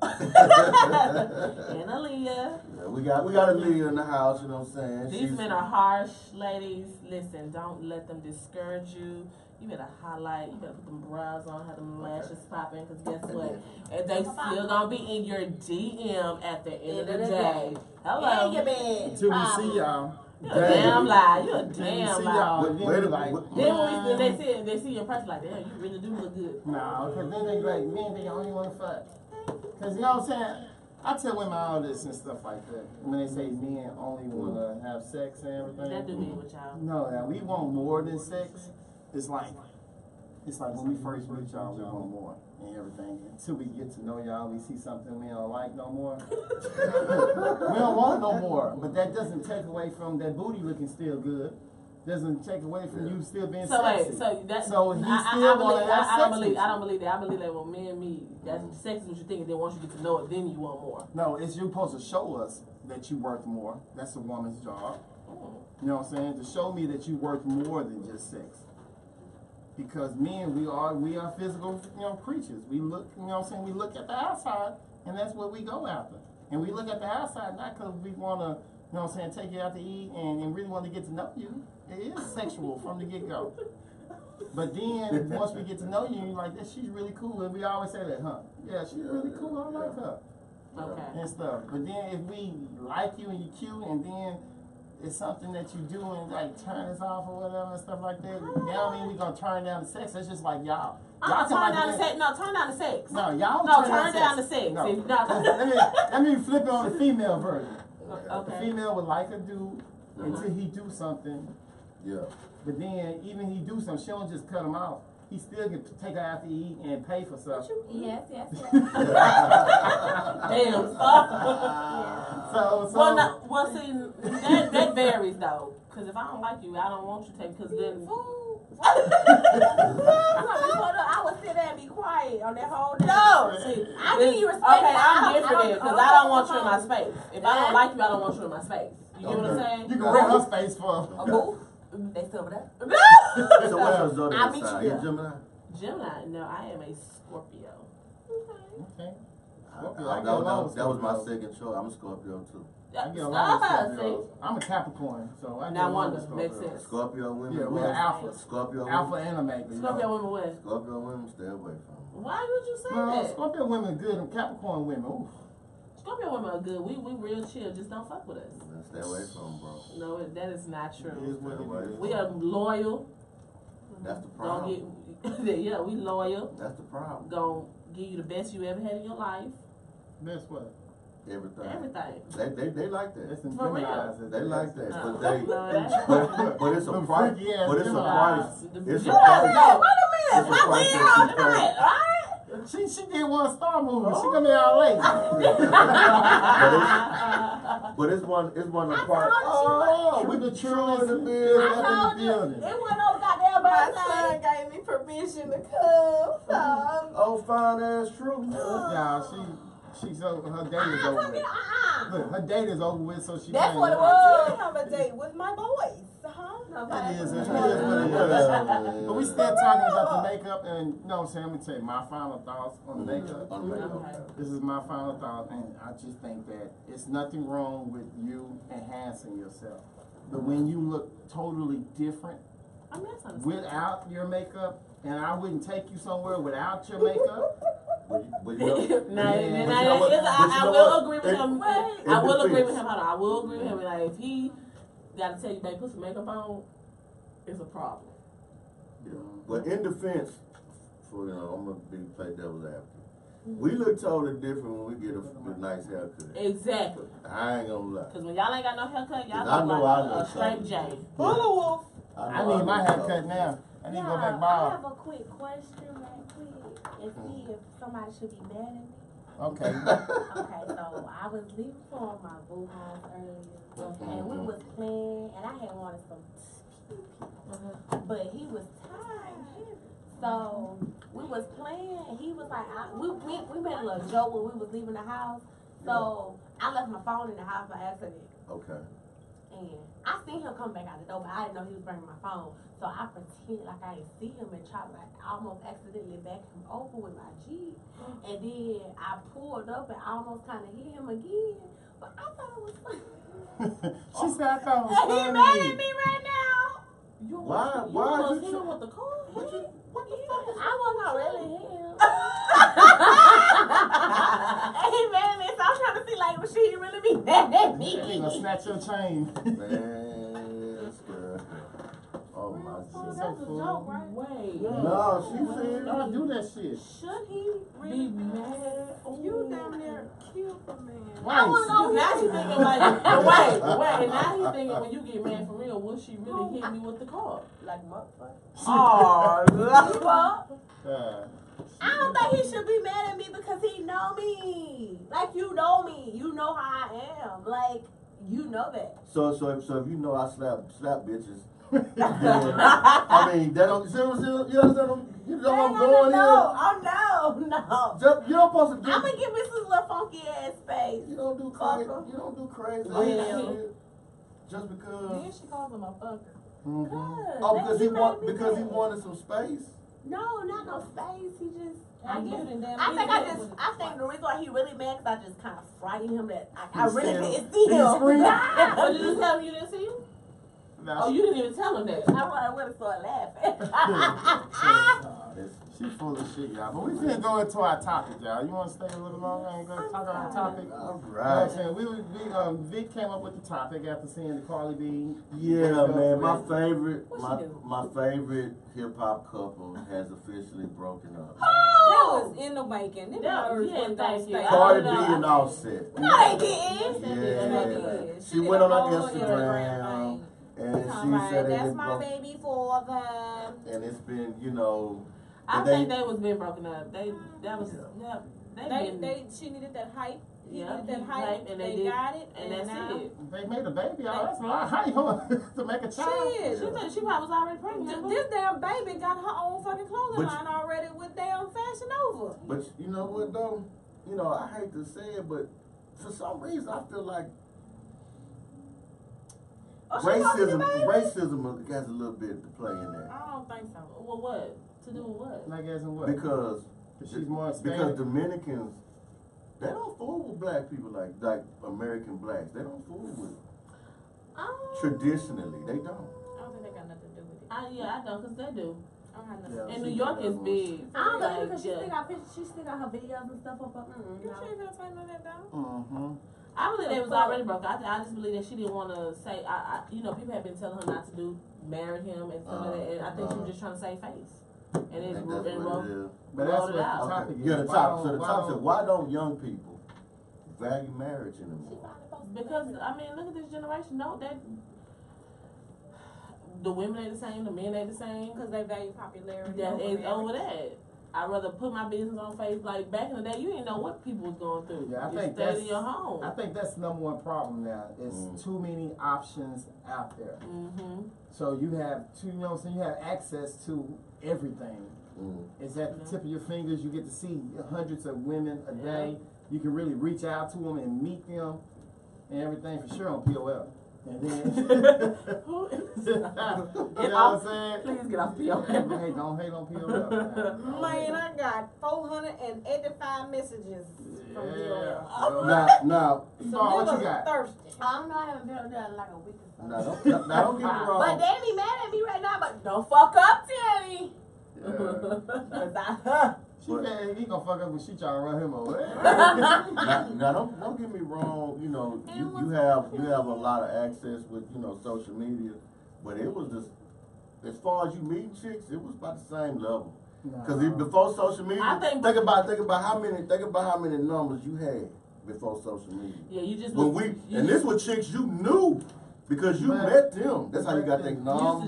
[SPEAKER 3] Aaliyah.
[SPEAKER 4] Yeah, we got Aaliyah in the house. You know what I'm saying?
[SPEAKER 3] These men are harsh, ladies. Listen, don't let them discourage you. You better highlight. You better put them brows on, have them lashes popping. Because guess what? And they still gonna be in your DM at the end of the day. Hello.
[SPEAKER 2] In your bed.
[SPEAKER 1] Until we see y'all.
[SPEAKER 3] You a damn lie. You a
[SPEAKER 1] Until we
[SPEAKER 3] damn
[SPEAKER 1] see
[SPEAKER 3] lie.
[SPEAKER 1] y'all.
[SPEAKER 4] Wait,
[SPEAKER 1] Then
[SPEAKER 4] wait,
[SPEAKER 1] we like,
[SPEAKER 4] wait.
[SPEAKER 3] Then when they see you in person like, damn, you really do look good.
[SPEAKER 1] nah, because then they like, men, they only want to fuck. Because you know what I'm saying? I tell women all this and stuff like that. When they say men only want to have sex and everything.
[SPEAKER 3] That do me with y'all.
[SPEAKER 1] No, now we want more than sex. It's like when we first meet y'all, we want more and everything. Until we get to know y'all, we see something we don't like no more. We don't want no more. But that doesn't take away from that booty looking still good. Doesn't take away from you still being
[SPEAKER 3] So
[SPEAKER 1] sexy.
[SPEAKER 3] wait, so that
[SPEAKER 1] So he
[SPEAKER 3] I
[SPEAKER 1] still
[SPEAKER 3] believe,
[SPEAKER 1] want to have
[SPEAKER 3] I
[SPEAKER 1] sex
[SPEAKER 3] don't believe
[SPEAKER 1] with you.
[SPEAKER 3] I don't believe that. I believe that when men meet, that's sex is what you think, and then once you get to know it, then you want more.
[SPEAKER 1] No, it's you supposed to show us that you worth more. That's a woman's job. You know what I'm saying? To show me that you worth more than just sex. Because men, we are physical, creatures. We look, we look at the outside, and that's what we go after. And we look at the outside not because we want to, take you out to eat and really want to get to know you. It is sexual from the get-go. But then, once we get to know you, you're like, she's really cool. And we always say that, huh? Yeah, she's really cool. I like her.
[SPEAKER 3] Okay.
[SPEAKER 1] And stuff. But then if we like you and you're cute and then it's something that you do and like turn us off or whatever and stuff like that, that don't mean we're gonna turn down the sex. It's just like y'all.
[SPEAKER 3] I'm
[SPEAKER 1] can
[SPEAKER 3] turn
[SPEAKER 1] like
[SPEAKER 3] down the
[SPEAKER 1] women-
[SPEAKER 3] sex. No, turn down the sex.
[SPEAKER 1] No, y'all
[SPEAKER 3] No,
[SPEAKER 1] turn
[SPEAKER 3] down the sex.
[SPEAKER 1] No.
[SPEAKER 3] See, no.
[SPEAKER 1] let me flip it on the female version. The
[SPEAKER 3] Okay.
[SPEAKER 1] female would like a dude until he do something.
[SPEAKER 4] Yeah.
[SPEAKER 1] But then even he do something, she don't just cut him off. He still can take her out to eat and pay for stuff.
[SPEAKER 2] Yes.
[SPEAKER 3] Damn.
[SPEAKER 1] So
[SPEAKER 3] Well, see, that varies though. Because if I don't like you, I don't want you to take. Because then.
[SPEAKER 2] I would sit there and be quiet on that whole day.
[SPEAKER 3] No, see,
[SPEAKER 2] I give you respect.
[SPEAKER 3] Okay, I'm different
[SPEAKER 2] I
[SPEAKER 3] then,
[SPEAKER 2] don't-
[SPEAKER 3] because I don't want you in my space. If I don't like you, I don't want you in my space. You get what I'm saying?
[SPEAKER 1] you can rent her space for.
[SPEAKER 2] A boo? They still over there?
[SPEAKER 4] So what's your zodiac
[SPEAKER 2] I'll meet
[SPEAKER 4] sign?
[SPEAKER 2] you
[SPEAKER 4] You
[SPEAKER 2] there.
[SPEAKER 4] Gemini?
[SPEAKER 3] Gemini, no, I am a Scorpio.
[SPEAKER 1] Okay.
[SPEAKER 4] That was my second choice. I'm a Scorpio too.
[SPEAKER 1] I get along with
[SPEAKER 3] See?
[SPEAKER 1] Scorpios. I'm a Capricorn, so I get
[SPEAKER 3] Now
[SPEAKER 1] along with
[SPEAKER 3] wonder, makes
[SPEAKER 1] Scorpios.
[SPEAKER 3] sense.
[SPEAKER 4] Scorpio women.
[SPEAKER 1] Yeah, we're
[SPEAKER 4] what?
[SPEAKER 1] alpha.
[SPEAKER 4] Scorpio
[SPEAKER 1] Alpha
[SPEAKER 4] women.
[SPEAKER 1] and Omega. you
[SPEAKER 3] Scorpio
[SPEAKER 1] know.
[SPEAKER 3] women win.
[SPEAKER 4] Scorpio women, stay away from them.
[SPEAKER 3] Why would you say
[SPEAKER 1] No,
[SPEAKER 3] that?
[SPEAKER 1] Scorpio women are good, and Capricorn women, oof.
[SPEAKER 3] Scorpio women are good. We real chill. Just don't fuck with us.
[SPEAKER 4] Stay away from them, bro.
[SPEAKER 3] No, that is not
[SPEAKER 1] It is
[SPEAKER 3] true.
[SPEAKER 1] what it is.
[SPEAKER 3] We are loyal.
[SPEAKER 4] That's the
[SPEAKER 3] Don't
[SPEAKER 4] problem.
[SPEAKER 3] get. Yeah, we loyal.
[SPEAKER 4] That's the problem.
[SPEAKER 3] Gonna give you the best you ever had in your life.
[SPEAKER 1] That's what.
[SPEAKER 4] Everything.
[SPEAKER 3] Everything.
[SPEAKER 4] They like that.
[SPEAKER 1] That's some
[SPEAKER 3] For real.
[SPEAKER 1] Geminis.
[SPEAKER 4] They like that.
[SPEAKER 3] No.
[SPEAKER 4] But they
[SPEAKER 3] No, that-
[SPEAKER 4] but it's a
[SPEAKER 1] Them
[SPEAKER 4] price.
[SPEAKER 1] freaky ass
[SPEAKER 4] But it's a
[SPEAKER 1] Geminis.
[SPEAKER 4] price.
[SPEAKER 3] The
[SPEAKER 4] It's a
[SPEAKER 3] Gemini-
[SPEAKER 4] price.
[SPEAKER 3] No, wait
[SPEAKER 4] It's
[SPEAKER 3] a
[SPEAKER 4] a
[SPEAKER 3] minute. Why we
[SPEAKER 4] price
[SPEAKER 3] ain't
[SPEAKER 4] that
[SPEAKER 3] all
[SPEAKER 4] you
[SPEAKER 3] tonight?
[SPEAKER 4] pay.
[SPEAKER 3] Alright?
[SPEAKER 1] She did one Star movie. She gonna be out late.
[SPEAKER 4] But it's one of the parts.
[SPEAKER 1] Oh, with the children in the building.
[SPEAKER 2] I told you,
[SPEAKER 1] building.
[SPEAKER 2] it wasn't no goddamn
[SPEAKER 5] My
[SPEAKER 2] birthday.
[SPEAKER 5] son gave me permission to come. So
[SPEAKER 4] Oh, fine ass true.
[SPEAKER 1] Yeah, she's her date is over with. Look, her date is over with, so she.
[SPEAKER 2] That's
[SPEAKER 1] can't-
[SPEAKER 2] what it
[SPEAKER 5] I
[SPEAKER 2] was.
[SPEAKER 5] did have a date with my boys.
[SPEAKER 1] It is what it is. But we still talking about the makeup, and you know what I'm saying? Let me tell you my final thoughts on the makeup. This is my final thought, and I just think that it's nothing wrong with you enhancing yourself. But when you look totally different
[SPEAKER 3] I mean, that's
[SPEAKER 1] without your makeup, and I wouldn't take you somewhere without your makeup.
[SPEAKER 4] But you know,
[SPEAKER 3] I will agree with him.
[SPEAKER 4] it
[SPEAKER 3] I will agree
[SPEAKER 4] depends.
[SPEAKER 3] with him. Hold on, I will agree with him. Like if he got to tell you, babe, put some makeup on, it's a problem.
[SPEAKER 4] Yeah. Well, in defense, for I'm gonna play devil's advocate. We look totally different when we get a nice haircut.
[SPEAKER 3] Exactly.
[SPEAKER 4] I ain't gonna lie.
[SPEAKER 3] Because when y'all ain't got no haircut, y'all
[SPEAKER 4] I
[SPEAKER 3] look
[SPEAKER 4] know
[SPEAKER 3] like
[SPEAKER 4] I
[SPEAKER 3] a
[SPEAKER 4] look
[SPEAKER 3] straight
[SPEAKER 4] something.
[SPEAKER 3] J.
[SPEAKER 5] Wolf.
[SPEAKER 1] I need my haircut now. I need to go back
[SPEAKER 2] I
[SPEAKER 1] bald.
[SPEAKER 2] have a quick question right quick. And see if somebody should be mad at me.
[SPEAKER 1] Okay.
[SPEAKER 2] Okay, so I was leaving for my boo house earlier. And we was playing, and I had wanted some tea, but he was tired. So we was playing, and he was like, we made a little joke when we was leaving the house. So I left my phone in the house by accident.
[SPEAKER 4] Okay.
[SPEAKER 2] And I seen him come back out the door, but I didn't know he was bringing my phone. So I pretended like I didn't see him and tried to like almost accidentally back him over with my Jeep. And then I pulled up and almost kind of hit him again. But I thought it was funny.
[SPEAKER 1] She said I thought it was
[SPEAKER 2] And he
[SPEAKER 1] funny.
[SPEAKER 2] mad at me right now.
[SPEAKER 3] You
[SPEAKER 4] Why
[SPEAKER 3] almost
[SPEAKER 4] you
[SPEAKER 3] hit him with the car?
[SPEAKER 4] What the fuck is
[SPEAKER 2] I wasn't really him. And he mad at me, so I'm trying to see like, was she really be mad at me?
[SPEAKER 1] He gonna snatch your chain.
[SPEAKER 4] Man, this girl. Oh my
[SPEAKER 2] So
[SPEAKER 4] goodness.
[SPEAKER 2] that's a joke, right?
[SPEAKER 3] Wait.
[SPEAKER 4] No, she said.
[SPEAKER 1] Don't do that shit.
[SPEAKER 2] Should he
[SPEAKER 3] Be
[SPEAKER 2] really
[SPEAKER 3] mad.
[SPEAKER 5] You damn near killed the man.
[SPEAKER 1] Right.
[SPEAKER 3] Now he thinking like, wait, and now he thinking when you get mad for real, will she really hit me with the car?
[SPEAKER 2] like motherfucker?
[SPEAKER 3] Oh,
[SPEAKER 2] Well,
[SPEAKER 1] Uh,
[SPEAKER 2] I don't think he should be mad at me because he know me. Like you know me. You know how I am. Like you know that.
[SPEAKER 4] So if you know I slap bitches, then, I mean that don't you understand? You know where I'm going here.
[SPEAKER 2] Oh no.
[SPEAKER 4] Just, you don't supposed to do.
[SPEAKER 2] I'm gonna give this little funky ass space.
[SPEAKER 4] You don't do crazy.
[SPEAKER 2] Fucker.
[SPEAKER 4] You don't do crazy.
[SPEAKER 3] Yeah.
[SPEAKER 4] Just because.
[SPEAKER 5] Then she calls him a fucker.
[SPEAKER 1] mhm.
[SPEAKER 4] Oh, because he
[SPEAKER 2] made me mad.
[SPEAKER 4] wanted some space.
[SPEAKER 2] No, not no space. He just. I
[SPEAKER 5] You
[SPEAKER 2] guess.
[SPEAKER 5] done damn
[SPEAKER 2] I think
[SPEAKER 5] near
[SPEAKER 2] I think the reason why he really mad because I just kind of frightened him that I
[SPEAKER 1] He
[SPEAKER 2] really
[SPEAKER 1] said-
[SPEAKER 2] didn't see
[SPEAKER 1] he
[SPEAKER 2] him.
[SPEAKER 1] screamed.
[SPEAKER 3] But did you tell him you didn't see him?
[SPEAKER 1] Now
[SPEAKER 3] Oh, you didn't even tell him that.
[SPEAKER 2] I would have started laughing.
[SPEAKER 1] She full of shit, y'all. But we finna go into our topic, y'all. You want to stay a little longer and go talk about our topic?
[SPEAKER 4] All
[SPEAKER 1] You know what I'm
[SPEAKER 4] right.
[SPEAKER 1] saying? Vic came up with the topic after seeing the Carly B.
[SPEAKER 4] Yeah,
[SPEAKER 1] breakup
[SPEAKER 4] man. My
[SPEAKER 1] with-
[SPEAKER 4] favorite,
[SPEAKER 5] What she do?
[SPEAKER 4] my favorite hip hop couple has officially broken up.
[SPEAKER 5] That was in the making. Them
[SPEAKER 3] Yeah,
[SPEAKER 5] nerves
[SPEAKER 3] yeah,
[SPEAKER 5] wasn't
[SPEAKER 3] thank
[SPEAKER 5] gonna
[SPEAKER 3] you.
[SPEAKER 5] stay.
[SPEAKER 4] Cardi B
[SPEAKER 3] I
[SPEAKER 4] and Offset.
[SPEAKER 2] No, they didn't.
[SPEAKER 4] Yeah.
[SPEAKER 5] She
[SPEAKER 4] She
[SPEAKER 5] did
[SPEAKER 4] went
[SPEAKER 5] a
[SPEAKER 4] on her
[SPEAKER 5] whole
[SPEAKER 4] Instagram and she
[SPEAKER 5] Alright,
[SPEAKER 4] said
[SPEAKER 5] that's
[SPEAKER 4] it
[SPEAKER 5] my
[SPEAKER 4] broke,
[SPEAKER 5] baby for them.
[SPEAKER 4] and it's been,
[SPEAKER 3] I
[SPEAKER 4] they-
[SPEAKER 3] think they was being broken up.
[SPEAKER 5] She needed that hype. He
[SPEAKER 3] Yeah,
[SPEAKER 5] needed that
[SPEAKER 3] he
[SPEAKER 5] hype,
[SPEAKER 3] hype, and
[SPEAKER 5] they
[SPEAKER 3] they did-
[SPEAKER 5] got it,
[SPEAKER 3] and that's
[SPEAKER 5] now
[SPEAKER 3] it.
[SPEAKER 1] They made a baby. Oh, that's a lot of hype to make a child.
[SPEAKER 5] Shit.
[SPEAKER 3] She said she probably was already pregnant.
[SPEAKER 5] This damn baby got her own fucking clothing
[SPEAKER 4] But-
[SPEAKER 5] line already with damn Fashion Nova.
[SPEAKER 4] but you know what though? I hate to say it, but for some reason I feel like
[SPEAKER 2] Oh, she posted the baby?
[SPEAKER 4] racism has a little bit to play in that.
[SPEAKER 5] I don't think so.
[SPEAKER 3] Well, what? To do with what?
[SPEAKER 1] Like as in what?
[SPEAKER 4] Because
[SPEAKER 1] She's more
[SPEAKER 4] because
[SPEAKER 1] Hispanic.
[SPEAKER 4] Dominicans, they don't fool with black people like American blacks. They don't fool with traditionally. They don't.
[SPEAKER 5] I don't think they got nothing to do with it.
[SPEAKER 3] I know, because they do.
[SPEAKER 5] I don't have nothing
[SPEAKER 4] Yeah.
[SPEAKER 5] to
[SPEAKER 3] And
[SPEAKER 5] do
[SPEAKER 3] New York is big.
[SPEAKER 2] I don't
[SPEAKER 3] Like,
[SPEAKER 2] believe because she
[SPEAKER 3] yeah.
[SPEAKER 2] still got pictures. She still got her videos and stuff up.
[SPEAKER 5] with it. You
[SPEAKER 2] No.
[SPEAKER 5] sure you gonna take none of that down?
[SPEAKER 1] Mm-hmm.
[SPEAKER 3] I believe they was already broke. I just believe that she didn't want to say. People have been telling her not to marry him and stuff like that. And I think she was just trying to save face. And
[SPEAKER 4] I
[SPEAKER 3] it
[SPEAKER 4] think that's what it is.
[SPEAKER 1] But that's
[SPEAKER 3] Rolled
[SPEAKER 1] what
[SPEAKER 3] it
[SPEAKER 1] the
[SPEAKER 3] out.
[SPEAKER 1] topic
[SPEAKER 4] Okay.
[SPEAKER 1] is.
[SPEAKER 4] Yeah, the
[SPEAKER 1] Why
[SPEAKER 4] top. So
[SPEAKER 1] don't-
[SPEAKER 4] the
[SPEAKER 1] why
[SPEAKER 4] top
[SPEAKER 1] don't-
[SPEAKER 4] said, why don't young people value marriage anymore?
[SPEAKER 3] because look at this generation. No, the women ain't the same. The men ain't the same.
[SPEAKER 5] Because they value popularity.
[SPEAKER 3] That
[SPEAKER 5] over
[SPEAKER 3] is
[SPEAKER 5] marriage.
[SPEAKER 3] over that. I'd rather put my business on Facebook. Like back in the day, you didn't know what people was going through.
[SPEAKER 1] Yeah, I
[SPEAKER 3] you
[SPEAKER 1] think
[SPEAKER 3] stayed
[SPEAKER 1] that's
[SPEAKER 3] in your home.
[SPEAKER 1] I think that's the number one problem now. It's too many options out there. So you have you know what I'm saying, you have access to everything. It's at the tip of your fingers. You get to see hundreds of women a day. You can really reach out to them and meet them and everything for sure on POL. And then, you know what I'm saying?
[SPEAKER 3] Please get off POL.
[SPEAKER 1] Hey, don't hate on POL.
[SPEAKER 5] Man, I got 485 messages from POL.
[SPEAKER 4] Now,
[SPEAKER 1] Paul, what you got?
[SPEAKER 5] Thirsty.
[SPEAKER 2] I don't know, I haven't been on there in like a week or so.
[SPEAKER 4] now don't get me wrong.
[SPEAKER 2] But they be mad at me right now, but don't fuck up, Teddy.
[SPEAKER 1] He gonna fuck up when she trying to run him over.
[SPEAKER 4] now don't get me wrong. You know, you have a lot of access with social media, but it was just as far as you meeting chicks, it was about the same level. Because before social media, think about how many numbers you had before social media.
[SPEAKER 3] Yeah, you just
[SPEAKER 4] and this were chicks you knew. Because you met them. That's how you got their number.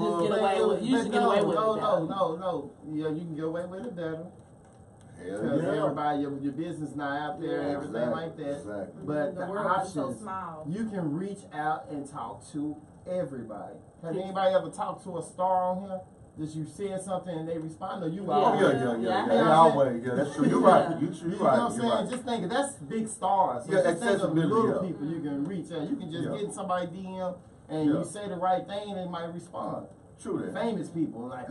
[SPEAKER 3] You used to get away with it.
[SPEAKER 1] No. Yeah, you can get away with it better. Because everybody, your business now out there and everything like that.
[SPEAKER 4] Exactly.
[SPEAKER 1] But the
[SPEAKER 5] world is so
[SPEAKER 1] options,
[SPEAKER 5] small.
[SPEAKER 1] you can reach out and talk to everybody. Has anybody ever talked to a star on here? That you said something and they respond, or you
[SPEAKER 4] always. Yeah, that's true. You're right. You're right.
[SPEAKER 1] You know what I'm saying? Just think, that's big stars. So just think of little people you can reach out. You can just get in somebody's DM and you say the right thing, they might respond.
[SPEAKER 4] True that.
[SPEAKER 1] Famous people, like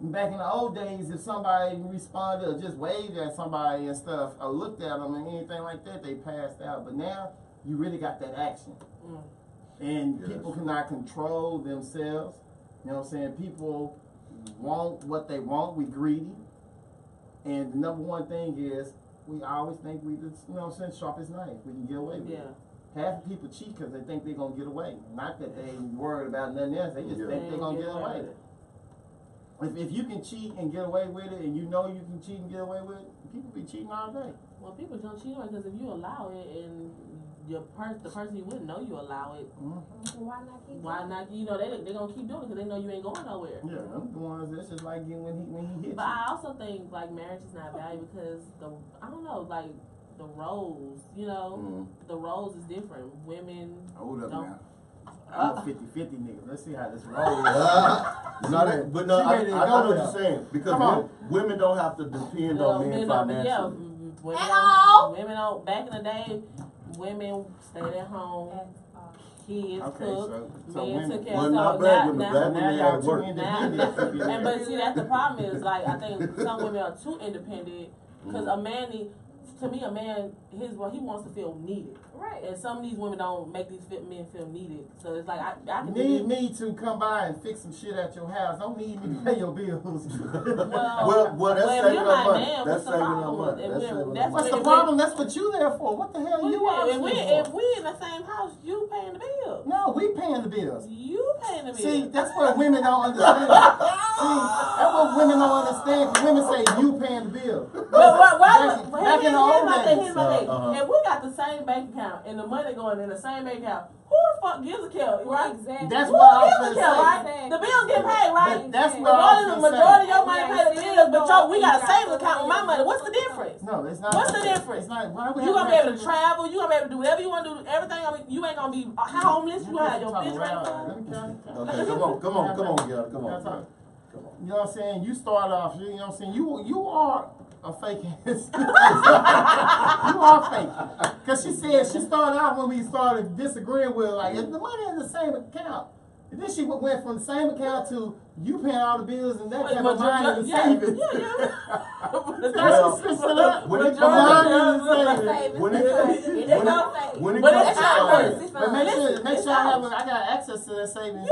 [SPEAKER 1] back in the old days, if somebody responded or just waved at somebody and stuff, or looked at them and anything like that, they passed out. But now you really got that action, and people cannot control themselves. You know what I'm saying? People want what they want. We greedy. And the number one thing is we always think we, you know what I'm saying, sharp as knife. We can get away with it. Half the people cheat because they think they're going to get away. Not that they worried about nothing else. They just think they're going to get away. If you can cheat and get away with it, and you know you can cheat and get away with it, people be cheating all day.
[SPEAKER 3] Well, people don't cheat because if you allow it and the person you wouldn't know you allow it.
[SPEAKER 2] Why not keep
[SPEAKER 3] Why not? You know, they're going to keep doing it because they know you ain't going nowhere.
[SPEAKER 1] Yeah, I'm the ones that's just like when he hit
[SPEAKER 3] But
[SPEAKER 1] you.
[SPEAKER 3] I also think, like, marriage is not valuable because, I don't know, like, the roles, you know, the roles is different. Women
[SPEAKER 1] Hold up
[SPEAKER 3] don't.
[SPEAKER 1] now. I'm a 50-50 nigga. Let's see how this rolls.
[SPEAKER 4] I know what you're saying. Because women don't have to depend on men financially.
[SPEAKER 3] Women don't. Back in the day, women stayed at home. Kids cook. Men took care of.
[SPEAKER 4] Now
[SPEAKER 1] y'all too independent.
[SPEAKER 3] And but see, that's the problem is, like, I think some women are too independent because a man to me, a man, he wants to feel needed.
[SPEAKER 2] Right.
[SPEAKER 3] And some of these women don't make these men feel needed. So it's like, I can
[SPEAKER 1] need me to come by and fix some shit at your house. Don't need me to pay your bills.
[SPEAKER 4] well, that's saving our money. That's saving our money.
[SPEAKER 1] What's the problem? That's what you there for. What the hell you are?
[SPEAKER 3] If we in the same house, you paying the bills.
[SPEAKER 1] No, we paying the bills.
[SPEAKER 3] You paying the bills.
[SPEAKER 1] See, that's what women don't understand. See, that's what women don't understand. Women say you paying the bill. Back in the old days.
[SPEAKER 3] Here's my thing. If we got the same bank account and the money going in the same bank account, who the fuck gives a care, right?
[SPEAKER 2] Exactly.
[SPEAKER 1] That's what I was
[SPEAKER 3] gives a care, right? The bills get paid, right?
[SPEAKER 1] But that's what I was
[SPEAKER 3] the majority of your money pay the bills, but we got a savings account with my money. What's the difference?
[SPEAKER 1] No, it's not.
[SPEAKER 3] What's the difference?
[SPEAKER 1] It's not. Why we
[SPEAKER 3] you gonna be able to travel. You gonna be able to do whatever you want to do. Everything. You ain't gonna be homeless. You gonna have your bitch right
[SPEAKER 4] Okay, come on, girl. Come on.
[SPEAKER 1] You know what I'm saying? You start off. You know what I'm saying? You are a fake ass. You are fake. Because she said she started out when we started disagreeing with her, like, if the money in the same account. And then she went from the same account to you paying all the bills and that kept mine in the savings. Make sure I got access to that savings.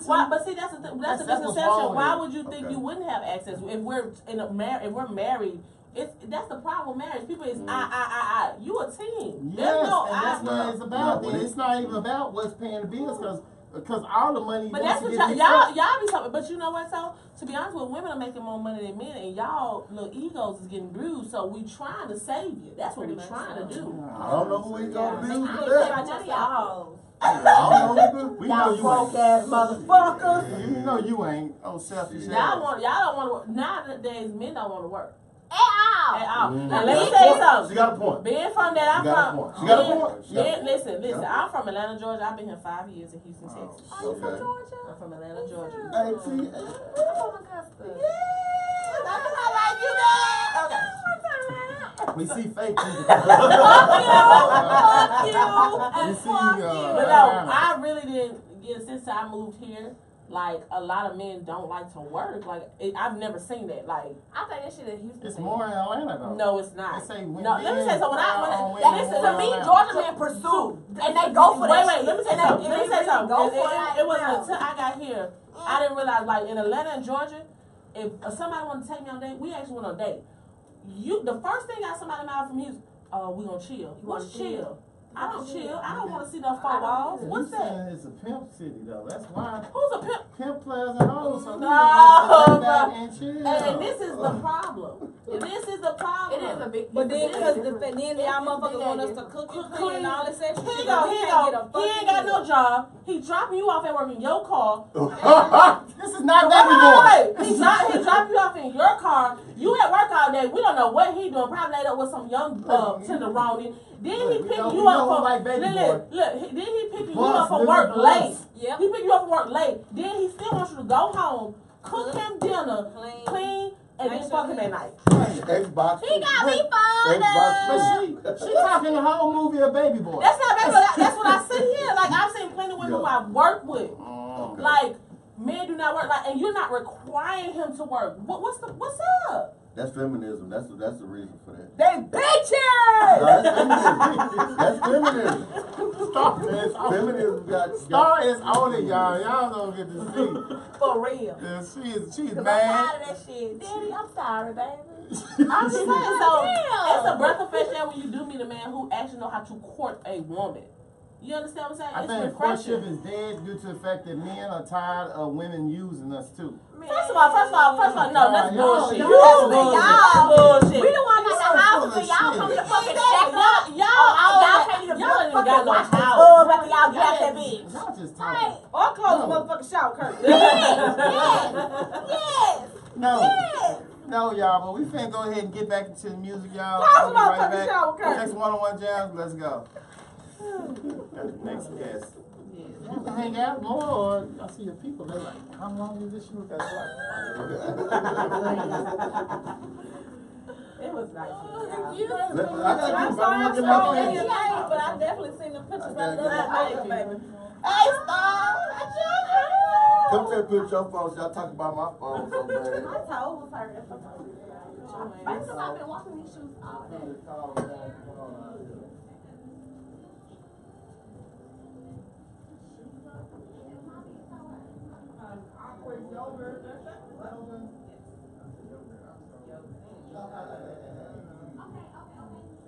[SPEAKER 3] But see, that's the misconception. Why would you think you wouldn't have access if we're married? That's the problem with marriage. People is I. You a team.
[SPEAKER 1] Yes, that's what it's about. It's not even about what's paying the bills because all the money.
[SPEAKER 3] But that's what y'all be talking. But you know what? So to be honest with women are making more money than men, and y'all little egos is getting bruised. So we trying to save you. That's what we're trying to do.
[SPEAKER 4] I don't know who egos bruised.
[SPEAKER 1] We
[SPEAKER 5] Y'all
[SPEAKER 1] know you
[SPEAKER 5] broke
[SPEAKER 1] ain't.
[SPEAKER 5] ass motherfuckers.
[SPEAKER 1] You know you ain't. Oh, selfish.
[SPEAKER 3] Y'all don't want to work. Nowadays, men don't want to work.
[SPEAKER 2] At all.
[SPEAKER 3] At all.
[SPEAKER 4] Mm.
[SPEAKER 3] Now, let me tell you
[SPEAKER 4] She
[SPEAKER 3] something.
[SPEAKER 4] got a point.
[SPEAKER 3] Being from that, I'm
[SPEAKER 4] She got a
[SPEAKER 3] from.
[SPEAKER 4] point. She got a point. She got a point.
[SPEAKER 3] Listen. I'm from Atlanta, Georgia. I've been here 5 years in Houston, Texas.
[SPEAKER 2] Are you from
[SPEAKER 4] Okay.
[SPEAKER 2] Georgia?
[SPEAKER 3] I'm from Atlanta, Georgia.
[SPEAKER 1] Hey, see,
[SPEAKER 2] I'm from Augusta.
[SPEAKER 3] That's how I like you guys. Okay.
[SPEAKER 1] we see fake people.
[SPEAKER 3] Fuck you.
[SPEAKER 1] You see,
[SPEAKER 3] But no, I really didn't get since I moved here. Like a lot of men don't like to work. Like I've never seen that. Like
[SPEAKER 2] I think that shit in Houston.
[SPEAKER 1] It's more in Atlanta though.
[SPEAKER 3] no, it's not.
[SPEAKER 1] They say
[SPEAKER 3] No, let me say so. When
[SPEAKER 2] Listen to me, Georgia men pursue, and they go for that.
[SPEAKER 3] Wait, let me say something. Let me say something.
[SPEAKER 2] Go for
[SPEAKER 3] It wasn't until I got here I didn't realize. Like in Atlanta and Georgia, if somebody wanted to take me on a date, we actually went on a date. The first thing out somebody mouth from you is, "Oh, we gonna chill." What's chill? I don't chill. I don't want to see no four walls. What's that?
[SPEAKER 1] It's a pimp city though. That's why
[SPEAKER 3] Who's a pimp?
[SPEAKER 1] pimp players and hoes. So
[SPEAKER 3] No,
[SPEAKER 1] like back and chill.
[SPEAKER 3] And this is the problem. This is the problem.
[SPEAKER 2] It is a big.
[SPEAKER 5] But then,
[SPEAKER 2] it's a
[SPEAKER 5] because
[SPEAKER 2] big-
[SPEAKER 5] then y'all motherfuckers want us to cook and clean and all this extra
[SPEAKER 3] Here
[SPEAKER 5] shit.
[SPEAKER 3] you go.
[SPEAKER 5] We
[SPEAKER 3] He
[SPEAKER 5] can't get a
[SPEAKER 3] ain't got no job. He dropping you off at work in your car.
[SPEAKER 1] This is not baby boy.
[SPEAKER 3] Wait, he dropped you off in your car. You at work all day. We don't know what he doing. Probably laid up with some young tenderoni. Then he pick you up from
[SPEAKER 1] like baby boy.
[SPEAKER 3] look. Then he pick you
[SPEAKER 1] Boss,
[SPEAKER 3] up from
[SPEAKER 1] little
[SPEAKER 3] work
[SPEAKER 1] boss.
[SPEAKER 3] late.
[SPEAKER 5] Yep.
[SPEAKER 3] He pick you up from work late. Then he still wants you to go home, cook him dinner, clean, and then fuck him at night.
[SPEAKER 4] Xbox.
[SPEAKER 2] He got me fun.
[SPEAKER 1] But she talking the whole movie of baby boy.
[SPEAKER 3] That's not baby. That's what I see here. Like I've seen plenty of women who I work with.
[SPEAKER 4] Okay.
[SPEAKER 3] Like men do not work. Like, and you're not requiring him to work. What's up?
[SPEAKER 4] That's feminism. That's the reason for that.
[SPEAKER 5] They bitches!
[SPEAKER 4] No, that's feminism.
[SPEAKER 1] Star is on it.
[SPEAKER 4] Feminism got
[SPEAKER 1] Star is on it, y'all. Y'all don't get to see.
[SPEAKER 5] For real.
[SPEAKER 1] Yeah, she's
[SPEAKER 2] I'm
[SPEAKER 1] mad.
[SPEAKER 2] tired of that shit. Daddy, I'm sorry, baby.
[SPEAKER 3] I'm just saying. So
[SPEAKER 2] Damn.
[SPEAKER 3] it's a breath of fresh air when you do meet a man who actually know how to court a woman. You understand what I'm saying?
[SPEAKER 1] I
[SPEAKER 3] It's
[SPEAKER 1] think courtship
[SPEAKER 3] refreshing.
[SPEAKER 1] is dead due to the fact that men are tired of women using us too.
[SPEAKER 3] First of all, no, that's
[SPEAKER 1] Y'all-
[SPEAKER 3] bullshit.
[SPEAKER 1] y'all-
[SPEAKER 3] That's bullshit.
[SPEAKER 2] We the one got the house for y'all come to fucking shack up. Y'all can't even
[SPEAKER 3] Y'all ain't got
[SPEAKER 2] fucking
[SPEAKER 3] no
[SPEAKER 2] watch the
[SPEAKER 3] house.
[SPEAKER 2] tub after y'all get out that bitch.
[SPEAKER 1] Y'all just
[SPEAKER 2] Right.
[SPEAKER 1] talking.
[SPEAKER 5] Or close the motherfucking shower curtain.
[SPEAKER 2] Yes.
[SPEAKER 1] No.
[SPEAKER 2] Yes.
[SPEAKER 1] No, y'all, but we finna go ahead and get back into the music, y'all.
[SPEAKER 5] Close the
[SPEAKER 1] We'll be right
[SPEAKER 5] motherfucking
[SPEAKER 1] back.
[SPEAKER 5] shower curtain.
[SPEAKER 1] Next one-on-one jams, let's go. Next guest. You can hang out more, or I see your people, they're like, how long is this shoot? That's
[SPEAKER 3] It was nice.
[SPEAKER 5] I'm sorry, I'm strong in your life, but I definitely seen the pictures. I love that makeup, baby.
[SPEAKER 2] Hey, Star.
[SPEAKER 4] Come take a picture of your phone. Y'all talk about my phone so bad.
[SPEAKER 2] My toe was hurting. Because I've been walking these shoes all day.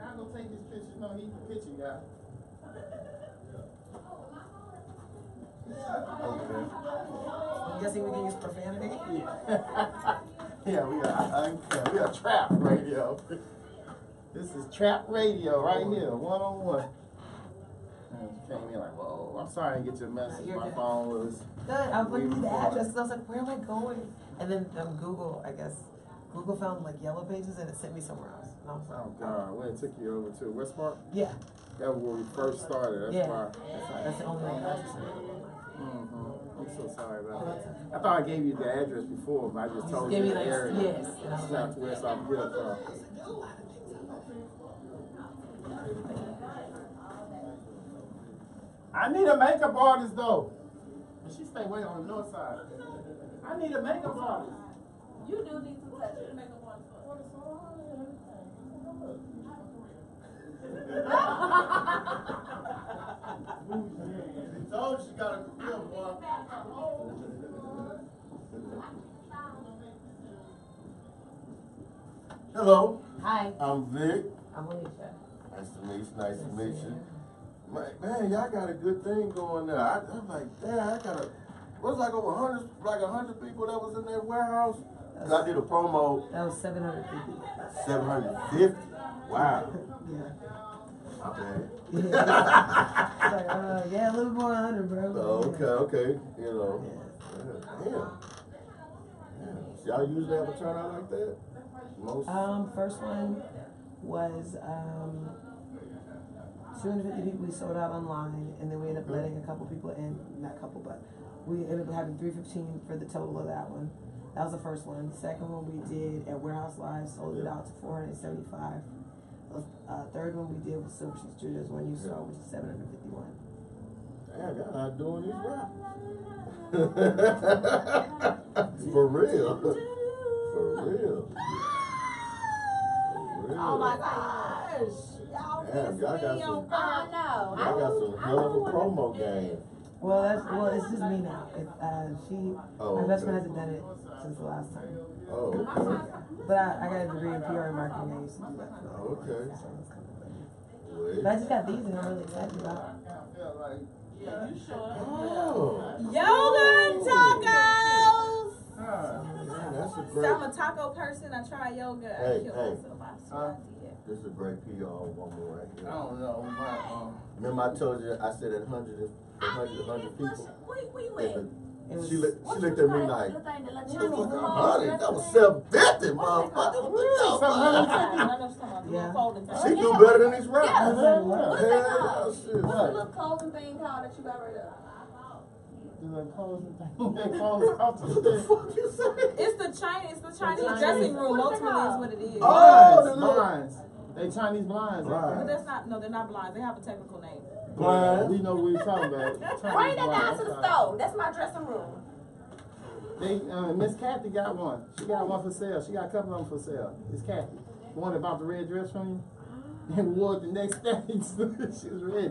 [SPEAKER 1] I'm gonna take this picture. No, he's the picture guy.
[SPEAKER 6] I'm guessing we can use profanity.
[SPEAKER 1] Yeah, we are trap radio. This is trap radio right here, one-on-one. And she came in like, whoa, I'm sorry I didn't get your message.
[SPEAKER 6] You're
[SPEAKER 1] My
[SPEAKER 6] good.
[SPEAKER 1] phone was.
[SPEAKER 6] Good. I was looking at the address and I was like, where am I going? And then Google, I guess, Google found like Yellow Pages and it sent me somewhere else. And I was like,
[SPEAKER 7] Oh God, where it took you over to West Park?
[SPEAKER 6] yeah.
[SPEAKER 7] That was where we first started. That's
[SPEAKER 6] Yeah.
[SPEAKER 7] why.
[SPEAKER 6] That's the only one I just
[SPEAKER 7] I'm so sorry about that. I thought I gave you the address before, but I just told
[SPEAKER 6] Gave
[SPEAKER 7] you
[SPEAKER 6] me
[SPEAKER 7] the
[SPEAKER 6] like,
[SPEAKER 7] area.
[SPEAKER 6] yes. And I was like,
[SPEAKER 7] Southwest off Hilltop.
[SPEAKER 1] I need a makeup artist though. But she stay way on the north side. I need a makeup artist.
[SPEAKER 2] You do need to touch your makeup on
[SPEAKER 4] She told she got a career, boy. Hello,
[SPEAKER 6] hi,
[SPEAKER 4] I'm Vic.
[SPEAKER 6] I'm Alicia.
[SPEAKER 4] Nice to meet you. Nice to meet you. Man, y'all got a good thing going there. I'm like, damn, I got a. What's like over 100 people that was in that warehouse? 'Cause I did a promo,
[SPEAKER 6] That was 750.
[SPEAKER 4] 750. Wow.
[SPEAKER 6] Yeah.
[SPEAKER 4] My bad.
[SPEAKER 6] like, yeah, a little more than 100, bro.
[SPEAKER 4] Okay. You know.
[SPEAKER 6] Yeah.
[SPEAKER 4] Damn. Y'all usually have a turnout like that? Most?
[SPEAKER 6] First one was 250 people we sold out online, and then we ended up letting a couple people in, not couple, but we ended up having 315 for the total of that one. That was the first one. The second one we did at Warehouse Live, sold it out to 475. Third one we did with Silver Street Studios, one you saw, which is 751.
[SPEAKER 4] Damn, y'all not doing these rap. For real. For real.
[SPEAKER 5] Oh my gosh. Y'all
[SPEAKER 4] Damn,
[SPEAKER 5] miss
[SPEAKER 4] y'all got
[SPEAKER 5] me
[SPEAKER 4] some-
[SPEAKER 5] on
[SPEAKER 2] I know.
[SPEAKER 4] Y'all got some hell of a promo game.
[SPEAKER 6] Well, it's just me now. My best friend hasn't done it since the last time.
[SPEAKER 4] Oh, okay.
[SPEAKER 6] But I got a degree in PR and marketing. I used to do that.
[SPEAKER 4] Okay.
[SPEAKER 6] But I just got these and I'm really excited about it.
[SPEAKER 4] Oh.
[SPEAKER 5] Yoga and tacos.
[SPEAKER 4] Man, that's a
[SPEAKER 5] So
[SPEAKER 4] great.
[SPEAKER 5] I'm a taco person. I try yoga. I
[SPEAKER 4] Hey,
[SPEAKER 5] kill
[SPEAKER 4] hey.
[SPEAKER 5] myself. I swear I did.
[SPEAKER 4] This is a great PR one more right
[SPEAKER 1] I
[SPEAKER 4] here.
[SPEAKER 1] don't know.
[SPEAKER 4] Remember I told you I said at 100 people?
[SPEAKER 2] Where you
[SPEAKER 4] And
[SPEAKER 2] at?
[SPEAKER 4] she looked at me like,
[SPEAKER 2] Chinese
[SPEAKER 4] honey, that was 750, motherfucker. What the hell?
[SPEAKER 6] Yeah.
[SPEAKER 4] She do better than these rappers.
[SPEAKER 2] Yeah. What's that called?
[SPEAKER 4] Hell, shit.
[SPEAKER 2] What's the little clothing thing called that you got rid of?
[SPEAKER 1] The closing thing. They close off the
[SPEAKER 4] What the fuck you say?
[SPEAKER 5] It's the Chinese dressing room.
[SPEAKER 2] What's it
[SPEAKER 5] Ultimately, is
[SPEAKER 2] called?
[SPEAKER 5] what it is.
[SPEAKER 4] Oh, the little-
[SPEAKER 1] blinds. They Chinese blinds.
[SPEAKER 4] Right.
[SPEAKER 5] But that's not. No, they're not blinds. They have a technical name.
[SPEAKER 1] Blind. We know what we're talking about.
[SPEAKER 2] Bring that down to the stove. That's my dressing room.
[SPEAKER 1] They, Miss Kathy got one. She got one for sale. She got a couple of them for sale. It's Kathy. The one that bought the red dress from you. And wore it the next day. She was ready.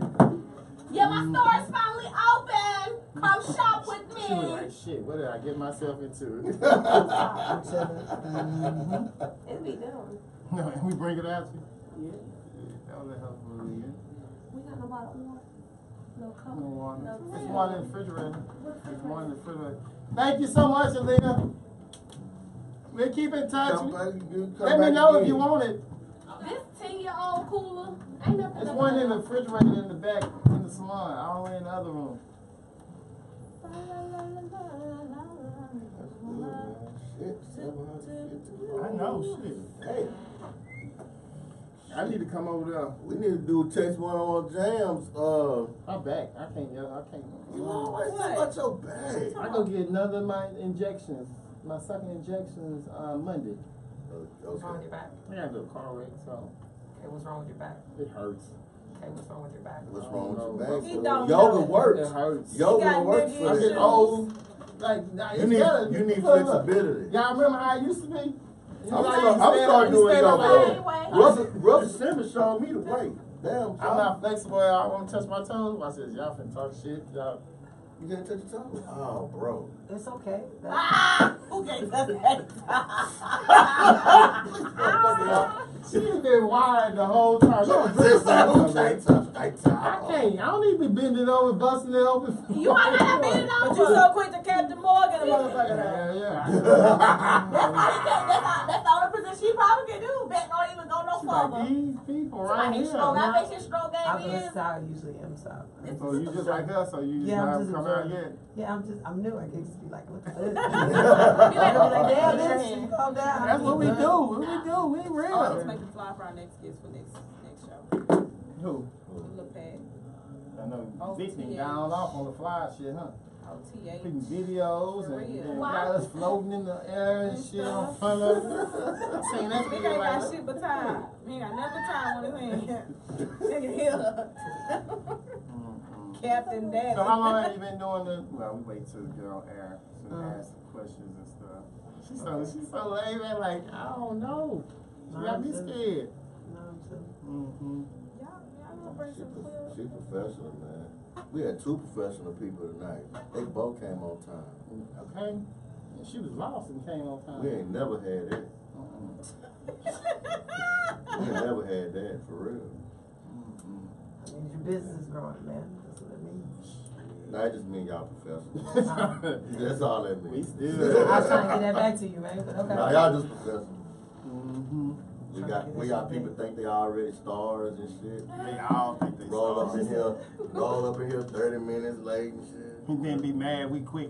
[SPEAKER 2] Yeah, my store is finally open. Come shop with me.
[SPEAKER 1] She was like, shit, what did I get myself into?
[SPEAKER 2] It's be done.
[SPEAKER 1] No, and we bring it out to you. Yeah. That was a hell of a year.
[SPEAKER 2] We got no bottle of water. No cup.
[SPEAKER 1] No water.
[SPEAKER 2] No
[SPEAKER 1] There's
[SPEAKER 2] drink.
[SPEAKER 1] one in the refrigerator. There's one in the refrigerator. Thank you so much, Aaliyah. We'll keep in touch.
[SPEAKER 4] Come
[SPEAKER 1] Let
[SPEAKER 4] back
[SPEAKER 1] me know if
[SPEAKER 4] again.
[SPEAKER 1] you want it.
[SPEAKER 2] This 10-year-old cooler ain't nothing.
[SPEAKER 1] There's one in the refrigerator in the back in the salon, all the way in the other room.
[SPEAKER 4] Shit, 750.
[SPEAKER 1] I know, shit.
[SPEAKER 4] Hey,
[SPEAKER 1] I need to come over there.
[SPEAKER 4] we need to do Text One-on-One jams.
[SPEAKER 1] I'm back. I can't.
[SPEAKER 4] You always talk about your bag.
[SPEAKER 1] I go get another of my injections. My second injections Monday.
[SPEAKER 6] What's wrong with your back?
[SPEAKER 1] I got a little car wreck, so
[SPEAKER 6] Okay, what's wrong with your back?
[SPEAKER 1] it hurts.
[SPEAKER 6] Okay, what's wrong with your back?
[SPEAKER 4] What's wrong with your
[SPEAKER 5] He
[SPEAKER 4] bag?
[SPEAKER 5] don't
[SPEAKER 4] Yoga
[SPEAKER 5] know.
[SPEAKER 4] works.
[SPEAKER 1] It hurts.
[SPEAKER 4] Yoga
[SPEAKER 5] got
[SPEAKER 4] works
[SPEAKER 5] nigga
[SPEAKER 4] for
[SPEAKER 1] I'm
[SPEAKER 5] issues.
[SPEAKER 1] getting
[SPEAKER 4] that.
[SPEAKER 1] old. Like,
[SPEAKER 4] You need flexibility.
[SPEAKER 1] Y'all remember how I used to be?
[SPEAKER 4] I'm starting doing yoga.
[SPEAKER 2] Anyway.
[SPEAKER 4] Russell Simmons showed me the way. Damn,
[SPEAKER 1] I'm not flexible. I want to touch my toes. I said, y'all finna talk shit. Y'all.
[SPEAKER 4] You can't touch your toes. Oh, bro.
[SPEAKER 6] It's okay.
[SPEAKER 2] Okay,
[SPEAKER 1] She's been wired the whole time. I can't. I don't need to be bending over, busting it open.
[SPEAKER 2] You might not have been
[SPEAKER 5] But
[SPEAKER 2] over.
[SPEAKER 5] you so quick to Captain Morgan, a motherfucker.
[SPEAKER 1] Yeah.
[SPEAKER 2] That's the only position she probably can do. Bet don't even go no
[SPEAKER 1] Like
[SPEAKER 2] further.
[SPEAKER 1] these people right
[SPEAKER 2] Somebody
[SPEAKER 1] here.
[SPEAKER 2] stroke. I bet your stroke
[SPEAKER 6] I'm
[SPEAKER 2] game
[SPEAKER 6] gonna
[SPEAKER 2] is.
[SPEAKER 6] stop. Usually am stop.
[SPEAKER 1] So you just like us, or you just
[SPEAKER 6] Yeah, I'm
[SPEAKER 1] not
[SPEAKER 6] just
[SPEAKER 1] come out
[SPEAKER 6] observing.
[SPEAKER 1] yet?
[SPEAKER 6] Yeah, I'm new. I can just be like, what the fuck?
[SPEAKER 2] Be like,
[SPEAKER 6] I'm like, damn,
[SPEAKER 2] Raise your
[SPEAKER 6] bitch,
[SPEAKER 2] hand.
[SPEAKER 6] calm down.
[SPEAKER 1] That's what we do. What we do. We
[SPEAKER 5] Let's
[SPEAKER 1] real.
[SPEAKER 5] make a fly for our next guest for next show.
[SPEAKER 1] Who?
[SPEAKER 5] Look pad.
[SPEAKER 1] I know
[SPEAKER 5] Oh,
[SPEAKER 1] Vic been
[SPEAKER 5] TH.
[SPEAKER 1] down off on the fly shit, huh?
[SPEAKER 5] OTA.
[SPEAKER 1] Taking videos
[SPEAKER 5] For
[SPEAKER 1] and
[SPEAKER 5] real.
[SPEAKER 1] got us floating in the air and shit on front of it. Saying that's
[SPEAKER 5] Big
[SPEAKER 1] video
[SPEAKER 5] ain't got
[SPEAKER 1] like
[SPEAKER 5] shit but time. He ain't got nothing but time on his hand. Nigga here. Captain Daddy.
[SPEAKER 1] So how long have you been doing the? Well, we wait till the girl air to ask questions and stuff. She's so laid back, like I don't know. She got me scared.
[SPEAKER 6] No, I'm still.
[SPEAKER 1] Mm-hmm.
[SPEAKER 5] Y'all gonna bring some clear.
[SPEAKER 4] She professional, man. We had two professional people tonight. They both came on time.
[SPEAKER 1] Okay. And she was lost and came on time.
[SPEAKER 4] We ain't never had that. We ain't never had that, for real.
[SPEAKER 6] I mean, your business is growing, man. That's what it means.
[SPEAKER 4] Nah, it just mean y'all professional. That's all that
[SPEAKER 1] We
[SPEAKER 4] means.
[SPEAKER 1] still.
[SPEAKER 6] I was trying to get that back to you, man. But okay.
[SPEAKER 4] Nah, y'all just professional.
[SPEAKER 1] Mm-hmm.
[SPEAKER 4] We got people think they already stars and shit.
[SPEAKER 1] They all think they
[SPEAKER 4] Roll up in
[SPEAKER 1] stars.
[SPEAKER 4] here, roll up in here 30 minutes late and shit.
[SPEAKER 1] And then be mad we quick.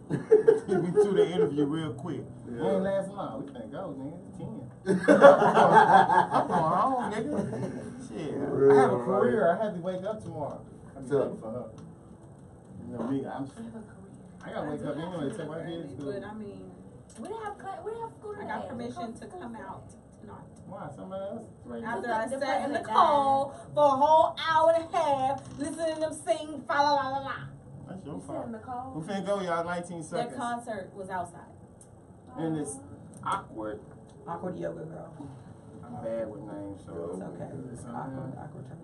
[SPEAKER 1] We do the interview real quick. We
[SPEAKER 4] Yeah.
[SPEAKER 1] ain't last long. We finna go, nigga. It's 10. I'm going home, nigga. Shit. I have a career. I have to wake up tomorrow. I'm
[SPEAKER 4] So-
[SPEAKER 1] ready for her. You know me, I gotta wake up anyway to take my kids to school.
[SPEAKER 5] But I mean,
[SPEAKER 2] We have school
[SPEAKER 5] I got permission to come out tonight.
[SPEAKER 1] Why? Somebody else? Right now.
[SPEAKER 5] After I
[SPEAKER 2] The
[SPEAKER 5] sat in the
[SPEAKER 2] president
[SPEAKER 5] cold for a whole hour and a half, listening to them sing fa la la la la.
[SPEAKER 1] That's your
[SPEAKER 2] You sit in
[SPEAKER 1] fault.
[SPEAKER 2] the cold.
[SPEAKER 1] We finna go, y'all. 19
[SPEAKER 5] That
[SPEAKER 1] seconds.
[SPEAKER 5] concert was outside.
[SPEAKER 1] And it's awkward.
[SPEAKER 6] Awkward yoga girl.
[SPEAKER 1] I'm bad with names, so
[SPEAKER 6] It's okay.
[SPEAKER 1] It's
[SPEAKER 6] Awkward term.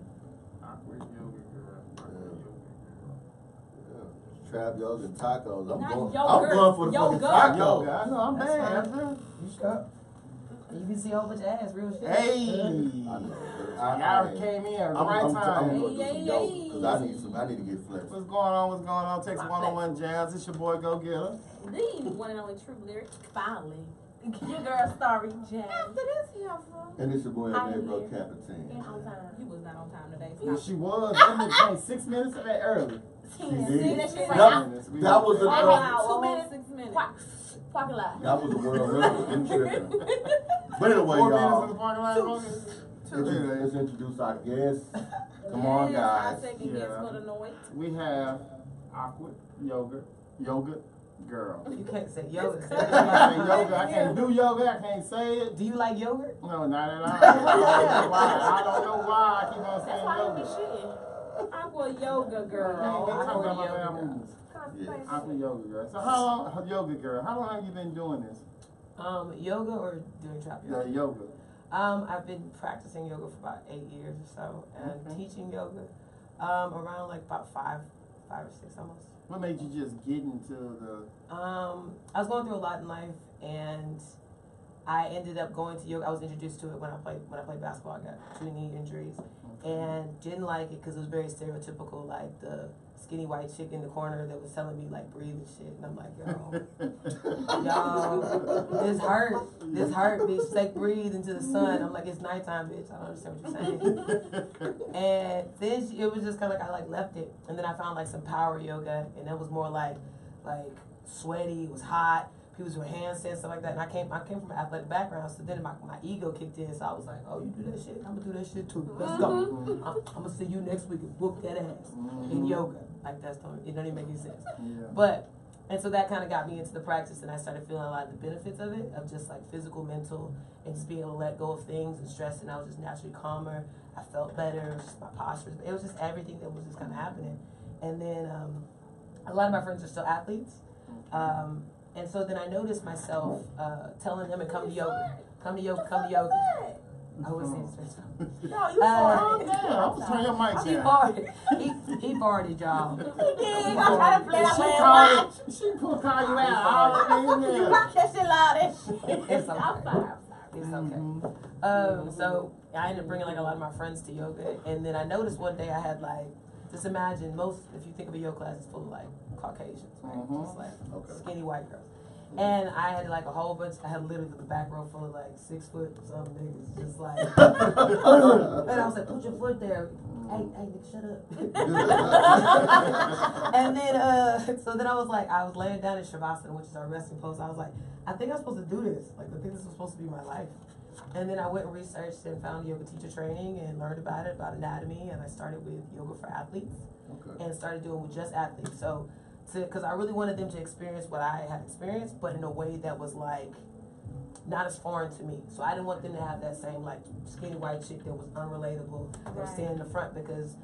[SPEAKER 1] awkward yoga girl.
[SPEAKER 4] Trap yoga and tacos.
[SPEAKER 5] Not
[SPEAKER 4] I'm
[SPEAKER 5] yogurt,
[SPEAKER 4] going for the fucking
[SPEAKER 5] yoga.
[SPEAKER 4] tacos.
[SPEAKER 1] Yoga. I know I'm
[SPEAKER 6] That's
[SPEAKER 1] bad.
[SPEAKER 6] fine.
[SPEAKER 1] man.
[SPEAKER 6] You sure? You can see a whole bunch of ass, real shit.
[SPEAKER 1] Hey.
[SPEAKER 4] I know.
[SPEAKER 1] Y'all came in at the right
[SPEAKER 4] I'm
[SPEAKER 1] time.
[SPEAKER 4] gonna do some
[SPEAKER 5] Hey,
[SPEAKER 4] yoga
[SPEAKER 5] hey,
[SPEAKER 4] because I need to get flexible.
[SPEAKER 1] What's going on? What's going on? Text 101 Jazz. It's your boy Go Getter.
[SPEAKER 5] The one and only true lyric.
[SPEAKER 2] Finally. Your girl story, Jazz.
[SPEAKER 5] After this, yeah,
[SPEAKER 4] And it's your boy
[SPEAKER 2] I'm
[SPEAKER 4] Gabriel
[SPEAKER 2] here.
[SPEAKER 4] Capitan.
[SPEAKER 2] And on time.
[SPEAKER 5] you was not on time today.
[SPEAKER 1] Yeah,
[SPEAKER 5] Stop.
[SPEAKER 1] she was. That nigga came 6 minutes of that early.
[SPEAKER 2] 10.
[SPEAKER 4] did.
[SPEAKER 2] See, that shit
[SPEAKER 5] That-
[SPEAKER 2] like,
[SPEAKER 4] That was the
[SPEAKER 2] I
[SPEAKER 5] Wow,
[SPEAKER 2] had 2
[SPEAKER 5] almost
[SPEAKER 2] minutes.
[SPEAKER 5] 6 minutes.
[SPEAKER 2] Parking lot.
[SPEAKER 4] that was the world record. You tripping. But anyway,
[SPEAKER 1] 4 minutes in
[SPEAKER 4] y'all,
[SPEAKER 1] the parking lot.
[SPEAKER 4] let's introduce our guests. Come on,
[SPEAKER 5] Yes, our
[SPEAKER 4] guys.
[SPEAKER 5] second
[SPEAKER 1] Yeah.
[SPEAKER 5] guest for the night.
[SPEAKER 1] We have awkward yoga girl.
[SPEAKER 6] You can't say
[SPEAKER 1] I
[SPEAKER 6] yoga.
[SPEAKER 1] can't say yoga. I can't do yoga. I can't say it.
[SPEAKER 6] Do you like yogurt?
[SPEAKER 1] No, not at all. I don't know why I keep on
[SPEAKER 2] That's
[SPEAKER 1] saying
[SPEAKER 2] why you be
[SPEAKER 1] yoga.
[SPEAKER 2] shitting.
[SPEAKER 5] Aqua yoga
[SPEAKER 1] They
[SPEAKER 5] girl.
[SPEAKER 1] talking about my
[SPEAKER 6] yoga
[SPEAKER 1] bad
[SPEAKER 6] girl.
[SPEAKER 1] moves.
[SPEAKER 2] Constipation.
[SPEAKER 1] Aqua yoga girl. So how long, yoga girl? How long have you been doing this?
[SPEAKER 6] Yoga or doing trap
[SPEAKER 1] The
[SPEAKER 6] yoga?
[SPEAKER 1] yoga.
[SPEAKER 6] I've been practicing yoga for about 8 years or so, and
[SPEAKER 1] Okay.
[SPEAKER 6] teaching yoga around like about five or six almost.
[SPEAKER 1] What made you just get into the?
[SPEAKER 6] I was going through a lot in life, and I ended up going to yoga. I was introduced to it when I played basketball. I got 2 knee injuries, and didn't like it because it was very stereotypical, like the skinny white chick in the corner that was telling me like breathe and shit, and I'm like, yo, this hurt, bitch. Take breathe into the sun. I'm like, it's nighttime, bitch. I don't understand what you're saying. And then it was just kind of like I like left it, and then I found like some power yoga, and it was more like sweaty. It was hot. People doing handstands, stuff like that. And I came from an athletic background, so then my ego kicked in. So I was like, oh, you do that shit? I'm gonna do that shit too. Let's go. I'm gonna see you next week and book that ass in yoga. Like it don't even make any sense.
[SPEAKER 1] Yeah.
[SPEAKER 6] But and so that kind of got me into the practice, and I started feeling a lot of the benefits of it, of just like physical, mental, and just being able to let go of things and stress. And I was just naturally calmer. I felt better. Just my posture. It was just everything that was just kind of happening. And then a lot of my friends are still athletes. And so then I noticed myself telling them to come to yoga. Come to yoga. I was saying this.
[SPEAKER 2] No, you
[SPEAKER 1] Calm down. I'm gonna turn your mic
[SPEAKER 6] He
[SPEAKER 1] down.
[SPEAKER 6] farted. He farted, y'all.
[SPEAKER 2] did. I'm trying to play that
[SPEAKER 1] She
[SPEAKER 2] man.
[SPEAKER 1] call you out all in
[SPEAKER 2] You
[SPEAKER 1] there.
[SPEAKER 2] rock that shit loud as shit.
[SPEAKER 6] It's
[SPEAKER 2] I'm
[SPEAKER 6] okay.
[SPEAKER 2] sorry.
[SPEAKER 6] It's okay. So I ended up bringing like a lot of my friends to yoga, and then I noticed one day I had like, just imagine if you think of a yoga class, it's full of like Caucasians, right? Just like skinny white girls. And I had like a whole bunch. I had literally the back row full of like 6 foot some niggas, just like. And I was like, put your foot there. Hey, nigga, shut up. And then, so then I was laying down in Shavasana, which is our resting pose. I was like, I think I'm supposed to do this. Like, I think this is supposed to be my life. And then I went and researched and found yoga teacher training and learned about it, about anatomy. And I started with yoga for athletes and started doing with just athletes. So, because I really wanted them to experience what I had experienced, but in a way that was like not as foreign to me. So I didn't want them to have that same like skinny white chick that was unrelatable or stand in the front, because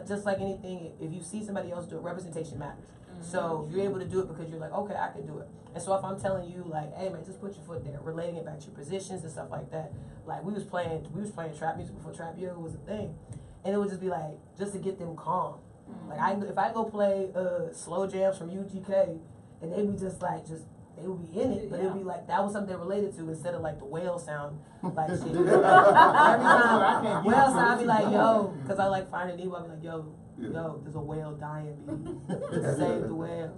[SPEAKER 6] just like anything, if you see somebody else do it, representation matters. So you're able to do it because you're like, okay, I can do it. And so if I'm telling you like, hey man, just put your foot there, relating it back to your positions and stuff like that. Like we was playing trap music before trap yoga was a thing, and it would just be like just to get them calm. Like if I go play slow jams from UGK, and they be just they would be in it, but it'd be like that was something they related to instead of like the whale sound, like shit. Every time whale sound, I'd be like, yo, because I like Finding Nemo. I'd be like, yo, there's a whale dying, baby. Save the whale.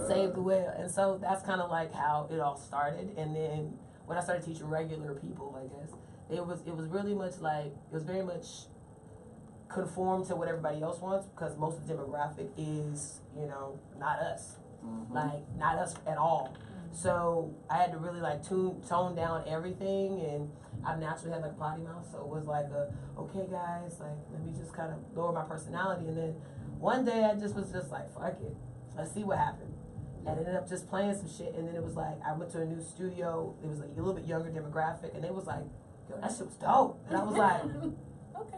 [SPEAKER 6] Save the whale. And so that's kind of like how it all started. And then when I started teaching regular people, I guess, it was really much like, it was very much conform to what everybody else wants, because most of the demographic is, you know, not us. Like, not us at all. So I had to really like tone down everything, and I naturally had like a potty mouth, so it was like okay guys, like let me just kind of lower my personality. And then one day I just was just like, fuck it, let's see what happened. And ended up just playing some shit, and then it was like I went to a new studio. It was like a little bit younger demographic, and they was like, yo, that shit was dope. And I was like,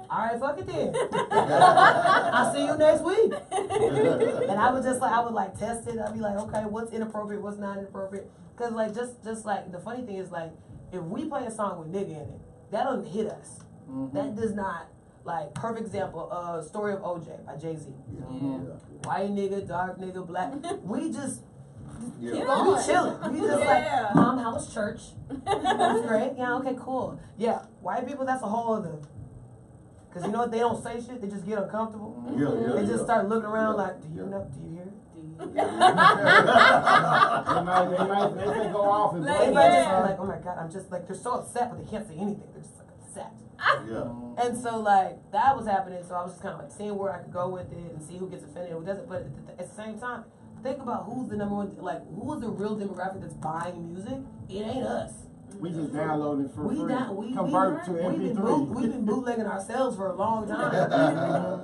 [SPEAKER 6] all right, fuck it then. I'll see you next week. And I would just like, I would like test it. I'd be like, okay, what's inappropriate, what's not inappropriate? Because like, just like, the funny thing is like, if we play a song with nigga in it, that doesn't hit us. That does not, like, perfect example, Story of OJ by Jay-Z. White nigga, dark nigga, black. We just, we chilling. We just like, Mom, how was church? That's great. Yeah, okay, cool. Yeah, white people, that's a whole other. Because you know what, they don't say shit, they just get uncomfortable. They just start looking around like, do you know, do you hear it? They might
[SPEAKER 1] go off and
[SPEAKER 6] they might just be like, oh my God, I'm just like, they're so upset, but they can't say anything. They're just like upset. And so like, that was happening, so I was just kind of like seeing where I could go with it and see who gets offended and who doesn't. But at the same time, think about who's the number one, like, who is the real demographic that's buying music? It ain't us.
[SPEAKER 1] We just downloaded for free.
[SPEAKER 6] Convert to MP3. We've been bootlegging ourselves for a long time.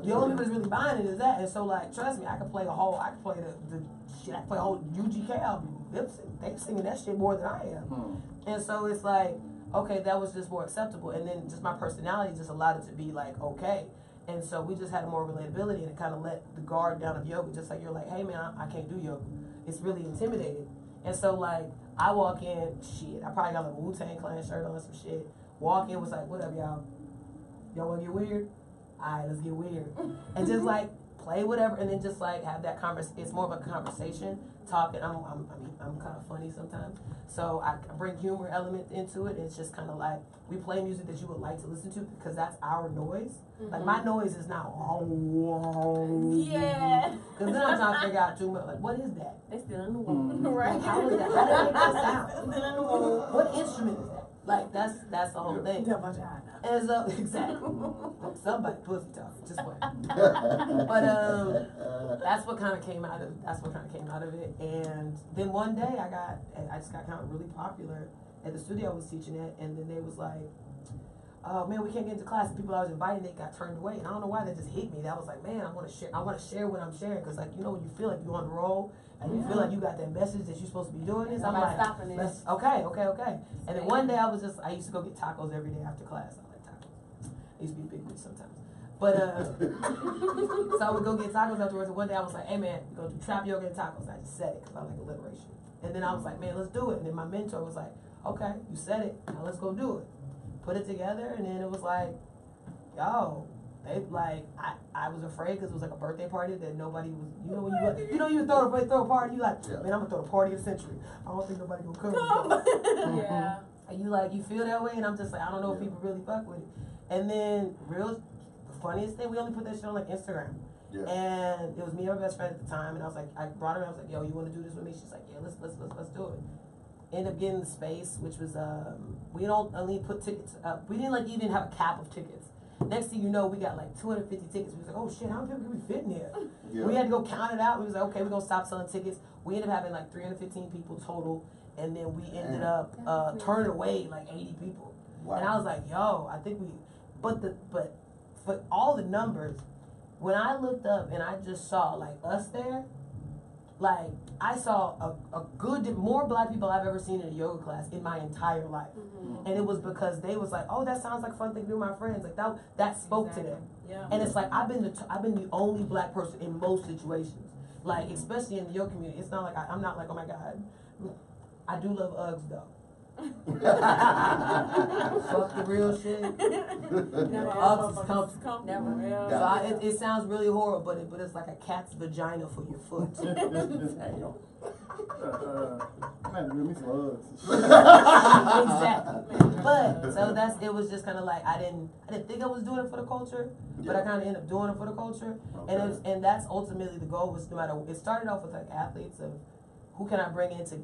[SPEAKER 6] The only people that's really buying it is that. And so, like, trust me, I can play the whole UGK album. They singing that shit more than I am. And so it's like, okay, that was just more acceptable. And then just my personality just allowed it to be like, okay. And so we just had more relatability, and it kind of let the guard down of yoga. Just like you're like, hey man, I can't do yoga. It's really intimidating. And so like, I walk in, shit, I probably got a Wu-Tang Clan shirt on, some shit. Walk in, was like, what up, y'all? Y'all wanna get weird? Alright, let's get weird. And just like, play whatever, and then just like have that conversation. It's more of a conversation, talking. I'm kind of funny sometimes. So I bring humor element into it. And it's just kind of like, we play music that you would like to listen to, because that's our noise. Like, my noise is not, because then I'm trying to figure out too much, like, what is that?
[SPEAKER 2] They still in the womb. Right.
[SPEAKER 6] How is that? How did it make that sound? What instrument is that? Like, that's the whole thing. And so, exactly. Somebody pussy talking, just wait. But that's what kind of came out of it. And then one day I just got kind of really popular at the studio I was teaching at, and then they was like, oh man, we can't get into class. The people I was inviting, they got turned away, and I don't know why that just hit me. That was like, man, I want to share what I'm sharing, because like, you know, when you feel like you're on the roll and you feel like you got that message that you're supposed to be doing this, I'm like, okay. And then one day I used to go get tacos every day after class. I like tacos. I used to be a big bitch sometimes. But so I would go get tacos afterwards, and one day I was like, hey man, go do trap yoga and tacos. And I just said it because I like alliteration. And then I was like, man, let's do it. And then my mentor was like, okay, you said it, now let's go do it. Put it together, and then it was like, yo, they like, I was afraid because it was like a birthday party that nobody was, you know, when you throw a party, you like, man, I'm gonna throw the party of the century. I don't think nobody gonna come.
[SPEAKER 2] Yeah.
[SPEAKER 6] And you feel that way, and I'm just like, I don't know if people really fuck with it. And then the funniest thing, we only put that shit on like Instagram. And it was me and my best friend at the time, and I was like, I brought her, I was like, yo, you wanna do this with me? She's like, yeah, let's do it. End up getting the space, which was we don't only put tickets up. We didn't like even have a cap of tickets. Next thing you know, we got like 250 tickets. We was like, oh shit, how many people can we fit in here? We had to go count it out. We was like, okay, we're gonna stop selling tickets. We ended up having like 315 people total, and then we ended up turning away like 80 people. And I was like, yo, I think but for all the numbers, when I looked up and I just saw like us there, like, I saw more black people I've ever seen in a yoga class in my entire life. And it was because they was like, oh, that sounds like a fun thing to do with my friends. Like, that spoke to them. And it's like, I've been the only black person in most situations. Like, especially in the yoga community. It's not like, I'm not like, oh my God. I do love Uggs, though. Fuck the real shit. Uggs is comfortable. So it sounds really horrible, but it's like a cat's vagina for your foot. Exactly. But so it was just kind of like, I didn't think I was doing it for the culture, but I kind of ended up doing it for the culture. And that's ultimately the goal. Was no matter, it started off with like athletes of who can I bring in to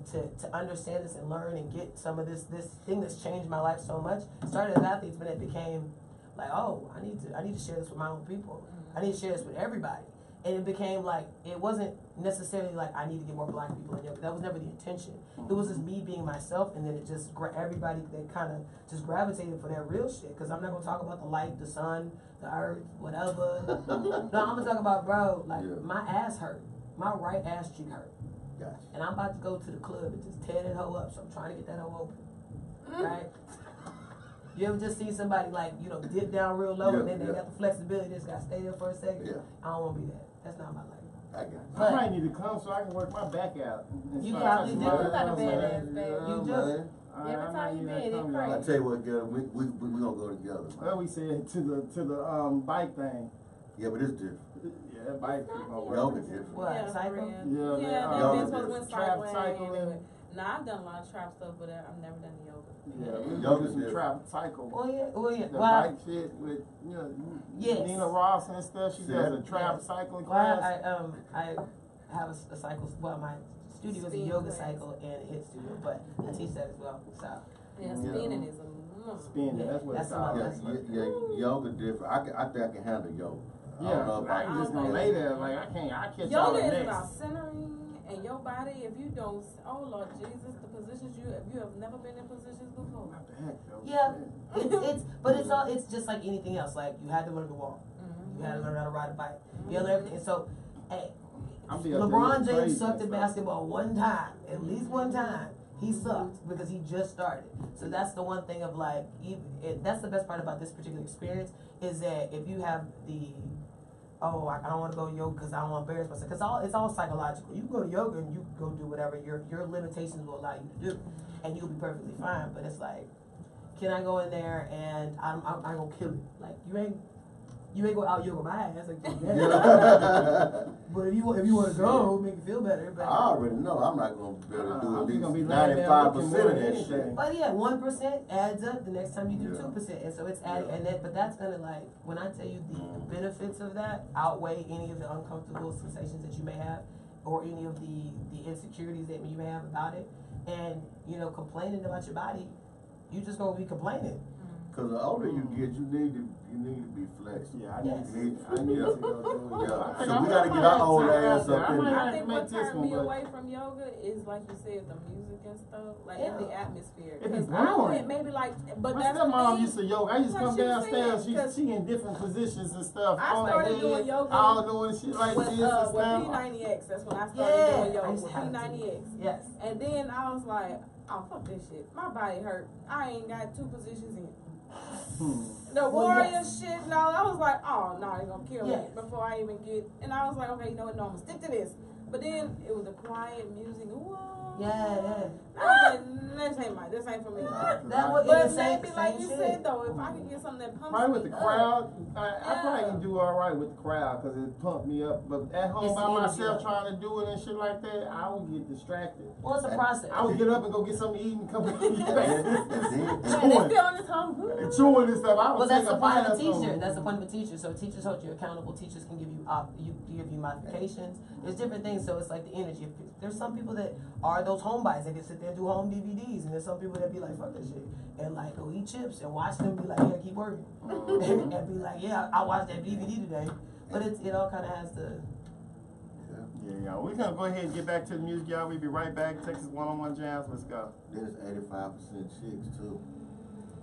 [SPEAKER 6] understand this and learn and get some of this thing that's changed my life so much. It started as athletes, but it became like, oh, I need to share this with my own people. I need to share this with everybody. And it became like, it wasn't necessarily like I need to get more black people in yoga. That was never the intention. It was just me being myself, and then it just everybody they kind of just gravitated for that real shit. Because I'm not gonna talk about the light, the sun, the earth, whatever. No, I'm gonna talk about, bro, like my ass hurt, my right ass cheek hurt.
[SPEAKER 4] Gotcha.
[SPEAKER 6] And I'm about to go to the club and just tear that hoe up, so I'm trying to get that hoe open. Right? You ever just see somebody like, dip down real low and then they got the flexibility, just gotta stay there for a second?
[SPEAKER 4] Yeah.
[SPEAKER 6] I don't wanna be that. That's not my life.
[SPEAKER 4] I got you.
[SPEAKER 1] I might need to come so I can work my back out.
[SPEAKER 6] You probably do.
[SPEAKER 2] You got a badass back.
[SPEAKER 6] You do.
[SPEAKER 4] Man.
[SPEAKER 2] Every time you bend, it
[SPEAKER 4] I
[SPEAKER 2] crazy.
[SPEAKER 4] tell you what, girl, we gonna go together.
[SPEAKER 1] Well, we said to the bike thing.
[SPEAKER 4] Yeah, but it's different.
[SPEAKER 1] Yeah, bike thing gonna work.
[SPEAKER 4] Yoga different.
[SPEAKER 6] What?
[SPEAKER 5] Yeah,
[SPEAKER 6] Cycle?
[SPEAKER 1] Yeah,
[SPEAKER 5] Yeah,
[SPEAKER 4] yoga
[SPEAKER 5] that's supposed to went
[SPEAKER 1] trap
[SPEAKER 5] cycling.
[SPEAKER 1] cycling.
[SPEAKER 5] Nah, I've done a lot of trap stuff, but I've never done yoga.
[SPEAKER 1] Yeah, we
[SPEAKER 4] Yoga's
[SPEAKER 1] do some
[SPEAKER 4] different.
[SPEAKER 1] trap cycle.
[SPEAKER 6] Well, yeah.
[SPEAKER 1] The
[SPEAKER 6] Well,
[SPEAKER 1] bike shit with
[SPEAKER 6] Yes.
[SPEAKER 1] Nina Ross and stuff. She does a trap
[SPEAKER 6] Yes.
[SPEAKER 1] cycling
[SPEAKER 6] well,
[SPEAKER 1] class.
[SPEAKER 6] I have a cycle. Well, my studio is a
[SPEAKER 5] Spin
[SPEAKER 6] yoga
[SPEAKER 5] class.
[SPEAKER 6] cycle and a hit studio, but I teach that as well. So
[SPEAKER 5] Yeah,
[SPEAKER 1] Yeah.
[SPEAKER 5] spinning is a
[SPEAKER 1] Spinning,
[SPEAKER 6] Yeah,
[SPEAKER 1] that's what it's
[SPEAKER 6] that's
[SPEAKER 1] called.
[SPEAKER 4] Yeah, yoga different. I think I can handle yoga. I don't know
[SPEAKER 1] Yeah,
[SPEAKER 4] if
[SPEAKER 1] I ain't just gonna lay there like I catch all
[SPEAKER 5] Yoga
[SPEAKER 1] the
[SPEAKER 5] is
[SPEAKER 1] next.
[SPEAKER 5] about centering and your body. If you don't, oh Lord Jesus, the positions if you have never been in positions before.
[SPEAKER 1] My back, though.
[SPEAKER 6] yeah, it's just like anything else. Like you had to learn to walk, you had to learn how to ride a bike, you had to learn everything. So, hey,
[SPEAKER 1] I'm be up there
[SPEAKER 6] LeBron
[SPEAKER 1] looking
[SPEAKER 6] James
[SPEAKER 1] crazy
[SPEAKER 6] sucked
[SPEAKER 1] and
[SPEAKER 6] at
[SPEAKER 1] stuff.
[SPEAKER 6] basketball one time, at least one time. He sucked because he just started. So that's the one thing of like, that's the best part about this particular experience is that if you have I don't want to go to yoga because I don't want to embarrass myself. Because it's all psychological. You can go to yoga and you can go do whatever your limitations will allow you to do, and you'll be perfectly fine. But it's like, can I go in there and I'm gonna kill it? Like you ain't gonna out yoga my ass. Like, but if you want to go, make you feel better. But
[SPEAKER 4] I already know I'm not gonna be able to do
[SPEAKER 1] I'm
[SPEAKER 4] at
[SPEAKER 1] just gonna be
[SPEAKER 4] least
[SPEAKER 1] laying there
[SPEAKER 4] 95%
[SPEAKER 1] looking
[SPEAKER 4] of
[SPEAKER 1] more than
[SPEAKER 4] that
[SPEAKER 1] anything.
[SPEAKER 4] shit.
[SPEAKER 6] But yeah, 1% adds up the next time you do
[SPEAKER 4] Yeah.
[SPEAKER 6] 2%, and so it's adding. But that's gonna like when I tell you the benefits of that outweigh any of the uncomfortable sensations that you may have, or any of the insecurities that you may have about it, and complaining about your body, you just gonna be complaining.
[SPEAKER 4] Cause the older you get, you need to be flexible.
[SPEAKER 1] Yeah, I
[SPEAKER 6] Yes.
[SPEAKER 1] need to go do it.
[SPEAKER 4] Yeah. So we gotta get our old ass up in
[SPEAKER 1] I
[SPEAKER 4] there.
[SPEAKER 5] I think
[SPEAKER 1] make
[SPEAKER 5] what
[SPEAKER 1] this
[SPEAKER 5] turned
[SPEAKER 1] one,
[SPEAKER 5] me
[SPEAKER 1] but-
[SPEAKER 5] away from yoga is like you said, the music and stuff, like in the atmosphere.
[SPEAKER 1] It be
[SPEAKER 5] 'Cause I
[SPEAKER 1] boring.
[SPEAKER 5] went maybe but
[SPEAKER 1] My
[SPEAKER 5] that's
[SPEAKER 1] stepmom
[SPEAKER 5] the
[SPEAKER 1] used to
[SPEAKER 5] thing.
[SPEAKER 1] yoga. I used to
[SPEAKER 5] Like
[SPEAKER 1] come
[SPEAKER 5] she was
[SPEAKER 1] downstairs.
[SPEAKER 5] saying, 'cause
[SPEAKER 1] She in different positions and stuff.
[SPEAKER 5] I
[SPEAKER 1] on
[SPEAKER 5] started
[SPEAKER 1] her
[SPEAKER 5] doing
[SPEAKER 1] head,
[SPEAKER 5] yoga
[SPEAKER 1] all doing shit like
[SPEAKER 5] with
[SPEAKER 1] this and
[SPEAKER 5] with
[SPEAKER 1] stuff.
[SPEAKER 5] P90X. That's when I started
[SPEAKER 6] Yeah,
[SPEAKER 5] doing
[SPEAKER 6] I
[SPEAKER 5] yoga
[SPEAKER 6] used
[SPEAKER 5] with
[SPEAKER 6] to have to.
[SPEAKER 5] P90X.
[SPEAKER 6] Yes.
[SPEAKER 5] And then I was like, oh fuck this shit. My body hurt. I ain't got 2 positions in. The warrior shit, no, I was like, oh no, they're gonna kill
[SPEAKER 6] Yeah.
[SPEAKER 5] me before I even get. And I was like, okay, you know what? No, I'm gonna stick to this. But then it was the quiet music. Whoa.
[SPEAKER 6] Yeah.
[SPEAKER 5] I was like, this ain't for me.
[SPEAKER 6] That was
[SPEAKER 5] But
[SPEAKER 6] the same,
[SPEAKER 5] maybe, like
[SPEAKER 6] same
[SPEAKER 5] you
[SPEAKER 6] shit.
[SPEAKER 5] said though, if I could get something that pumps
[SPEAKER 1] Probably
[SPEAKER 5] me
[SPEAKER 1] with the
[SPEAKER 5] up.
[SPEAKER 1] crowd, I probably
[SPEAKER 5] Yeah.
[SPEAKER 1] can do all right with the crowd because it pumped me up. But at home
[SPEAKER 6] It's
[SPEAKER 1] by
[SPEAKER 6] the energy
[SPEAKER 1] myself
[SPEAKER 6] of it.
[SPEAKER 1] trying to do it and shit like that, I would get distracted.
[SPEAKER 6] Well, it's a process.
[SPEAKER 1] I would get up and go get something to eat and come back.
[SPEAKER 5] And they still on this home.
[SPEAKER 1] And chewing and stuff. I would
[SPEAKER 6] Well, that's
[SPEAKER 1] take
[SPEAKER 6] the
[SPEAKER 1] a
[SPEAKER 6] point of a
[SPEAKER 1] pass
[SPEAKER 6] teacher.
[SPEAKER 1] on-
[SPEAKER 6] That's the point of a teacher. So teachers hold you accountable. Teachers can give you give you modifications. There's different things. So it's like the energy. There's some people that are those homebodies that can sit there and do home DVDs, and there's some people that be like, fuck that shit, and like go eat chips and watch them be like, yeah, keep working, and be like, yeah, I watched that DVD today. But it all kind of has to.
[SPEAKER 1] Yeah, we're gonna go ahead and get back to the music, y'all. We'll be right back. Texas One-on-One Jams. Let's go.
[SPEAKER 4] There's 85% chicks too.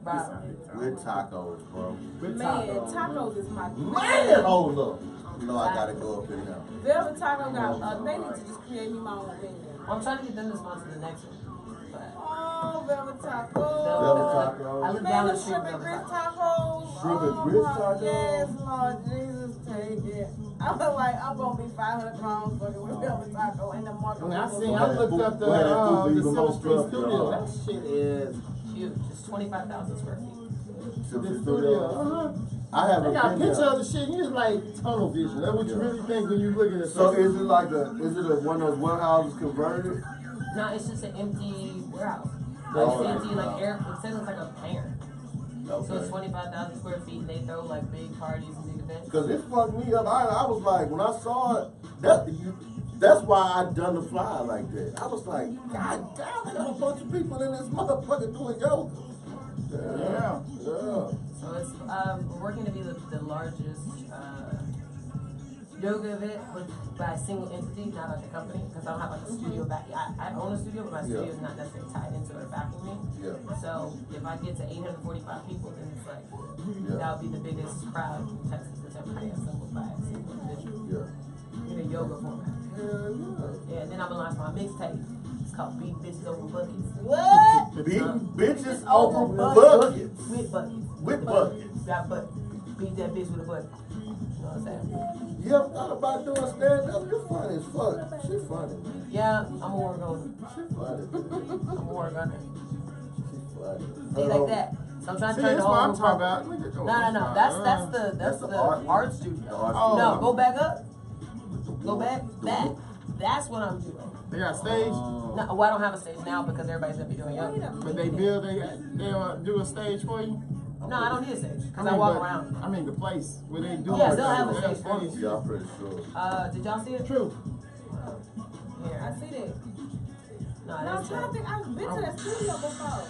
[SPEAKER 6] Right.
[SPEAKER 4] With tacos, bro.
[SPEAKER 1] With
[SPEAKER 5] Man,
[SPEAKER 1] tacos.
[SPEAKER 5] tacos is my
[SPEAKER 4] Man, hold up. You know I gotta go up in there.
[SPEAKER 5] Velvet Taco got. They need to just create me my own menu.
[SPEAKER 6] I'm trying to get them to sponsor the next one. But
[SPEAKER 5] Oh, Velvet Taco.
[SPEAKER 4] Velvet Taco.
[SPEAKER 6] I live
[SPEAKER 5] Man,
[SPEAKER 6] down
[SPEAKER 5] the
[SPEAKER 6] the street.
[SPEAKER 5] shrimp and grits tacos.
[SPEAKER 4] Shrimp and
[SPEAKER 5] Oh,
[SPEAKER 4] grits
[SPEAKER 5] my-
[SPEAKER 4] tacos?
[SPEAKER 5] Yes, Lord Jesus, take it. I was like, I'm gonna be 500 pounds fucking with Velvet Taco and the market.
[SPEAKER 1] I
[SPEAKER 4] We
[SPEAKER 1] looked up the
[SPEAKER 4] had food even
[SPEAKER 1] 7th
[SPEAKER 4] more
[SPEAKER 1] Street
[SPEAKER 4] stuff,
[SPEAKER 1] Studio.
[SPEAKER 4] y'all.
[SPEAKER 1] That shit is
[SPEAKER 6] Huge. It's 25,000 square feet.
[SPEAKER 1] the studio.
[SPEAKER 4] I haven't
[SPEAKER 1] They got
[SPEAKER 4] been
[SPEAKER 1] pictures
[SPEAKER 4] there.
[SPEAKER 1] of the shit. You just like tunnel vision. That's what you really think when you look at it.
[SPEAKER 4] So is it like is it one of those warehouses converted?
[SPEAKER 6] No, it's just an empty warehouse.
[SPEAKER 4] Oh,
[SPEAKER 6] Like, it's
[SPEAKER 4] okay.
[SPEAKER 6] empty, like air. It says it's like a hangar. So it's
[SPEAKER 4] Okay.
[SPEAKER 6] 25,000 square feet. And they throw like big parties and big events.
[SPEAKER 4] Cause it fucked me up. I was like, when I saw it, That's why I done the fly like that. I was like, God damn, I got a bunch of people in this motherfucker doing yoga.
[SPEAKER 1] Yeah.
[SPEAKER 6] So it's we're working to be the largest yoga event by a single entity, not like a company, because I don't have like a studio back. I own a studio, but my studio is not necessarily tied into or backing me.
[SPEAKER 4] Yeah.
[SPEAKER 6] So if I get to 845 people, then it's like that would be the biggest crowd in Texas that's ever been assembled by a single individual in a yoga format. Yeah, and then I'm gonna launch my mixtape. It's called Beat Bitches Over Buckets.
[SPEAKER 2] What?
[SPEAKER 4] Beating bitches over buckets.
[SPEAKER 6] With buckets.
[SPEAKER 4] With buckets.
[SPEAKER 6] Got bucket. Beat that bitch with a bucket. You know what I'm saying?
[SPEAKER 4] You ever thought about doing stand-up? You're funny as fuck. She funny, man.
[SPEAKER 6] Yeah, I'm gonna work on it.
[SPEAKER 4] She funny, man.
[SPEAKER 6] I'm gonna work on it.
[SPEAKER 4] She funny.
[SPEAKER 6] See, like that. So I'm trying to
[SPEAKER 1] See,
[SPEAKER 6] turn
[SPEAKER 1] that's
[SPEAKER 6] the
[SPEAKER 1] what
[SPEAKER 6] whole.
[SPEAKER 1] I'm talking about.
[SPEAKER 6] No. That's the art studio.
[SPEAKER 4] The art
[SPEAKER 1] Oh.
[SPEAKER 6] No, go back up. Go back. That's what I'm doing.
[SPEAKER 1] They got stage,
[SPEAKER 6] No, well, I don't have a stage now because everybody's gonna be doing yoga.
[SPEAKER 1] but they do a stage for you.
[SPEAKER 6] No, I don't need a stage because I walk
[SPEAKER 1] but-
[SPEAKER 6] around.
[SPEAKER 1] I mean the place where they do.
[SPEAKER 6] Yeah,
[SPEAKER 1] it.
[SPEAKER 6] they'll have a
[SPEAKER 1] They have
[SPEAKER 6] stage for me.
[SPEAKER 4] Yeah, I'm pretty sure.
[SPEAKER 6] Did y'all see it?
[SPEAKER 1] True.
[SPEAKER 6] Here.
[SPEAKER 5] I see that.
[SPEAKER 6] No,
[SPEAKER 5] No, I'm
[SPEAKER 6] that's
[SPEAKER 5] trying to think. I've been to that studio before.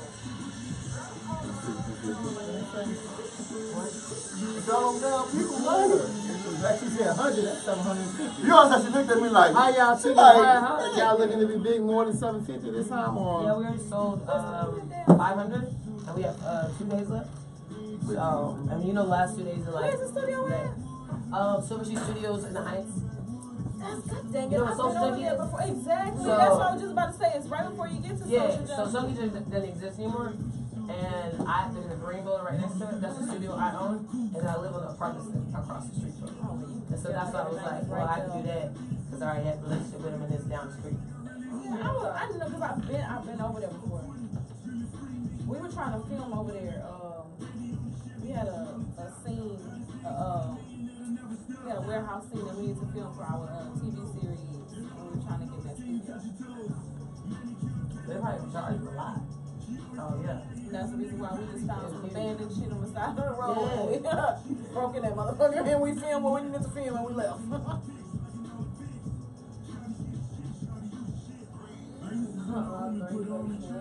[SPEAKER 4] People love her.
[SPEAKER 1] Like she said, 100. That's 750.
[SPEAKER 4] You know, she looked at me like,
[SPEAKER 1] How y'all chicken
[SPEAKER 4] like,
[SPEAKER 1] fried? Y'all looking to be big more than 750 this time, or?
[SPEAKER 6] Yeah, we already sold 500, and we have 2 days left. So, I mean, you know, the last 2 days are like.
[SPEAKER 5] Where's the studio at?
[SPEAKER 6] Silver Street Studios in the Heights.
[SPEAKER 5] That's good. Dang
[SPEAKER 6] You
[SPEAKER 5] it.
[SPEAKER 6] know what
[SPEAKER 5] I've
[SPEAKER 6] Social
[SPEAKER 5] been over
[SPEAKER 6] Junkie
[SPEAKER 5] there
[SPEAKER 6] is?
[SPEAKER 5] before. Exactly.
[SPEAKER 6] So-
[SPEAKER 5] That's what I was just about to say. It's right before you get to
[SPEAKER 6] Yeah,
[SPEAKER 5] Social
[SPEAKER 6] so
[SPEAKER 5] Junkie.
[SPEAKER 6] Sunky doesn't exist anymore. And there's a green building right next to it. That's the studio I own. And then I live on the apartments across the street from it. And so that's why I was like, well, I can do that. Because I already had a relationship with him and it's down the street.
[SPEAKER 5] Yeah, I didn't know because I've been over there before. We were trying to film over there. We had a scene. We had a warehouse scene that we needed to film for our TV series, and we were trying to get that studio.
[SPEAKER 6] They probably charge you a lot. Oh, yeah.
[SPEAKER 5] And that's the reason why we just found some abandoned shit on the side of the road.
[SPEAKER 6] Yeah.
[SPEAKER 5] And we broke in that motherfucker, and we filmed what we needed to film, and we left.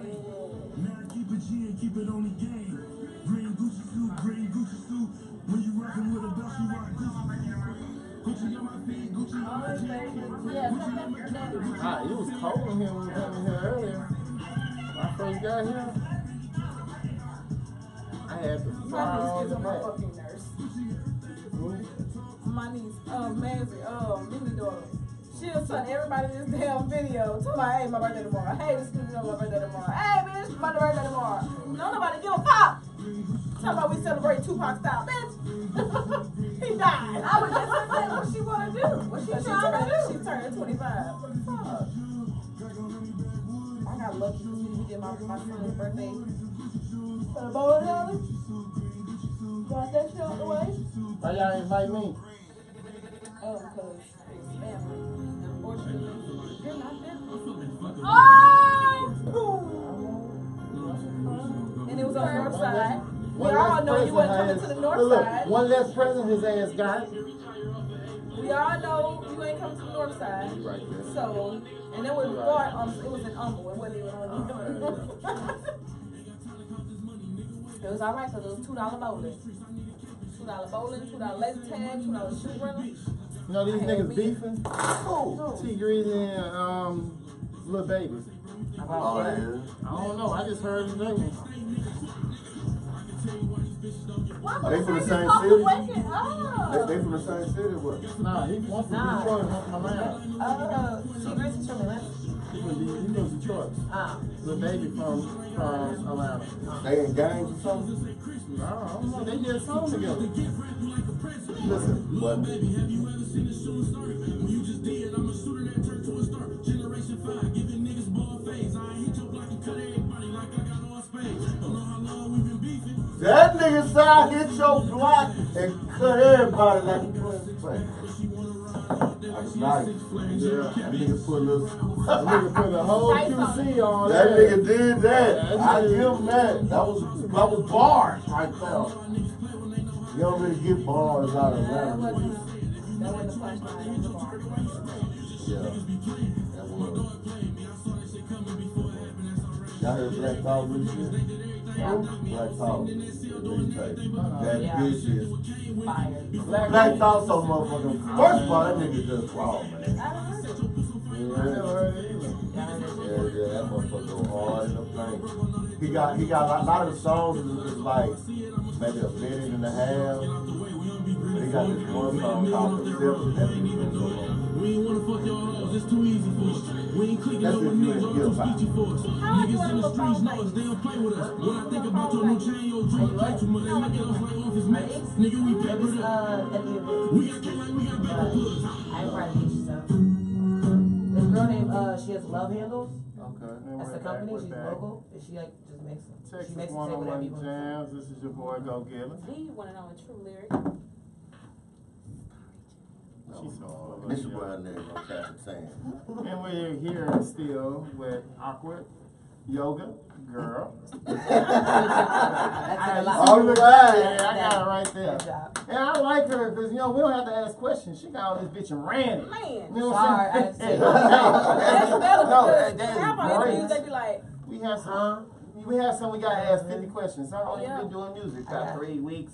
[SPEAKER 8] Keep it G and keep it on the game. Green Gucci suit, green Gucci suit. When you rockin' with a belt, you rock Gucci. Gucci on my feet, Gucci on my jeans.
[SPEAKER 1] Ah, it was cold in here when we came in here earlier. When I first got here, I had to fly all
[SPEAKER 5] My
[SPEAKER 1] the
[SPEAKER 5] niece is my
[SPEAKER 1] back.
[SPEAKER 5] fucking nurse. My niece, Manzi, Minnie daughter. She'll send everybody this damn video. Tell my, hey, my birthday tomorrow. Hey, this is my birthday tomorrow. Hey, bitch, my birthday tomorrow. No, nobody give a fuck. Tell about we celebrate Tupac style, bitch. He died. I was just saying, what she wanna do? What she trying to do? She turned 25. What the fuck? I got lucky because we did my son's birthday. For the bowling alley. Got that shit out the way.
[SPEAKER 1] Why y'all invite me?
[SPEAKER 5] Because it's family. Unfortunately, you're not there. Oh! And it was on the north side. We all know you weren't coming to the north side.
[SPEAKER 1] One less present his ass got.
[SPEAKER 5] We all know you ain't coming to the north side.
[SPEAKER 4] Right there.
[SPEAKER 5] So, and it was far, it was in Humble. It wasn't even on It was alright because it was $2 bowling. $2 bowling, $2 laser tag, $2 shoot runner.
[SPEAKER 1] You know these niggas beefing? T Greasy and Lil Baby.
[SPEAKER 4] Oh, yeah.
[SPEAKER 1] I don't know. I just heard his name.
[SPEAKER 4] Are they from the same city? They from the same city? What?
[SPEAKER 1] Nah, he wants from
[SPEAKER 6] Nah.
[SPEAKER 1] Detroit, wants from Atlanta.
[SPEAKER 6] T. Grace is from Atlanta.
[SPEAKER 1] He from Detroit. Lil Baby from Atlanta.
[SPEAKER 4] They in gangs or something?
[SPEAKER 1] I don't know. They did a song together.
[SPEAKER 4] Listen, but that nigga side hit your block and cut everybody like a twin. That's nice.
[SPEAKER 1] Yeah.
[SPEAKER 4] That nigga put a little.
[SPEAKER 1] That nigga put the whole QC on
[SPEAKER 4] That
[SPEAKER 1] there.
[SPEAKER 4] nigga did that.
[SPEAKER 1] Yeah,
[SPEAKER 4] I give him that. That was bars right there. You don't really get bars out of
[SPEAKER 5] That
[SPEAKER 4] Atlanta.
[SPEAKER 5] wasn't the punchline. It was the bar.
[SPEAKER 4] Yeah. That was. Y'all heard Black Thought this year?
[SPEAKER 6] Yeah.
[SPEAKER 4] Black Thought. That
[SPEAKER 6] Yeah.
[SPEAKER 4] bitch is.
[SPEAKER 6] Fire.
[SPEAKER 4] Black Thought so motherfucking. First of all, that nigga just raw, man.
[SPEAKER 2] I don't know.
[SPEAKER 1] I never heard it either.
[SPEAKER 4] Yeah, that motherfucker go hard in the paint. He got a lot of the songs is like maybe a minute and a half. But he got this one song called Perception. That nigga goes so long.
[SPEAKER 8] We ain't wanna fuck your hoes, it's too easy for us. We ain't clicking
[SPEAKER 4] That's
[SPEAKER 8] up
[SPEAKER 4] if
[SPEAKER 8] with
[SPEAKER 4] you
[SPEAKER 8] niggas,
[SPEAKER 4] ain't
[SPEAKER 8] all
[SPEAKER 4] give
[SPEAKER 8] too
[SPEAKER 4] a fuck.
[SPEAKER 8] skeechy for us. Niggas in the streets know us, they don't play with us. When I think about your new chain, your drink, like too much, they look at us like office mates. Nigga, we
[SPEAKER 6] It
[SPEAKER 8] peppered
[SPEAKER 6] was
[SPEAKER 8] up.
[SPEAKER 6] at the event.
[SPEAKER 8] We got cake like we got baby puss.
[SPEAKER 6] I ain't proud of you, so. This girl named, she has Love Handles.
[SPEAKER 4] Okay.
[SPEAKER 6] That's the company. She's local. And she like just makes them. She
[SPEAKER 1] Texas
[SPEAKER 6] makes it say whatever you
[SPEAKER 1] 101
[SPEAKER 6] want.
[SPEAKER 1] Jams. This is your boy Go Gilla.
[SPEAKER 2] He wanna know a true lyric.
[SPEAKER 1] She's so full of
[SPEAKER 4] This
[SPEAKER 1] shit.
[SPEAKER 4] boy in there gonna catch a tan.
[SPEAKER 1] And we're here still with Awkward Yoga Girl.
[SPEAKER 6] That's a lot.
[SPEAKER 1] Oh, look at that. Yeah, I got it right there.
[SPEAKER 6] Good job.
[SPEAKER 1] And I like her because, you know, we don't have to ask questions. She got all this bitch and ran it.
[SPEAKER 2] Man.
[SPEAKER 1] You know what
[SPEAKER 6] Sorry,
[SPEAKER 1] I'm saying?
[SPEAKER 6] I didn't say
[SPEAKER 1] No,
[SPEAKER 5] That's
[SPEAKER 1] that
[SPEAKER 5] half our
[SPEAKER 1] is
[SPEAKER 5] interviews,
[SPEAKER 1] great.
[SPEAKER 5] they be like,
[SPEAKER 1] We have some, we gotta ask 50 questions. How long you
[SPEAKER 5] Yeah.
[SPEAKER 1] been doing music?
[SPEAKER 6] Yeah.
[SPEAKER 1] About 3 weeks.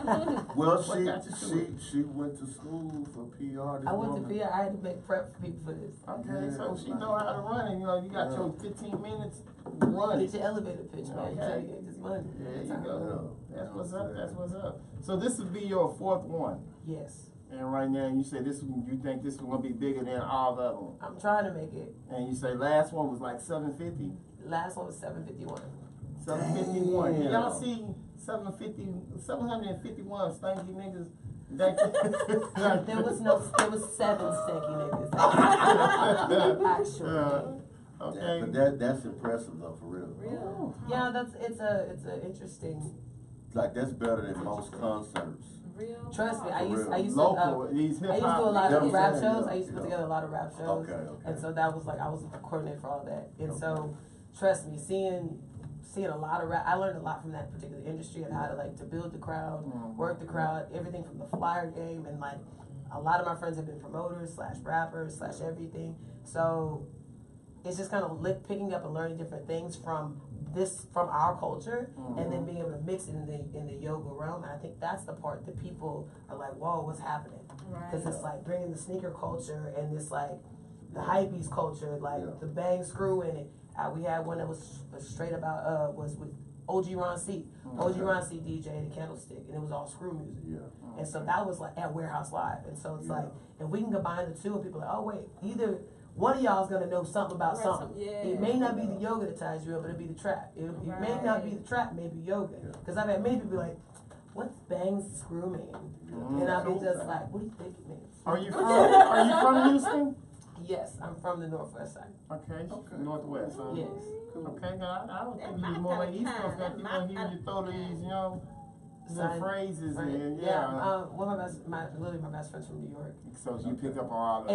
[SPEAKER 4] Well,
[SPEAKER 1] What got you to
[SPEAKER 4] she went to school for PR. This
[SPEAKER 6] I went to
[SPEAKER 4] woman.
[SPEAKER 6] PR. I had to make prep for people for this.
[SPEAKER 1] Okay,
[SPEAKER 4] Yeah,
[SPEAKER 1] so she know how to run it. You know, you got your 15 minutes, run
[SPEAKER 6] Get
[SPEAKER 1] it.
[SPEAKER 6] your elevator pitch, man. You
[SPEAKER 1] Okay.
[SPEAKER 6] try to get this money.
[SPEAKER 1] There you
[SPEAKER 6] That's how-
[SPEAKER 1] go. That's what's up. That's what's up. So this would be your 4th one.
[SPEAKER 6] Yes.
[SPEAKER 1] And right now, you say this one, you think this one gonna be bigger than all the other ones.
[SPEAKER 6] I'm trying to make it.
[SPEAKER 1] And you say last one was like 750,
[SPEAKER 6] Last one was 751.
[SPEAKER 1] 751.
[SPEAKER 4] Damn.
[SPEAKER 1] Y'all see 751 stanky niggas. That
[SPEAKER 6] There was 7 stanky niggas. Actually.
[SPEAKER 1] Okay.
[SPEAKER 4] But that's impressive though, for real.
[SPEAKER 5] real.
[SPEAKER 6] Yeah, it's a interesting.
[SPEAKER 4] Like that's better than most concerts.
[SPEAKER 5] Real.
[SPEAKER 6] Trust me, I used to
[SPEAKER 1] Local, these hip
[SPEAKER 6] I used to do a
[SPEAKER 1] hop.
[SPEAKER 6] lot of
[SPEAKER 4] Yeah,
[SPEAKER 6] rap
[SPEAKER 4] yeah,
[SPEAKER 6] shows.
[SPEAKER 4] yeah,
[SPEAKER 6] I used to put
[SPEAKER 4] yeah.
[SPEAKER 6] together a lot of rap shows.
[SPEAKER 4] Okay.
[SPEAKER 6] And so that was like, I was the coordinator for all that. And so, trust me, seeing a lot of rap, I learned a lot from that particular industry and how to like to build the crowd, work the crowd, everything from the flyer game. And like, a lot of my friends have been promoters / rappers / everything. So it's just kind of picking up and learning different things from our culture, and then being able to mix it in the yoga realm. And I think that's the part that people are like, whoa, what's happening? Because it's like bringing the sneaker culture and this like the hypebeast culture, like the bang screw in it. We had one that was straight about was with OG Ron C. OG Ron C DJ the Candlestick, and it was all screw music.
[SPEAKER 4] Yeah.
[SPEAKER 6] And so that was like at Warehouse Live. And so it's like, if we can combine the two, and people are like, oh wait, either one of y'all is gonna know something about something. It may not be the yoga that ties you up, but it'll be the trap. It may not be the trap, maybe yoga. Because I've had many people be like, what's bang screw mean? And I'll be just like, what do you think it means?
[SPEAKER 1] Are you from Houston?
[SPEAKER 6] Yes, I'm from the Northwest side.
[SPEAKER 1] Okay. Northwest, huh?
[SPEAKER 6] Yes.
[SPEAKER 1] Okay, now I don't think
[SPEAKER 2] That's
[SPEAKER 1] you
[SPEAKER 2] my
[SPEAKER 1] more like
[SPEAKER 2] kinda
[SPEAKER 1] East Coast.
[SPEAKER 2] time.
[SPEAKER 1] That people hear you throw these, you know, some
[SPEAKER 6] Side-
[SPEAKER 1] phrases
[SPEAKER 6] Right.
[SPEAKER 1] in.
[SPEAKER 6] Yeah. One of literally my best friends from New York.
[SPEAKER 1] So you pick up on all the
[SPEAKER 6] I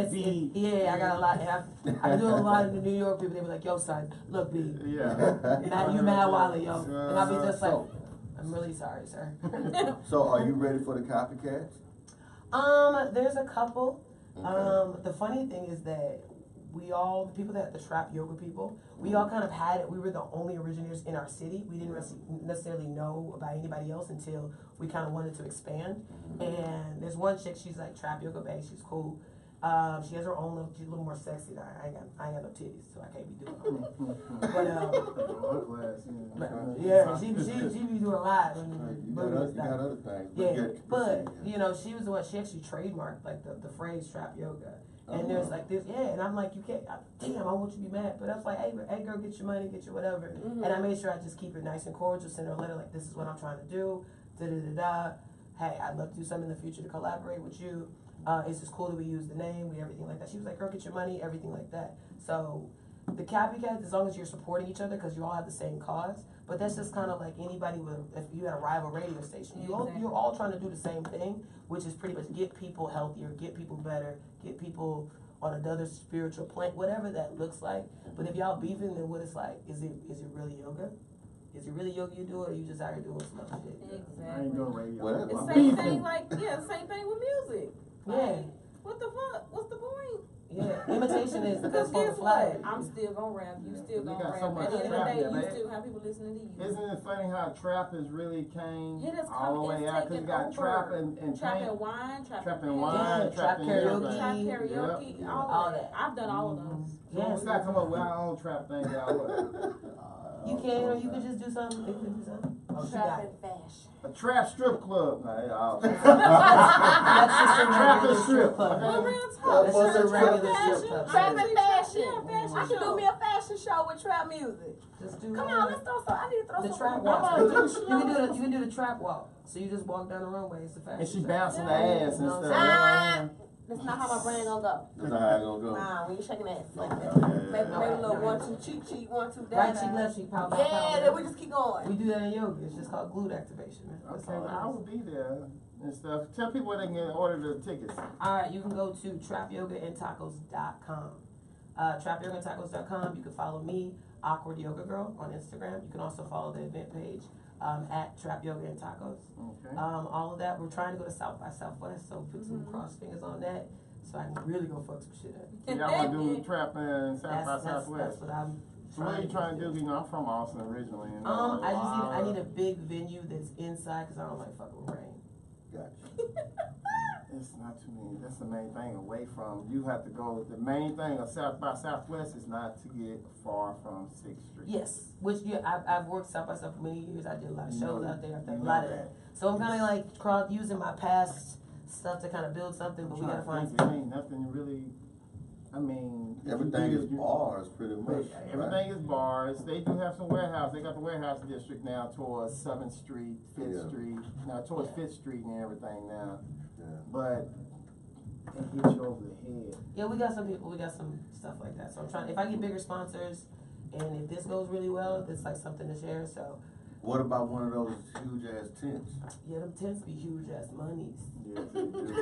[SPEAKER 6] got a lot. And I've been doing a lot of the New York people. They be like, "Yo, son, look, B,
[SPEAKER 1] Yeah.
[SPEAKER 6] you mad Wally, yo," and I'll be just like,
[SPEAKER 4] So-
[SPEAKER 6] "I'm really sorry, sir."
[SPEAKER 4] So are you ready for the copycats?
[SPEAKER 6] There's a couple. The funny thing is that the people that the trap yoga people, we all kind of had it. We were the only originators in our city. We didn't necessarily know about anybody else until we kind of wanted to expand. And there's one chick, she's like trap yoga bae. She's cool. She has her own little, she's a little more sexy. I ain't got no titties, so I can't be doing all that. But yeah, she be doing a lot.
[SPEAKER 4] You got other things.
[SPEAKER 6] Yeah, but you know, she was the one. She actually trademarked like the phrase "trap yoga," and there's like this. Yeah, and I'm like, you can't. Damn, I want you to be mad, but I was like, hey girl, get your money, get your whatever. And I made sure I just keep it nice and cordial. Send her a letter like, this is what I'm trying to do. Da da da da. Hey, I'd love to do something in the future to collaborate with you. It's just cool that we use the name, everything like that. She was like, girl, get your money, everything like that. So the copycats, as long as you're supporting each other, because you all have the same cause. But that's just kind of like anybody if you had a rival radio station. You're all trying to do the same thing, which is pretty much get people healthier, get people better, get people on another spiritual plane, whatever that looks like. But if y'all beefing, then what it's like, is it really yoga? Is it really yoga you do it, or you just out here doing some other shit?
[SPEAKER 1] I ain't doing radio.
[SPEAKER 4] Well,
[SPEAKER 5] The
[SPEAKER 4] I'm
[SPEAKER 5] same
[SPEAKER 4] beefing.
[SPEAKER 5] thing, like, the same thing with music.
[SPEAKER 6] Yeah.
[SPEAKER 5] Like, what the fuck? What's the point?
[SPEAKER 6] Yeah, imitation is the
[SPEAKER 5] Because
[SPEAKER 6] best form
[SPEAKER 5] guess
[SPEAKER 6] of
[SPEAKER 5] what?
[SPEAKER 6] flattery.
[SPEAKER 5] I'm still gonna rap. You still
[SPEAKER 1] We
[SPEAKER 5] gonna
[SPEAKER 1] got
[SPEAKER 5] rap.
[SPEAKER 1] so much
[SPEAKER 5] At the end of the
[SPEAKER 1] trap
[SPEAKER 5] day,
[SPEAKER 1] here,
[SPEAKER 5] you
[SPEAKER 1] man.
[SPEAKER 5] still have people listening to you.
[SPEAKER 1] Isn't it funny how trap has really came
[SPEAKER 5] It has
[SPEAKER 1] all the
[SPEAKER 5] come-
[SPEAKER 1] way
[SPEAKER 5] it's
[SPEAKER 1] out? Because you
[SPEAKER 5] taken
[SPEAKER 1] got
[SPEAKER 5] over.
[SPEAKER 1] trap and
[SPEAKER 5] Trap
[SPEAKER 1] paint.
[SPEAKER 5] and wine, trap
[SPEAKER 1] Trap
[SPEAKER 5] and
[SPEAKER 1] and
[SPEAKER 5] paint,
[SPEAKER 1] wine,
[SPEAKER 6] Yeah,
[SPEAKER 1] trap
[SPEAKER 6] trap
[SPEAKER 1] and
[SPEAKER 6] karaoke.
[SPEAKER 1] everything.
[SPEAKER 5] trap karaoke,
[SPEAKER 1] Yep.
[SPEAKER 5] all that. I've done all of those.
[SPEAKER 6] Yes.
[SPEAKER 1] We gotta come up with our own trap thing, y'all.
[SPEAKER 6] You can, or you can just do something. You can do something. Oh, she
[SPEAKER 2] Trap
[SPEAKER 6] got it.
[SPEAKER 2] and fashion.
[SPEAKER 1] A trap strip club. Nah, they all.
[SPEAKER 6] That's just a
[SPEAKER 1] Trap
[SPEAKER 6] regular
[SPEAKER 1] and strip.
[SPEAKER 6] club.
[SPEAKER 5] Well,
[SPEAKER 1] Okay.
[SPEAKER 5] real talk.
[SPEAKER 6] That's just a
[SPEAKER 5] Trap
[SPEAKER 6] regular
[SPEAKER 5] fashion.
[SPEAKER 6] strip club.
[SPEAKER 2] Trap and fashion.
[SPEAKER 5] Yeah, fashion
[SPEAKER 2] I can
[SPEAKER 5] show.
[SPEAKER 2] do me a fashion show with trap music.
[SPEAKER 6] Just do
[SPEAKER 2] Come on, let's throw some. I need to throw
[SPEAKER 6] the
[SPEAKER 2] some.
[SPEAKER 6] trap
[SPEAKER 1] Come
[SPEAKER 6] walk.
[SPEAKER 1] on,
[SPEAKER 6] You
[SPEAKER 1] do
[SPEAKER 6] can
[SPEAKER 1] the
[SPEAKER 6] do the trap walk. So you just walk down the runway. It's a fashion.
[SPEAKER 1] And she
[SPEAKER 6] show.
[SPEAKER 1] bouncing her
[SPEAKER 5] Yeah.
[SPEAKER 1] ass and
[SPEAKER 6] No,
[SPEAKER 1] stuff.
[SPEAKER 2] Ah, that's not how my brain gonna go.
[SPEAKER 4] That's how it gonna go.
[SPEAKER 2] Nah, when you shaking ass like that.
[SPEAKER 4] Yeah.
[SPEAKER 2] Maybe
[SPEAKER 6] No,
[SPEAKER 2] a little
[SPEAKER 6] no.
[SPEAKER 2] 1, 2, cheek, 1, 2, down.
[SPEAKER 6] Right cheek, left cheek, pow, pow, pow.
[SPEAKER 2] Yeah, then we just keep going.
[SPEAKER 6] We do that in yoga. It's just called glute activation. Man. That's
[SPEAKER 1] Okay,
[SPEAKER 6] all
[SPEAKER 1] well,
[SPEAKER 6] it
[SPEAKER 1] I
[SPEAKER 6] is.
[SPEAKER 1] will be there and stuff. Tell people where they can order the tickets.
[SPEAKER 6] All right, you can go to trapyogaandtacos.com. Trapyogaandtacos.com. You can follow me, Awkward Yoga Girl, on Instagram. You can also follow the event page at Trap Yoga and Tacos.
[SPEAKER 1] Okay.
[SPEAKER 6] All of that. We're trying to go to South by Southwest, so put some cross fingers on that, so I can really go fuck some shit up.
[SPEAKER 1] So y'all want to do trap and South by
[SPEAKER 6] That's
[SPEAKER 1] Southwest.
[SPEAKER 6] what I'm
[SPEAKER 1] So what are you trying to do? You know, I'm from Austin originally. And
[SPEAKER 6] I need a big venue that's inside because I don't like fucking with rain.
[SPEAKER 4] Gotcha.
[SPEAKER 1] It's not too many. That's the main thing. Away from you have to go. The main thing of South by Southwest is not to get far from 6th Street.
[SPEAKER 6] Yes, which I've worked South by South for many years. I did a lot of
[SPEAKER 1] You
[SPEAKER 6] shows
[SPEAKER 1] know
[SPEAKER 6] out there. I've done
[SPEAKER 1] you
[SPEAKER 6] a lot
[SPEAKER 1] know
[SPEAKER 6] of
[SPEAKER 1] that.
[SPEAKER 6] that. So I'm kind of like using my past stuff to kind of build something, but we gotta find.
[SPEAKER 1] It ain't nothing really. I mean,
[SPEAKER 4] Everything is bars, pretty much.
[SPEAKER 1] Everything is bars. They do have some warehouse. They got the warehouse district now towards 7th Street, 5th
[SPEAKER 4] Yeah.
[SPEAKER 1] Street, now towards 5th Street and everything now.
[SPEAKER 4] Yeah.
[SPEAKER 1] But it hits you over the head.
[SPEAKER 6] Yeah, we got some people. We got some stuff like that. So I'm trying. If I get bigger sponsors, and if this goes really well, it's like something to share. So
[SPEAKER 4] What about one of those huge ass tents?
[SPEAKER 6] yeah, them tends to be huge ass monies.
[SPEAKER 1] Yes, they do.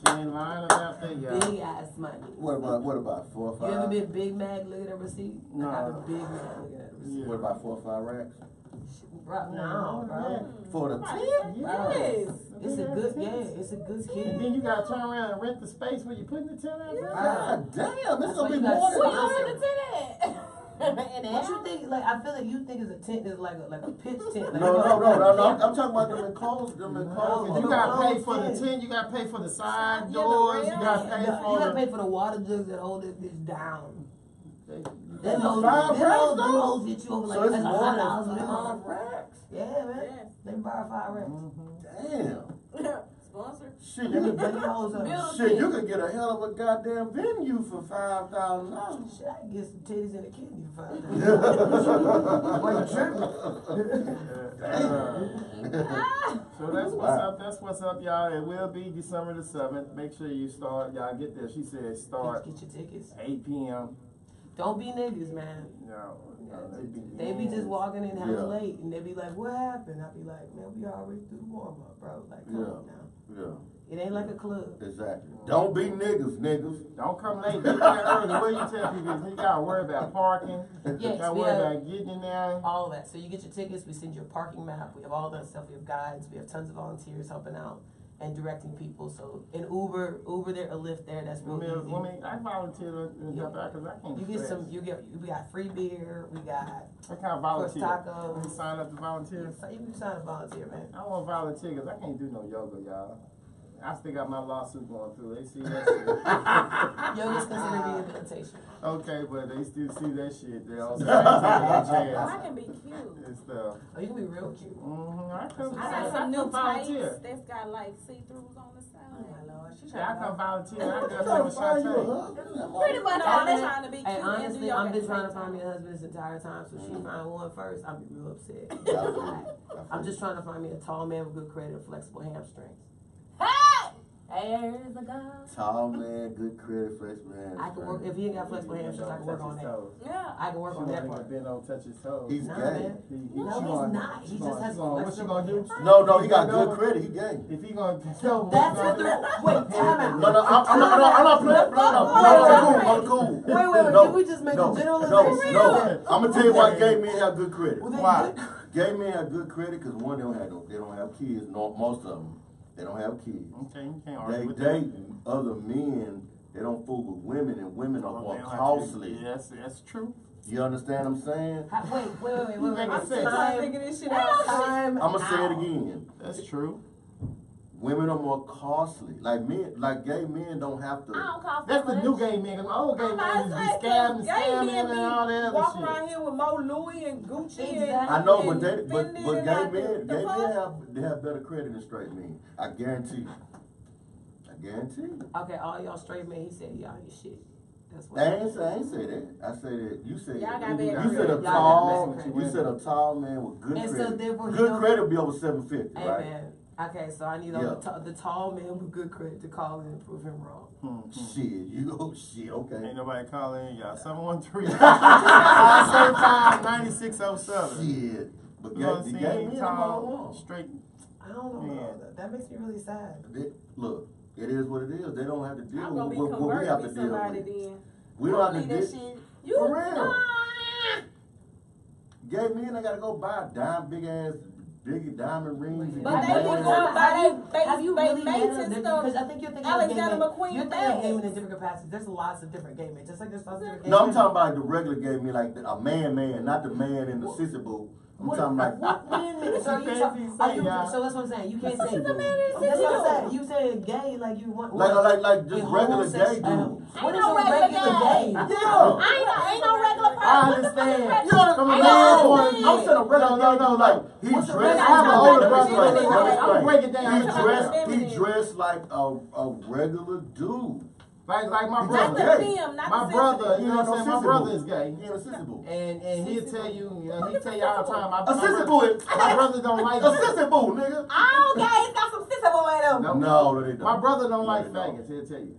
[SPEAKER 1] She ain't lying about that, y'all.
[SPEAKER 6] Big ass money.
[SPEAKER 4] What about 4 or 5?
[SPEAKER 6] You ever been Big Mac? Look at the receipt.
[SPEAKER 1] No.
[SPEAKER 6] I got a Big Mac. Look at the receipt.
[SPEAKER 1] Yeah.
[SPEAKER 4] What about 4 or 5 racks?
[SPEAKER 6] Bro, no, bro.
[SPEAKER 4] For the tent?
[SPEAKER 5] Yes.
[SPEAKER 6] It's a good, it's a good
[SPEAKER 1] And
[SPEAKER 6] kid.
[SPEAKER 1] then you gotta turn around and rent the space where you putting the tent out.
[SPEAKER 4] God damn, this
[SPEAKER 6] That's
[SPEAKER 4] gonna
[SPEAKER 6] why
[SPEAKER 4] be
[SPEAKER 6] you got
[SPEAKER 4] more than
[SPEAKER 2] Where
[SPEAKER 6] sponsors.
[SPEAKER 2] you ordered the tent at?
[SPEAKER 6] What you think? Like I feel like you think is a tent is like a pitch tent. Like,
[SPEAKER 4] No, I'm talking about them enclosed,
[SPEAKER 1] You gotta pay for the tent, you gotta pay for the side
[SPEAKER 5] Yeah, the
[SPEAKER 1] doors, you
[SPEAKER 5] rail.
[SPEAKER 1] gotta pay
[SPEAKER 6] You
[SPEAKER 1] for
[SPEAKER 6] gotta
[SPEAKER 1] the.
[SPEAKER 6] pay for the water jugs that hold this bitch down.
[SPEAKER 4] That's
[SPEAKER 6] Them hoes,
[SPEAKER 4] $5
[SPEAKER 6] them
[SPEAKER 4] though?
[SPEAKER 6] hoes hit you over like
[SPEAKER 4] So it's
[SPEAKER 6] that's
[SPEAKER 4] more than
[SPEAKER 6] $100 with them
[SPEAKER 4] 5
[SPEAKER 6] hoes.
[SPEAKER 4] racks.
[SPEAKER 6] Yeah, man.
[SPEAKER 5] Yeah.
[SPEAKER 6] They buy 5 racks.
[SPEAKER 4] Damn.
[SPEAKER 5] Sponsor.
[SPEAKER 4] Shit,
[SPEAKER 6] You
[SPEAKER 4] you
[SPEAKER 6] can
[SPEAKER 4] could
[SPEAKER 6] bring your hoes up.
[SPEAKER 5] Build
[SPEAKER 4] shit, you could get a hell of a goddamn venue for $5,000.
[SPEAKER 6] Shit, I can get some titties and a kidney for $5. Why you tripping?
[SPEAKER 1] So that's what's up. That's what's up, y'all. It will be December the 7th. Make sure you start. Y'all get there. She said start
[SPEAKER 6] Get your tickets.
[SPEAKER 1] 8 p.m.
[SPEAKER 6] Don't be niggas, man.
[SPEAKER 1] No,
[SPEAKER 6] They be just walking in hella
[SPEAKER 4] Yeah.
[SPEAKER 6] late, and they be like, "What happened?" I be like, "Man, we already through warm up, bro. Like, come on now.
[SPEAKER 4] Yeah,
[SPEAKER 6] It ain't like a club."
[SPEAKER 4] exactly. Don't be niggas.
[SPEAKER 1] Don't come late. Get there early. What you tell people? You gotta worry about parking. You
[SPEAKER 6] Yes,
[SPEAKER 1] gotta
[SPEAKER 6] we
[SPEAKER 1] worry
[SPEAKER 6] have
[SPEAKER 1] about getting in there.
[SPEAKER 6] all of that. So you get your tickets. We send you a parking map. We have all that stuff. We have guides. We have tons of volunteers helping out and directing people. So in Uber there, a Lyft there. That's real easy.
[SPEAKER 1] I volunteer to help out because I can't.
[SPEAKER 6] You get
[SPEAKER 1] stretch.
[SPEAKER 6] some. We got free beer. We got
[SPEAKER 1] What kind of
[SPEAKER 6] course
[SPEAKER 1] volunteer?
[SPEAKER 6] tacos.
[SPEAKER 1] You sign up to volunteer?
[SPEAKER 6] You can sign a volunteer, man.
[SPEAKER 1] I want to volunteer because I can't do no yoga, y'all. I still got my lawsuit going through. They see that shit.
[SPEAKER 6] Yoga's considered rehabilitation.
[SPEAKER 1] Okay, but they still see that shit. They all say I
[SPEAKER 5] Oh, I can be cute.
[SPEAKER 1] and stuff.
[SPEAKER 6] Oh, you can be real cute.
[SPEAKER 1] I come.
[SPEAKER 5] I got some new tights
[SPEAKER 1] volunteer.
[SPEAKER 5] that's got like see-throughs on the side.
[SPEAKER 6] Oh my lord, she
[SPEAKER 1] Yeah, I come volunteer. I
[SPEAKER 4] You
[SPEAKER 1] come
[SPEAKER 4] trying to
[SPEAKER 1] with
[SPEAKER 4] find you a
[SPEAKER 1] Shantae.
[SPEAKER 4] husband?
[SPEAKER 5] Pretty much
[SPEAKER 6] No,
[SPEAKER 5] all they
[SPEAKER 6] man.
[SPEAKER 5] trying to be cute.
[SPEAKER 6] Hey,
[SPEAKER 5] and do
[SPEAKER 6] honestly,
[SPEAKER 5] yoga
[SPEAKER 6] I've
[SPEAKER 5] at
[SPEAKER 6] been
[SPEAKER 5] the
[SPEAKER 6] trying to
[SPEAKER 5] same
[SPEAKER 6] find me
[SPEAKER 5] time.
[SPEAKER 6] a husband this entire time, so she find one first, I'll be real upset.
[SPEAKER 4] Yeah,
[SPEAKER 6] I'm just trying to find me a tall man with good credit and flexible hamstrings.
[SPEAKER 2] There's a girl.
[SPEAKER 4] Tall man, good credit, flexible hands.
[SPEAKER 6] I can work, if he ain't got flexible hamstrings, I can work on that.
[SPEAKER 5] Yeah.
[SPEAKER 6] I can work on that part.
[SPEAKER 1] Bend over, touch his toes.
[SPEAKER 4] He's
[SPEAKER 6] Nah,
[SPEAKER 4] gay.
[SPEAKER 6] man. No, he's not. He just has
[SPEAKER 1] What you gonna do?
[SPEAKER 4] No, he got good credit. He gay.
[SPEAKER 1] If he gonna tell me
[SPEAKER 6] That's what the, wait, time out.
[SPEAKER 4] No, I'm not playing. No, I'm cool.
[SPEAKER 6] Wait,
[SPEAKER 4] No,
[SPEAKER 6] did we just make
[SPEAKER 4] no,
[SPEAKER 6] a generalization?
[SPEAKER 4] No, I'm gonna tell you why gay men have good credit.
[SPEAKER 6] Well, then
[SPEAKER 1] Why?
[SPEAKER 6] good-
[SPEAKER 4] Gay men have good credit because one, they don't have kids. No, most of them. They don't have kids.
[SPEAKER 1] Okay, you can't
[SPEAKER 4] They
[SPEAKER 1] argue with that.
[SPEAKER 4] date other men. They don't fool with women, and women are
[SPEAKER 1] Well,
[SPEAKER 4] more
[SPEAKER 1] they don't have
[SPEAKER 4] costly.
[SPEAKER 1] to- Yes, that's true.
[SPEAKER 4] You understand what I'm saying?
[SPEAKER 6] Wait.
[SPEAKER 1] Make it sense.
[SPEAKER 5] I'm figure this shit out.
[SPEAKER 6] Time
[SPEAKER 4] I'm gonna say it
[SPEAKER 6] out.
[SPEAKER 4] again.
[SPEAKER 1] That's true.
[SPEAKER 4] Women are more costly. Like men, like gay men don't have to.
[SPEAKER 2] I don't cost
[SPEAKER 1] That's the
[SPEAKER 2] much.
[SPEAKER 1] new gay man. 'Cause my old gay
[SPEAKER 5] I'm
[SPEAKER 1] man
[SPEAKER 5] not
[SPEAKER 1] used to be
[SPEAKER 5] saying
[SPEAKER 1] scamming,
[SPEAKER 5] gay men
[SPEAKER 1] and all that other
[SPEAKER 5] walk
[SPEAKER 1] shit.
[SPEAKER 5] around here with more Louis and Gucci
[SPEAKER 6] Exactly.
[SPEAKER 5] and
[SPEAKER 4] I know,
[SPEAKER 5] and
[SPEAKER 4] but gay
[SPEAKER 5] Fendi and
[SPEAKER 4] men,
[SPEAKER 5] the
[SPEAKER 4] gay
[SPEAKER 5] fuck?
[SPEAKER 4] men have better credit than straight men. I guarantee you. I guarantee you.
[SPEAKER 6] Okay, all y'all straight men, he said y'all your shit. That's what
[SPEAKER 4] I ain't say that. I said that you said
[SPEAKER 5] Y'all got
[SPEAKER 4] you
[SPEAKER 5] bad
[SPEAKER 4] said a
[SPEAKER 6] credit.
[SPEAKER 4] tall
[SPEAKER 6] Y'all got bad
[SPEAKER 4] you said a tall man with good
[SPEAKER 6] And so
[SPEAKER 4] credit.
[SPEAKER 6] therefore he
[SPEAKER 4] Good
[SPEAKER 6] don't-
[SPEAKER 4] credit will be over 750,
[SPEAKER 6] Hey
[SPEAKER 4] right?
[SPEAKER 6] man. Okay, so I need
[SPEAKER 4] Yeah.
[SPEAKER 6] the tall man with good credit to call in and prove him wrong.
[SPEAKER 4] Shit, you go shit, okay.
[SPEAKER 1] Ain't nobody calling y'all. 713-575-9607.
[SPEAKER 4] Shit. But
[SPEAKER 1] You know what I'm
[SPEAKER 4] the gay
[SPEAKER 1] saying?
[SPEAKER 4] men
[SPEAKER 1] Tall,
[SPEAKER 4] are
[SPEAKER 1] straight.
[SPEAKER 6] I don't know.
[SPEAKER 1] Yeah.
[SPEAKER 6] That makes me really sad.
[SPEAKER 4] Look, it is what it is. They don't have to deal
[SPEAKER 5] I'm gonna
[SPEAKER 4] with
[SPEAKER 5] be
[SPEAKER 4] what we have to
[SPEAKER 5] converted to
[SPEAKER 4] deal
[SPEAKER 5] somebody
[SPEAKER 4] with.
[SPEAKER 5] then.
[SPEAKER 4] We don't have to
[SPEAKER 5] Leave that
[SPEAKER 4] deal.
[SPEAKER 5] shit.
[SPEAKER 4] You for real. Gay men, they gotta go buy big ass diamond rings. and
[SPEAKER 5] But
[SPEAKER 4] big
[SPEAKER 5] they
[SPEAKER 4] ass-
[SPEAKER 5] would go buy
[SPEAKER 6] Have you
[SPEAKER 5] they
[SPEAKER 6] really met
[SPEAKER 5] mates
[SPEAKER 6] them?
[SPEAKER 5] and stuff.
[SPEAKER 6] Because I think you're thinking
[SPEAKER 5] Alexander
[SPEAKER 6] of gay
[SPEAKER 5] McQueen
[SPEAKER 6] men. You're thinking of gay men
[SPEAKER 5] bags.
[SPEAKER 6] in different capacities. There's lots of different gay men. Just like there's lots of different gay
[SPEAKER 4] No, I'm
[SPEAKER 6] men.
[SPEAKER 4] talking about the regular gay men, like a man, not the man in the sissy boo. I'm talking about.
[SPEAKER 6] What man? So you so that's what I'm saying. You can't say.
[SPEAKER 5] What's the man in the
[SPEAKER 6] That's
[SPEAKER 5] city
[SPEAKER 6] what I'm
[SPEAKER 5] do?
[SPEAKER 6] saying. You saying gay like you want.
[SPEAKER 4] Like just
[SPEAKER 6] a
[SPEAKER 4] regular gay
[SPEAKER 6] homosexual-
[SPEAKER 4] dude.
[SPEAKER 6] What is
[SPEAKER 2] no
[SPEAKER 6] a
[SPEAKER 2] regular
[SPEAKER 6] regular
[SPEAKER 2] gay.
[SPEAKER 6] gay?
[SPEAKER 4] Yeah.
[SPEAKER 2] Ain't no regular person.
[SPEAKER 1] I understand.
[SPEAKER 4] You know,
[SPEAKER 1] From a
[SPEAKER 2] I
[SPEAKER 1] man's
[SPEAKER 2] know.
[SPEAKER 1] point of view.
[SPEAKER 4] I'm saying a regular
[SPEAKER 1] No,
[SPEAKER 4] gay dude, like he
[SPEAKER 6] What's a
[SPEAKER 4] dressed.
[SPEAKER 6] regular-
[SPEAKER 1] I have an
[SPEAKER 5] I'm
[SPEAKER 1] older
[SPEAKER 5] talking
[SPEAKER 1] brother.
[SPEAKER 5] about
[SPEAKER 1] I'm gonna break it down.
[SPEAKER 4] He
[SPEAKER 5] Feminine.
[SPEAKER 4] dressed like a regular dude.
[SPEAKER 1] Like my
[SPEAKER 5] Not
[SPEAKER 1] brother.
[SPEAKER 5] the
[SPEAKER 4] Gay.
[SPEAKER 5] film, not
[SPEAKER 1] My
[SPEAKER 5] the
[SPEAKER 1] brother,
[SPEAKER 4] He
[SPEAKER 1] you know
[SPEAKER 4] ain't
[SPEAKER 1] what I'm saying?
[SPEAKER 4] no
[SPEAKER 1] My
[SPEAKER 4] sissy
[SPEAKER 1] brother
[SPEAKER 4] boo.
[SPEAKER 1] is gay.
[SPEAKER 4] He ain't a sissy boo.
[SPEAKER 1] And he'll tell you, he tell you all the time.
[SPEAKER 4] A sissy boo is
[SPEAKER 1] My brother don't like
[SPEAKER 4] a sissy boo, nigga.
[SPEAKER 5] All gays got some sister boy in them.
[SPEAKER 4] No, they don't.
[SPEAKER 1] My brother don't
[SPEAKER 4] No,
[SPEAKER 1] like
[SPEAKER 4] they don't.
[SPEAKER 1] faggots. He'll tell you.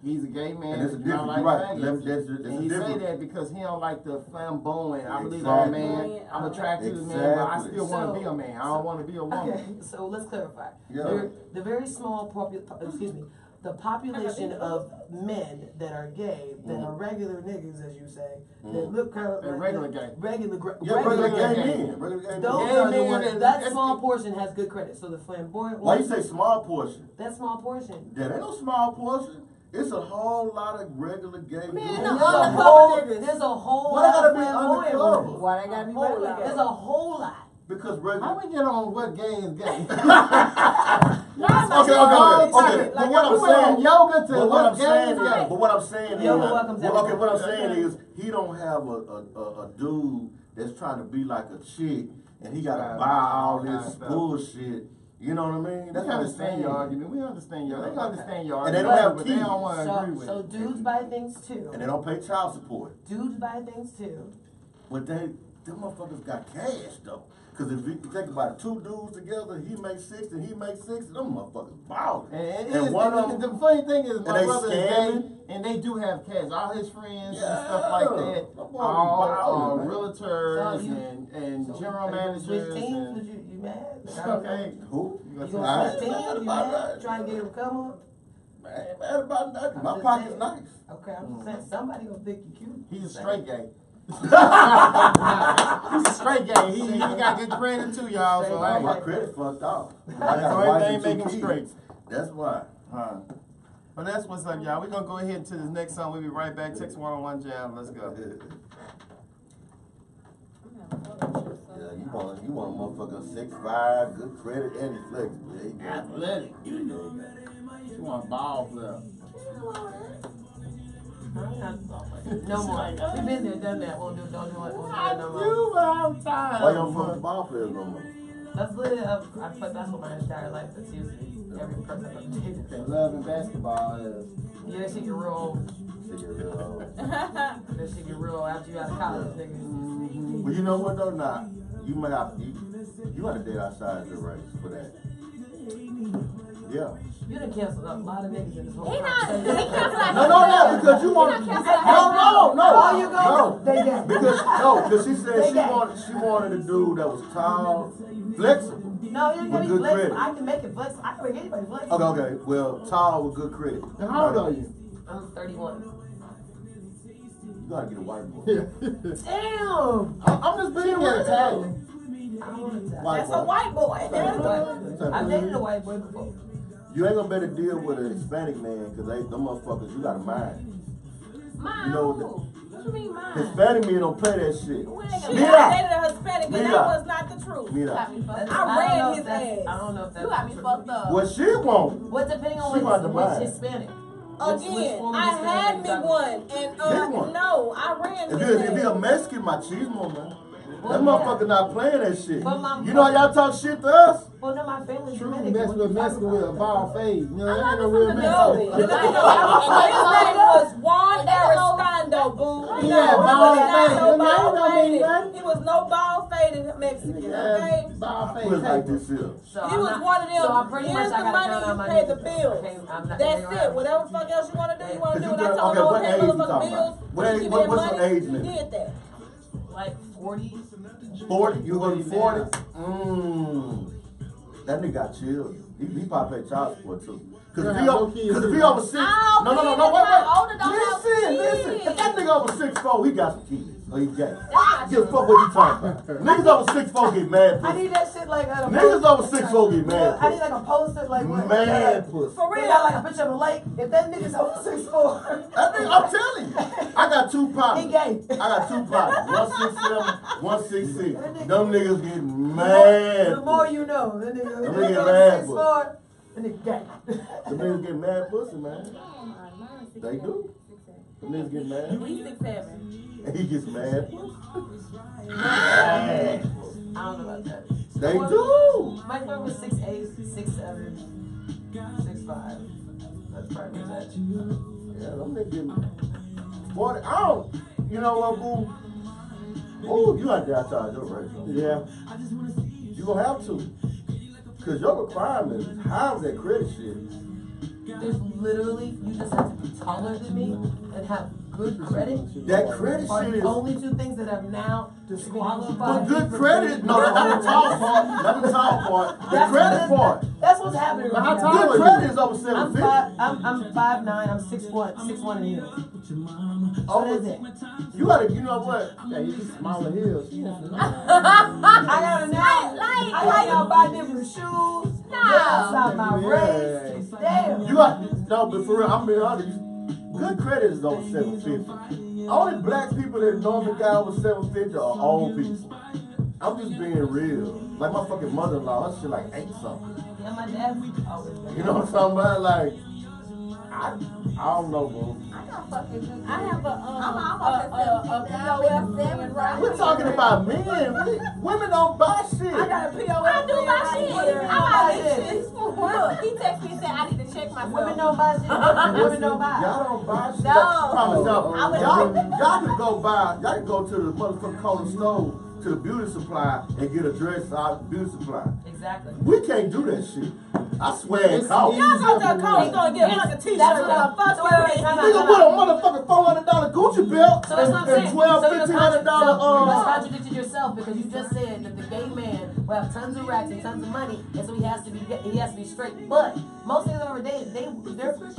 [SPEAKER 1] He's a gay man.
[SPEAKER 4] And it's a
[SPEAKER 1] He
[SPEAKER 4] difference.
[SPEAKER 1] don't like
[SPEAKER 4] You're right.
[SPEAKER 1] faggots.
[SPEAKER 4] That's
[SPEAKER 1] And
[SPEAKER 4] a
[SPEAKER 1] he say
[SPEAKER 4] difference.
[SPEAKER 1] that because he don't like the flamboyant. I believe
[SPEAKER 4] Exactly.
[SPEAKER 1] I'm a man. I'm attracted to men, but I
[SPEAKER 4] Exactly.
[SPEAKER 1] still want to
[SPEAKER 6] So-
[SPEAKER 1] be a man. I don't want to be a woman.
[SPEAKER 6] Okay, so let's clarify.
[SPEAKER 4] Yeah.
[SPEAKER 6] The very small the population of men that are gay, that are regular niggas, as you say, that look kind of
[SPEAKER 1] They're regular gay.
[SPEAKER 6] regular
[SPEAKER 4] Regular gay
[SPEAKER 6] gay.
[SPEAKER 4] men. Regular gay
[SPEAKER 6] Those
[SPEAKER 4] men.
[SPEAKER 1] Gay
[SPEAKER 6] are the
[SPEAKER 1] men
[SPEAKER 6] ones.
[SPEAKER 1] is-
[SPEAKER 6] That
[SPEAKER 1] that's
[SPEAKER 6] small
[SPEAKER 1] the-
[SPEAKER 6] portion has good credit. So the flamboyant
[SPEAKER 4] Why
[SPEAKER 6] one.
[SPEAKER 4] you say small portion?
[SPEAKER 6] That small portion.
[SPEAKER 4] That ain't no small portion. It's a whole lot of regular gay dudes.
[SPEAKER 6] And
[SPEAKER 5] no,
[SPEAKER 6] there's a
[SPEAKER 5] undercover
[SPEAKER 6] whole.
[SPEAKER 5] niggas.
[SPEAKER 6] There's a whole.
[SPEAKER 4] Why they
[SPEAKER 6] lot
[SPEAKER 4] gotta
[SPEAKER 6] of
[SPEAKER 4] be
[SPEAKER 6] flamboyant
[SPEAKER 4] undercover?
[SPEAKER 6] ones.
[SPEAKER 5] Why they gotta be
[SPEAKER 6] Whole
[SPEAKER 5] regular
[SPEAKER 6] lot.
[SPEAKER 5] gay?
[SPEAKER 6] There's a whole lot.
[SPEAKER 4] Because
[SPEAKER 1] How
[SPEAKER 4] regular.
[SPEAKER 1] we get on what gay is gay?
[SPEAKER 4] Okay. But what I'm saying,
[SPEAKER 1] yoga to
[SPEAKER 4] but what I'm
[SPEAKER 1] what gay
[SPEAKER 4] saying
[SPEAKER 1] is
[SPEAKER 4] is,
[SPEAKER 1] gay.
[SPEAKER 4] but what I'm saying is,
[SPEAKER 6] Yoga welcomes
[SPEAKER 4] okay,
[SPEAKER 6] everyone.
[SPEAKER 4] what I'm saying is, he don't have a dude that's trying to be like a chick, and he gotta buy all this bullshit. You know what I mean?
[SPEAKER 1] We
[SPEAKER 4] That's what I'm
[SPEAKER 1] understand
[SPEAKER 4] saying.
[SPEAKER 1] your argument. We understand your. They understand your
[SPEAKER 4] And they
[SPEAKER 1] argument.
[SPEAKER 4] don't have
[SPEAKER 1] but they
[SPEAKER 4] kids.
[SPEAKER 1] don't want to agree with
[SPEAKER 6] So
[SPEAKER 1] it.
[SPEAKER 6] dudes buy things too.
[SPEAKER 4] And they don't pay child support.
[SPEAKER 6] Dudes buy things too.
[SPEAKER 4] But them motherfuckers got cash though. Cause if you think about it, two dudes together, he makes 6 and he makes 6, them motherfuckers ballin'.
[SPEAKER 1] And
[SPEAKER 4] one of
[SPEAKER 1] the funny thing is, my
[SPEAKER 4] they
[SPEAKER 1] brother is gay,
[SPEAKER 4] scamming?
[SPEAKER 1] and they do have cash. All his friends
[SPEAKER 4] Yeah.
[SPEAKER 1] and stuff like that,
[SPEAKER 4] My boy
[SPEAKER 1] all
[SPEAKER 4] ballin', man.
[SPEAKER 1] realtors
[SPEAKER 6] So you-
[SPEAKER 1] and
[SPEAKER 6] So,
[SPEAKER 1] general
[SPEAKER 6] are you gonna
[SPEAKER 1] managers.
[SPEAKER 6] switch teams?
[SPEAKER 1] And,
[SPEAKER 6] Would you mad?
[SPEAKER 1] okay.
[SPEAKER 4] Who?
[SPEAKER 1] You
[SPEAKER 6] You
[SPEAKER 1] gonna
[SPEAKER 6] gonna
[SPEAKER 4] I
[SPEAKER 6] switch
[SPEAKER 4] ain't
[SPEAKER 6] teams?
[SPEAKER 4] mad
[SPEAKER 6] You
[SPEAKER 4] about
[SPEAKER 6] mad?
[SPEAKER 4] that.
[SPEAKER 6] Try and get him come up?
[SPEAKER 4] Man, I ain't mad about nothing. My
[SPEAKER 6] just
[SPEAKER 4] pocket's
[SPEAKER 6] saying.
[SPEAKER 4] nice.
[SPEAKER 6] Okay, I'm just saying somebody gonna think you cute.
[SPEAKER 1] He's a straight gay. He's a straight gay. He got good credit too, y'all. So
[SPEAKER 6] Straight
[SPEAKER 1] hey,
[SPEAKER 4] My credit fucked off. I
[SPEAKER 1] that's
[SPEAKER 4] got
[SPEAKER 1] the
[SPEAKER 4] a
[SPEAKER 1] only
[SPEAKER 4] wife
[SPEAKER 1] thing
[SPEAKER 4] and
[SPEAKER 1] make
[SPEAKER 4] 2
[SPEAKER 1] him
[SPEAKER 4] kids.
[SPEAKER 1] straight.
[SPEAKER 4] That's why.
[SPEAKER 1] But that's what's up, y'all. We're gonna go ahead to this next song. We'll be right back. Text 101 Jam. Let's go.
[SPEAKER 4] Yeah, you want a motherfucker 6'5", good credit, and he's flexible. Yeah, he got it.
[SPEAKER 1] Athletic. You want a ball player.
[SPEAKER 6] No more. We've been there, done that. Don't do it. Won't do
[SPEAKER 1] I
[SPEAKER 6] it no more.
[SPEAKER 1] do, but I'm tired.
[SPEAKER 4] Why you don't fuck with ball players no more?
[SPEAKER 6] That's literally, I played basketball my entire life. That's usually every person I've ever dated.
[SPEAKER 1] Okay, love and basketball is.
[SPEAKER 6] Yeah, that shit get real.
[SPEAKER 4] Shit get real old.
[SPEAKER 6] That shit get real after you out of college, nigga.
[SPEAKER 4] But you know what though? Nah, you might have you gotta date outside the race for that. Yeah.
[SPEAKER 6] You done canceled a lot of niggas in this whole
[SPEAKER 2] He not. He
[SPEAKER 6] conversation.
[SPEAKER 2] canceled
[SPEAKER 4] No, because you want
[SPEAKER 6] All you go,
[SPEAKER 4] no.
[SPEAKER 6] they get.
[SPEAKER 4] Because she said
[SPEAKER 6] They
[SPEAKER 4] she
[SPEAKER 6] gay.
[SPEAKER 4] wanted a dude that was tall, flexible.
[SPEAKER 6] No, you
[SPEAKER 4] With
[SPEAKER 6] gotta be
[SPEAKER 4] good
[SPEAKER 6] flexible.
[SPEAKER 4] credit.
[SPEAKER 6] I can make it flexible. I can make anybody flexible.
[SPEAKER 4] Okay. Well, tall with good credit.
[SPEAKER 1] And how old are you?
[SPEAKER 6] I'm 31.
[SPEAKER 4] You gotta get a white boy.
[SPEAKER 6] Damn!
[SPEAKER 1] I'm just being Italian.
[SPEAKER 6] White
[SPEAKER 5] That's a white boy.
[SPEAKER 6] I've dated a white boy before.
[SPEAKER 4] You ain't gonna better deal with a Hispanic man, cause them motherfuckers, you got a mind.
[SPEAKER 2] Mine.
[SPEAKER 4] You know
[SPEAKER 2] who? What you mean mine?
[SPEAKER 4] Hispanic men don't play that shit.
[SPEAKER 5] She dated a Hispanic, and
[SPEAKER 4] Mira.
[SPEAKER 5] that was not the truth.
[SPEAKER 4] Mira.
[SPEAKER 5] I ran his ass.
[SPEAKER 6] I don't know if that's
[SPEAKER 2] You got me fucked up.
[SPEAKER 4] What she want?
[SPEAKER 6] What depending on
[SPEAKER 4] She want the
[SPEAKER 6] what's
[SPEAKER 4] mind.
[SPEAKER 6] Hispanic.
[SPEAKER 5] Again,
[SPEAKER 6] form of
[SPEAKER 5] I
[SPEAKER 6] Hispanic
[SPEAKER 5] had
[SPEAKER 6] you
[SPEAKER 5] me
[SPEAKER 6] talking
[SPEAKER 5] one, and
[SPEAKER 4] one.
[SPEAKER 5] no, I ran
[SPEAKER 4] If
[SPEAKER 5] his
[SPEAKER 4] he
[SPEAKER 5] ass.
[SPEAKER 4] a Mexican, machismo, man.
[SPEAKER 6] Well,
[SPEAKER 4] That motherfucker not playing that shit.
[SPEAKER 6] But my-
[SPEAKER 4] You know how y'all talk shit to us?
[SPEAKER 6] Well, no, my family's
[SPEAKER 1] True,
[SPEAKER 6] Dominican.
[SPEAKER 1] mess
[SPEAKER 6] What
[SPEAKER 1] with
[SPEAKER 6] you
[SPEAKER 1] Mexican
[SPEAKER 6] talking
[SPEAKER 1] with a
[SPEAKER 6] about?
[SPEAKER 1] bald fade. You know, that ain't no
[SPEAKER 2] love
[SPEAKER 1] real
[SPEAKER 2] me
[SPEAKER 5] No,
[SPEAKER 1] Mexican.
[SPEAKER 5] his name was Juan Aristondo, boo.
[SPEAKER 1] He
[SPEAKER 5] No,
[SPEAKER 1] had
[SPEAKER 5] he
[SPEAKER 1] bald
[SPEAKER 5] was not
[SPEAKER 1] fade.
[SPEAKER 5] no
[SPEAKER 1] Them
[SPEAKER 5] bald
[SPEAKER 1] ain't no mean
[SPEAKER 5] faded.
[SPEAKER 1] nothing.
[SPEAKER 5] He was no bald faded Mexican, okay?
[SPEAKER 1] Bald
[SPEAKER 4] Put it like
[SPEAKER 1] fade.
[SPEAKER 4] this here.
[SPEAKER 6] So
[SPEAKER 5] He
[SPEAKER 6] I'm
[SPEAKER 5] was
[SPEAKER 6] not-
[SPEAKER 5] one of them.
[SPEAKER 6] So I'm pretty
[SPEAKER 5] Here's
[SPEAKER 6] much I
[SPEAKER 5] the
[SPEAKER 6] gotta
[SPEAKER 5] money,
[SPEAKER 6] count out
[SPEAKER 5] you
[SPEAKER 6] my
[SPEAKER 5] pay the
[SPEAKER 6] niggas.
[SPEAKER 5] bills.
[SPEAKER 6] Okay, I'm not
[SPEAKER 5] That's
[SPEAKER 6] gonna
[SPEAKER 5] it. Whatever the fuck else you want to do, you want to do.
[SPEAKER 4] Cause
[SPEAKER 5] And I
[SPEAKER 4] you
[SPEAKER 5] told
[SPEAKER 4] okay,
[SPEAKER 5] him,
[SPEAKER 4] what
[SPEAKER 5] okay,
[SPEAKER 4] age you
[SPEAKER 5] motherfucking
[SPEAKER 4] talking
[SPEAKER 5] bills.
[SPEAKER 4] about? What age-
[SPEAKER 5] Give me
[SPEAKER 4] what's
[SPEAKER 5] that
[SPEAKER 4] your
[SPEAKER 5] money.
[SPEAKER 4] age
[SPEAKER 5] He
[SPEAKER 4] limit?
[SPEAKER 5] did that.
[SPEAKER 6] Like 40.
[SPEAKER 4] 40? You go to 40?
[SPEAKER 1] Yeah.
[SPEAKER 4] That nigga got children. He probably pay child support too. Cause
[SPEAKER 1] Yeah,
[SPEAKER 4] if he
[SPEAKER 1] no
[SPEAKER 4] over,
[SPEAKER 1] kids
[SPEAKER 4] cause if
[SPEAKER 1] do
[SPEAKER 4] he
[SPEAKER 1] that.
[SPEAKER 4] over 6,
[SPEAKER 2] Oh,
[SPEAKER 4] no,
[SPEAKER 2] kids,
[SPEAKER 4] wait.
[SPEAKER 2] my older don't have
[SPEAKER 4] Listen.
[SPEAKER 2] kids.
[SPEAKER 4] If that nigga over 6'4", he got some kids. Or he gay.
[SPEAKER 2] not
[SPEAKER 4] Give a
[SPEAKER 2] true.
[SPEAKER 4] fuck what you talking about. Niggas over 6'4" get mad
[SPEAKER 6] I
[SPEAKER 4] pussy.
[SPEAKER 6] need that shit like at a
[SPEAKER 4] Niggas
[SPEAKER 6] poster.
[SPEAKER 4] over 6'4" get mad
[SPEAKER 6] I need
[SPEAKER 4] pussy.
[SPEAKER 6] like a poster like what?
[SPEAKER 4] Mad pussy.
[SPEAKER 5] For
[SPEAKER 6] They
[SPEAKER 5] real.
[SPEAKER 6] got like a picture of a lake. If that nigga's over 6'4",
[SPEAKER 4] That nigga, I'm telling you. I got 2 partners.
[SPEAKER 6] he gay.
[SPEAKER 4] I got 2 partners. 167, 166. Them niggas get
[SPEAKER 6] The
[SPEAKER 4] mad.
[SPEAKER 6] more you know. That nigga,
[SPEAKER 4] Them
[SPEAKER 6] that
[SPEAKER 4] niggas
[SPEAKER 6] nigga
[SPEAKER 4] mad,
[SPEAKER 6] 6'4", that nigga gay.
[SPEAKER 4] Them niggas get mad pussy, man. They do. Them niggas get mad.
[SPEAKER 2] He's 6'7".
[SPEAKER 4] And he gets mad.
[SPEAKER 6] I don't know about that.
[SPEAKER 4] They do.
[SPEAKER 6] My friend was 6'8", 6'7", 6'5". That's probably that.
[SPEAKER 4] Yeah, them niggas get 40. I don't. You know what, boo? Ooh, you out there outside your race.
[SPEAKER 1] Yeah.
[SPEAKER 4] You gonna have to. Cause your requirements is high with that credit shit.
[SPEAKER 6] There's literally, you just have to be taller than me and have good credit.
[SPEAKER 4] That credit
[SPEAKER 6] Are
[SPEAKER 4] shit
[SPEAKER 6] the
[SPEAKER 4] is.
[SPEAKER 6] only 2 things that have now
[SPEAKER 4] But
[SPEAKER 6] disqualified.
[SPEAKER 4] good
[SPEAKER 6] me from
[SPEAKER 4] credit,
[SPEAKER 6] getting-
[SPEAKER 4] no, that's the tall part. That's the tall part. The credit part.
[SPEAKER 6] That's what's happening
[SPEAKER 1] But how
[SPEAKER 6] right
[SPEAKER 1] tall
[SPEAKER 6] now.
[SPEAKER 1] are
[SPEAKER 4] Good
[SPEAKER 1] you?
[SPEAKER 4] credit is over
[SPEAKER 6] I'm
[SPEAKER 4] 750.
[SPEAKER 6] I'm 5'9", I'm 6'1" in heels. So that's it.
[SPEAKER 4] You gotta, you know what?
[SPEAKER 1] Yeah, you get smaller heels.
[SPEAKER 6] I gotta know.
[SPEAKER 2] Like-
[SPEAKER 6] I gotta buy different shoes.
[SPEAKER 2] No.
[SPEAKER 6] Outside my
[SPEAKER 1] Yeah.
[SPEAKER 6] race. Damn.
[SPEAKER 4] You got, no, but for real, I'm being honest. Good credit is over 750. Only black people that normally got over 750 are old people. I'm just being real. Like my fucking mother-in-law, her shit like 8 something.
[SPEAKER 6] Yeah, my dad's always been.
[SPEAKER 4] You know what I'm talking about? Like, I don't know, bro.
[SPEAKER 5] I have a
[SPEAKER 2] I'm
[SPEAKER 5] POF man right
[SPEAKER 4] We're talking about men. Women don't buy shit.
[SPEAKER 5] I got a POF
[SPEAKER 2] I do
[SPEAKER 5] man
[SPEAKER 2] my
[SPEAKER 5] right
[SPEAKER 2] shit.
[SPEAKER 5] here.
[SPEAKER 2] I buy shit. Look, he texted me and said I need to check myself.
[SPEAKER 6] Women don't buy shit. Women don't buy.
[SPEAKER 4] Y'all don't buy shit.
[SPEAKER 2] No.
[SPEAKER 4] Promise y'all.
[SPEAKER 2] I would-
[SPEAKER 4] Y'all can go buy. Y'all can go to the motherfucking corner store to the beauty supply and get a dress out of beauty supply.
[SPEAKER 6] Exactly.
[SPEAKER 4] We can't do that shit. I swear it costs.
[SPEAKER 5] Y'all go to a college store and get like a t-shirt.
[SPEAKER 6] That's what I'm-
[SPEAKER 5] Fuck
[SPEAKER 6] so
[SPEAKER 5] with
[SPEAKER 6] wait,
[SPEAKER 5] me.
[SPEAKER 6] time out.
[SPEAKER 4] Nigga put a motherfucking $400 Gucci belt
[SPEAKER 6] So that's what I'm
[SPEAKER 4] and
[SPEAKER 6] saying.
[SPEAKER 4] $12,
[SPEAKER 6] So you
[SPEAKER 4] $1,500
[SPEAKER 6] just contradicted yourself because you just said that the gay man will have tons of racks and tons of money, and so he has to be straight. But most niggas I've ever dated,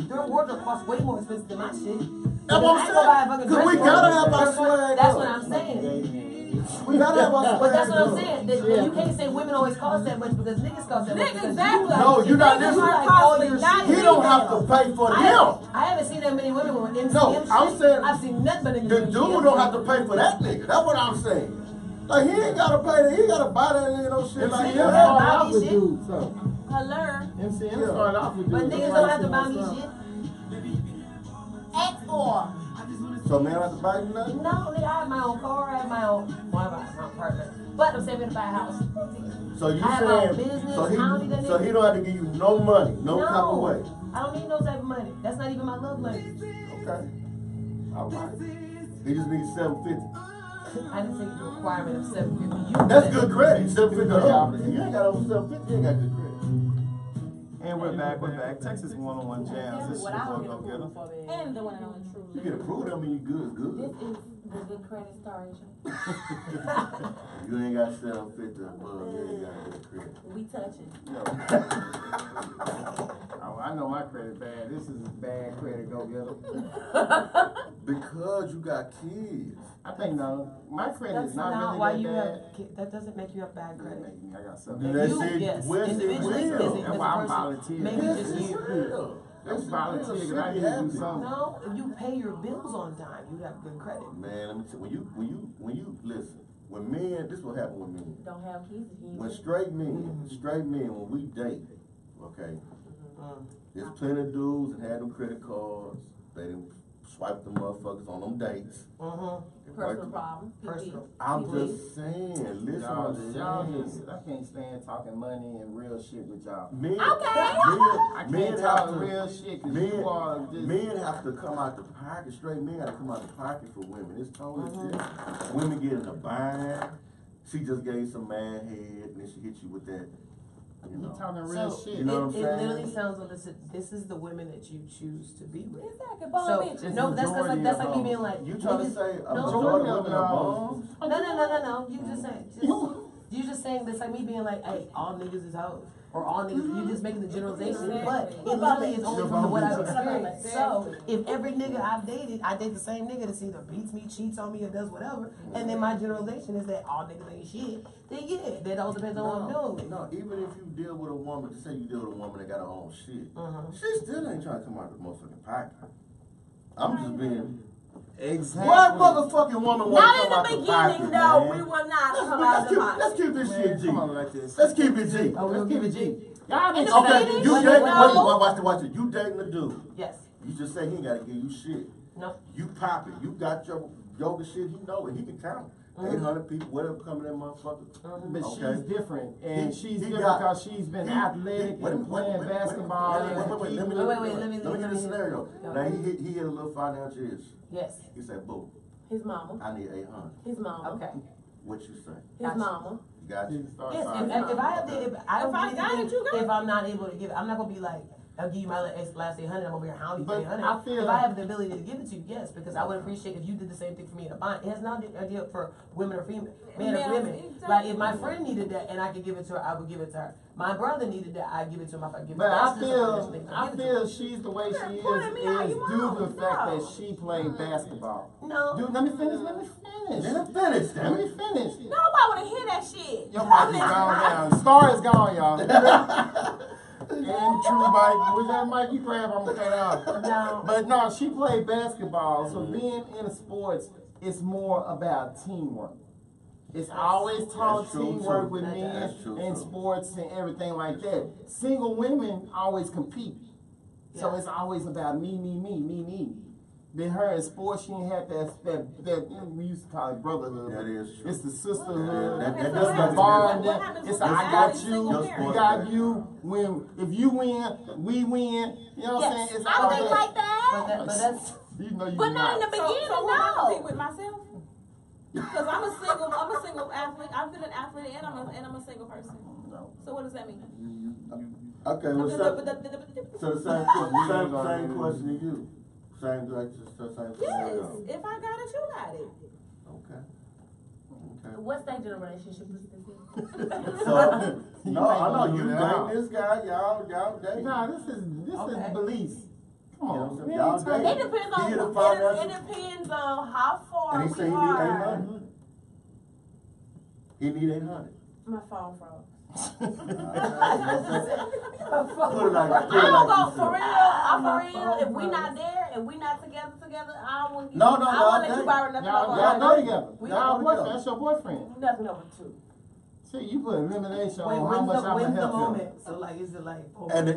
[SPEAKER 6] their wardrobe costs way more expensive than my shit.
[SPEAKER 4] That's what I'm
[SPEAKER 6] I ain't gonna buy a
[SPEAKER 4] saying.
[SPEAKER 6] fucking
[SPEAKER 4] 'Cause we
[SPEAKER 6] dress
[SPEAKER 4] gotta
[SPEAKER 6] for
[SPEAKER 4] have our
[SPEAKER 6] it.
[SPEAKER 4] swag
[SPEAKER 6] That's
[SPEAKER 4] up.
[SPEAKER 6] what I'm saying.
[SPEAKER 4] We gotta have our swag.
[SPEAKER 6] But that's what I'm
[SPEAKER 4] up.
[SPEAKER 6] saying. That you can't say women always cost that much because niggas cost that much. because you
[SPEAKER 5] Exactly.
[SPEAKER 6] like
[SPEAKER 4] No,
[SPEAKER 6] shit.
[SPEAKER 4] you're not
[SPEAKER 6] Niggas
[SPEAKER 4] listening.
[SPEAKER 6] like all your
[SPEAKER 5] Not
[SPEAKER 6] shit.
[SPEAKER 4] He don't have to pay for them.
[SPEAKER 6] I haven't seen that many women with MCM
[SPEAKER 4] No, I'm
[SPEAKER 6] shit.
[SPEAKER 4] saying
[SPEAKER 6] I've seen nothing but niggas
[SPEAKER 4] The
[SPEAKER 6] with
[SPEAKER 4] dude
[SPEAKER 6] MCM.
[SPEAKER 4] don't have to pay for that nigga. That's what I'm saying. Like he ain't gotta pay that. He gotta buy that nigga no shit like
[SPEAKER 1] MCM
[SPEAKER 6] Yeah.
[SPEAKER 4] that.
[SPEAKER 1] started
[SPEAKER 6] buy
[SPEAKER 1] off
[SPEAKER 6] me
[SPEAKER 1] with
[SPEAKER 6] shit.
[SPEAKER 1] dudes, so.
[SPEAKER 2] Hello.
[SPEAKER 1] MCM
[SPEAKER 4] Yeah.
[SPEAKER 1] started off with dudes.
[SPEAKER 6] But niggas don't have to buy me shit.
[SPEAKER 2] X or
[SPEAKER 4] So man have to buy you nothing?
[SPEAKER 6] No, nigga, I have my own car, I have my own, well, I have my own apartment. But I'm saving to buy a house.
[SPEAKER 4] So you
[SPEAKER 6] I have my own
[SPEAKER 4] saying
[SPEAKER 6] business,
[SPEAKER 4] so
[SPEAKER 6] I don't need that
[SPEAKER 4] so
[SPEAKER 6] nigga.
[SPEAKER 4] he don't have to give you no money, no type of way.
[SPEAKER 6] I don't need no type of money. That's not even my love money.
[SPEAKER 4] Okay. All right. He just needs 750.
[SPEAKER 6] I didn't say the requirement of 750. You
[SPEAKER 4] That's
[SPEAKER 6] said-
[SPEAKER 4] good credit. 750 up. If you ain't got over 750, you ain't got good credit.
[SPEAKER 1] And we're back. Texas one-on-one jams. This is
[SPEAKER 2] what
[SPEAKER 1] your
[SPEAKER 2] I
[SPEAKER 1] boy
[SPEAKER 2] don't
[SPEAKER 1] Go
[SPEAKER 2] get
[SPEAKER 1] Getter.
[SPEAKER 2] approved for, and the one and only
[SPEAKER 4] You
[SPEAKER 2] true.
[SPEAKER 4] get approved, I mean you good,
[SPEAKER 2] This
[SPEAKER 4] good.
[SPEAKER 2] is The good credit storage.
[SPEAKER 4] You ain't got 750 above, you ain't got good credit.
[SPEAKER 2] We touching.
[SPEAKER 1] No. Oh, I know my credit bad. This is bad credit. Go get 'em.
[SPEAKER 4] Because you got kids.
[SPEAKER 1] I think no. My credit
[SPEAKER 6] That's
[SPEAKER 1] is not
[SPEAKER 6] not
[SPEAKER 1] really
[SPEAKER 6] why
[SPEAKER 1] that
[SPEAKER 6] you
[SPEAKER 1] bad.
[SPEAKER 6] have. That doesn't make you have bad credit.
[SPEAKER 1] I got
[SPEAKER 4] Do
[SPEAKER 1] something.
[SPEAKER 4] that
[SPEAKER 6] You,
[SPEAKER 4] shit,
[SPEAKER 6] yes,
[SPEAKER 4] West it
[SPEAKER 6] individually,
[SPEAKER 4] will.
[SPEAKER 6] as
[SPEAKER 1] That's
[SPEAKER 6] a
[SPEAKER 1] why I'm
[SPEAKER 6] person,
[SPEAKER 1] volunteering.
[SPEAKER 6] maybe
[SPEAKER 4] Yes,
[SPEAKER 6] just
[SPEAKER 4] it's
[SPEAKER 6] you.
[SPEAKER 4] real.
[SPEAKER 1] That's volunteer because I need to do something.
[SPEAKER 6] No, if you pay your bills on time, you have good credit.
[SPEAKER 4] Man, let me tell you, when you listen, when men, this will happen with men.
[SPEAKER 2] Don't have kids if you
[SPEAKER 4] When
[SPEAKER 2] ain't
[SPEAKER 4] straight men, when we date, okay,
[SPEAKER 6] Mm.
[SPEAKER 4] there's plenty of dudes that had them credit cards, they done swipe them motherfuckers on them dates.
[SPEAKER 6] Mm-hmm.
[SPEAKER 2] personal problem.
[SPEAKER 6] Personal.
[SPEAKER 4] I'm
[SPEAKER 2] PT.
[SPEAKER 4] just saying, listen
[SPEAKER 1] Y'all,
[SPEAKER 4] what I'm
[SPEAKER 1] y'all
[SPEAKER 4] saying.
[SPEAKER 1] just, I can't stand talking money and real shit with y'all.
[SPEAKER 4] Men,
[SPEAKER 2] Okay.
[SPEAKER 1] I
[SPEAKER 4] men
[SPEAKER 1] can't
[SPEAKER 4] have
[SPEAKER 1] talk
[SPEAKER 4] to,
[SPEAKER 1] real shit because
[SPEAKER 4] men,
[SPEAKER 1] you are just.
[SPEAKER 4] men have to come out the pocket, straight men have to come out the pocket for women. It's totally different. Women get in a bind. She just gave some mad head and then she hit you with that, you
[SPEAKER 1] You
[SPEAKER 4] know.
[SPEAKER 1] talking real
[SPEAKER 6] So
[SPEAKER 1] shit.
[SPEAKER 4] You know what I'm
[SPEAKER 6] it
[SPEAKER 4] saying?
[SPEAKER 6] literally sounds like this is the women that you choose to be with.
[SPEAKER 2] Exactly. Bomb
[SPEAKER 6] So
[SPEAKER 2] bitches.
[SPEAKER 6] no, that's
[SPEAKER 1] majority
[SPEAKER 6] like
[SPEAKER 1] of
[SPEAKER 6] me being like
[SPEAKER 4] You trying to
[SPEAKER 6] niggas-
[SPEAKER 4] say a
[SPEAKER 6] no,
[SPEAKER 4] majority of
[SPEAKER 1] of
[SPEAKER 4] women are
[SPEAKER 1] y'all.
[SPEAKER 4] bombs?
[SPEAKER 6] No. You just saying. You just saying that's like me being like, hey, all niggas is hoes. Or all niggas, you just making the generalization, but it literally is only from what I've experienced. So, if every nigga I've dated, I date the same nigga that either beats me, cheats on me, or does whatever, and then my generalization is that all niggas ain't shit, then yeah, that all depends on what I'm doing with.
[SPEAKER 4] No, even if you deal with a woman, just say you deal with a woman that got her own shit,
[SPEAKER 6] Mhm.
[SPEAKER 4] she still ain't trying to come out of the motherfucking pocket. I'm just being.
[SPEAKER 1] Exactly.
[SPEAKER 4] What motherfucking woman wants to
[SPEAKER 2] Not
[SPEAKER 4] come
[SPEAKER 2] in
[SPEAKER 4] out
[SPEAKER 2] the
[SPEAKER 4] the
[SPEAKER 2] beginning,
[SPEAKER 4] pocket,
[SPEAKER 2] though.
[SPEAKER 4] man?
[SPEAKER 2] We will not come out
[SPEAKER 4] Let's
[SPEAKER 2] of the
[SPEAKER 4] keep,
[SPEAKER 2] pocket.
[SPEAKER 4] let's keep this shit G.
[SPEAKER 1] Come on like this.
[SPEAKER 4] Let's keep it G.
[SPEAKER 6] Oh, we'll give it G.
[SPEAKER 1] Y'all
[SPEAKER 2] In
[SPEAKER 1] be
[SPEAKER 2] the
[SPEAKER 4] Okay,
[SPEAKER 2] beginning,
[SPEAKER 4] you
[SPEAKER 2] when
[SPEAKER 4] dating,
[SPEAKER 2] you
[SPEAKER 4] wait,
[SPEAKER 2] know-
[SPEAKER 4] watch it. You dating a dude.
[SPEAKER 6] Yes.
[SPEAKER 4] You just say he ain't gotta give you shit.
[SPEAKER 6] No.
[SPEAKER 4] You pop it. You got your yoga shit, he know it. He can count. 800 people, whatever come in that motherfucker.
[SPEAKER 1] But
[SPEAKER 4] Okay.
[SPEAKER 1] she's different, and
[SPEAKER 4] He-
[SPEAKER 1] she's
[SPEAKER 4] he
[SPEAKER 1] different
[SPEAKER 4] got-
[SPEAKER 1] because she's been athletic and playing basketball.
[SPEAKER 4] Wait,
[SPEAKER 1] and
[SPEAKER 4] let me
[SPEAKER 1] competing.
[SPEAKER 6] Wait,
[SPEAKER 4] let me
[SPEAKER 6] let
[SPEAKER 4] get
[SPEAKER 6] me-
[SPEAKER 4] a scenario.
[SPEAKER 6] Go.
[SPEAKER 4] Now he hit a little financial issue.
[SPEAKER 6] Yes.
[SPEAKER 4] He said, boo,
[SPEAKER 2] His mama.
[SPEAKER 4] I need 800.
[SPEAKER 2] His mama.
[SPEAKER 6] Okay.
[SPEAKER 4] What you say?
[SPEAKER 2] His
[SPEAKER 6] Gotcha.
[SPEAKER 2] mama.
[SPEAKER 4] You got
[SPEAKER 1] She
[SPEAKER 4] you?
[SPEAKER 1] starts
[SPEAKER 6] Yes,
[SPEAKER 1] signing.
[SPEAKER 6] if I have to, if I don't
[SPEAKER 2] If I
[SPEAKER 6] give
[SPEAKER 2] got it,
[SPEAKER 6] anything,
[SPEAKER 2] you got it.
[SPEAKER 6] if I'm not able to give it, I'm not gonna be like, I'll give you my last 800, I'm over here hounding you for
[SPEAKER 1] But
[SPEAKER 6] 800.
[SPEAKER 1] I feel-
[SPEAKER 6] if I have the ability to give it to you, yes, because I would appreciate if you did the same thing for me in a bind. It has no idea for women or female, men or
[SPEAKER 2] Yeah,
[SPEAKER 6] women.
[SPEAKER 2] exactly.
[SPEAKER 6] Like if my friend needed that and I could give it to her, I would give it to her. My brother needed that, I'd give it to him if I give it to
[SPEAKER 1] But
[SPEAKER 6] him.
[SPEAKER 1] I
[SPEAKER 6] That's just a financial
[SPEAKER 1] feel,
[SPEAKER 6] thing.
[SPEAKER 1] I
[SPEAKER 6] Give it to
[SPEAKER 1] feel
[SPEAKER 6] him.
[SPEAKER 1] she's the way she
[SPEAKER 2] You're pulling me out
[SPEAKER 1] is
[SPEAKER 2] your
[SPEAKER 1] due to the
[SPEAKER 2] mouth.
[SPEAKER 1] fact
[SPEAKER 2] No.
[SPEAKER 1] that she played basketball.
[SPEAKER 6] No.
[SPEAKER 1] Dude, let me finish.
[SPEAKER 4] Let him finish,
[SPEAKER 1] Let
[SPEAKER 4] damn
[SPEAKER 1] me
[SPEAKER 4] it.
[SPEAKER 1] finish.
[SPEAKER 2] Nobody would hear that shit.
[SPEAKER 1] Your mic is gone now. Star is gone, y'all. And true mic. With that mic you grab, I'm gonna cut out.
[SPEAKER 6] No.
[SPEAKER 1] But no, she played basketball, so being in sports, it's more about teamwork. It's always taught
[SPEAKER 4] That's true,
[SPEAKER 1] teamwork
[SPEAKER 4] too.
[SPEAKER 1] with men
[SPEAKER 4] That's true,
[SPEAKER 1] in
[SPEAKER 4] too.
[SPEAKER 1] sports and everything like that. Single women always compete. So
[SPEAKER 6] Yeah.
[SPEAKER 1] it's always about me. Then her in sports, she ain't had that we used to call it brotherhood.
[SPEAKER 4] That is true.
[SPEAKER 1] It's the sisterhood.
[SPEAKER 4] That
[SPEAKER 1] It's
[SPEAKER 4] does
[SPEAKER 1] the
[SPEAKER 4] make a
[SPEAKER 1] bond.
[SPEAKER 2] difference. What happens
[SPEAKER 1] It's
[SPEAKER 2] when
[SPEAKER 1] the I
[SPEAKER 2] you're
[SPEAKER 1] got
[SPEAKER 2] single
[SPEAKER 1] you,
[SPEAKER 2] parent?
[SPEAKER 1] you got you. When if you win, we win. You know what I'm saying?
[SPEAKER 2] Yes,
[SPEAKER 1] It's
[SPEAKER 2] I
[SPEAKER 1] all
[SPEAKER 2] think
[SPEAKER 1] that.
[SPEAKER 2] like that.
[SPEAKER 6] But that's
[SPEAKER 1] You know you
[SPEAKER 2] But not in the
[SPEAKER 1] not.
[SPEAKER 2] beginning,
[SPEAKER 5] So who am I compete
[SPEAKER 2] no.
[SPEAKER 5] with myself? Because I'm a single athlete. I've been an athlete and I'm a single person.
[SPEAKER 1] No.
[SPEAKER 5] So what does that mean?
[SPEAKER 4] Okay, well, so the same question to you. Same
[SPEAKER 5] Yes,
[SPEAKER 4] scenario.
[SPEAKER 5] if I got it, you got it.
[SPEAKER 4] Okay. Okay.
[SPEAKER 2] What stage of the relationship is this in?
[SPEAKER 4] So,
[SPEAKER 1] You
[SPEAKER 4] no, I
[SPEAKER 1] ain't
[SPEAKER 4] know
[SPEAKER 1] gonna
[SPEAKER 4] you
[SPEAKER 1] do that.
[SPEAKER 4] date this guy, y'all date.
[SPEAKER 1] Nah, this is
[SPEAKER 6] Okay.
[SPEAKER 1] Belize. Come on,
[SPEAKER 4] Yeah,
[SPEAKER 1] we
[SPEAKER 4] y'all
[SPEAKER 1] ain't talking-
[SPEAKER 4] date.
[SPEAKER 2] It depends
[SPEAKER 4] He
[SPEAKER 2] on
[SPEAKER 4] hit a financial-
[SPEAKER 2] it depends on how far
[SPEAKER 4] And he
[SPEAKER 2] we
[SPEAKER 4] said he need
[SPEAKER 2] are.
[SPEAKER 4] 800. He need 800.
[SPEAKER 2] My phone froze.
[SPEAKER 4] Put it like
[SPEAKER 2] I'm
[SPEAKER 4] you
[SPEAKER 2] gonna go
[SPEAKER 4] said.
[SPEAKER 2] for real. If we not there, if we not together, I don't want you.
[SPEAKER 4] No,
[SPEAKER 2] I don't
[SPEAKER 4] y'all
[SPEAKER 2] want to let you
[SPEAKER 4] date.
[SPEAKER 2] borrow nothing
[SPEAKER 1] Y'all
[SPEAKER 2] over.
[SPEAKER 1] go together.
[SPEAKER 2] We
[SPEAKER 1] Y'all
[SPEAKER 4] go
[SPEAKER 1] boyfriend.
[SPEAKER 4] together.
[SPEAKER 1] That's your boyfriend.
[SPEAKER 2] Nothing over 2.
[SPEAKER 1] See, you put elimination
[SPEAKER 6] wait,
[SPEAKER 1] on how much I'm
[SPEAKER 6] when's
[SPEAKER 1] gonna
[SPEAKER 6] the
[SPEAKER 1] help him.
[SPEAKER 6] moment? So like, is it like?
[SPEAKER 4] And the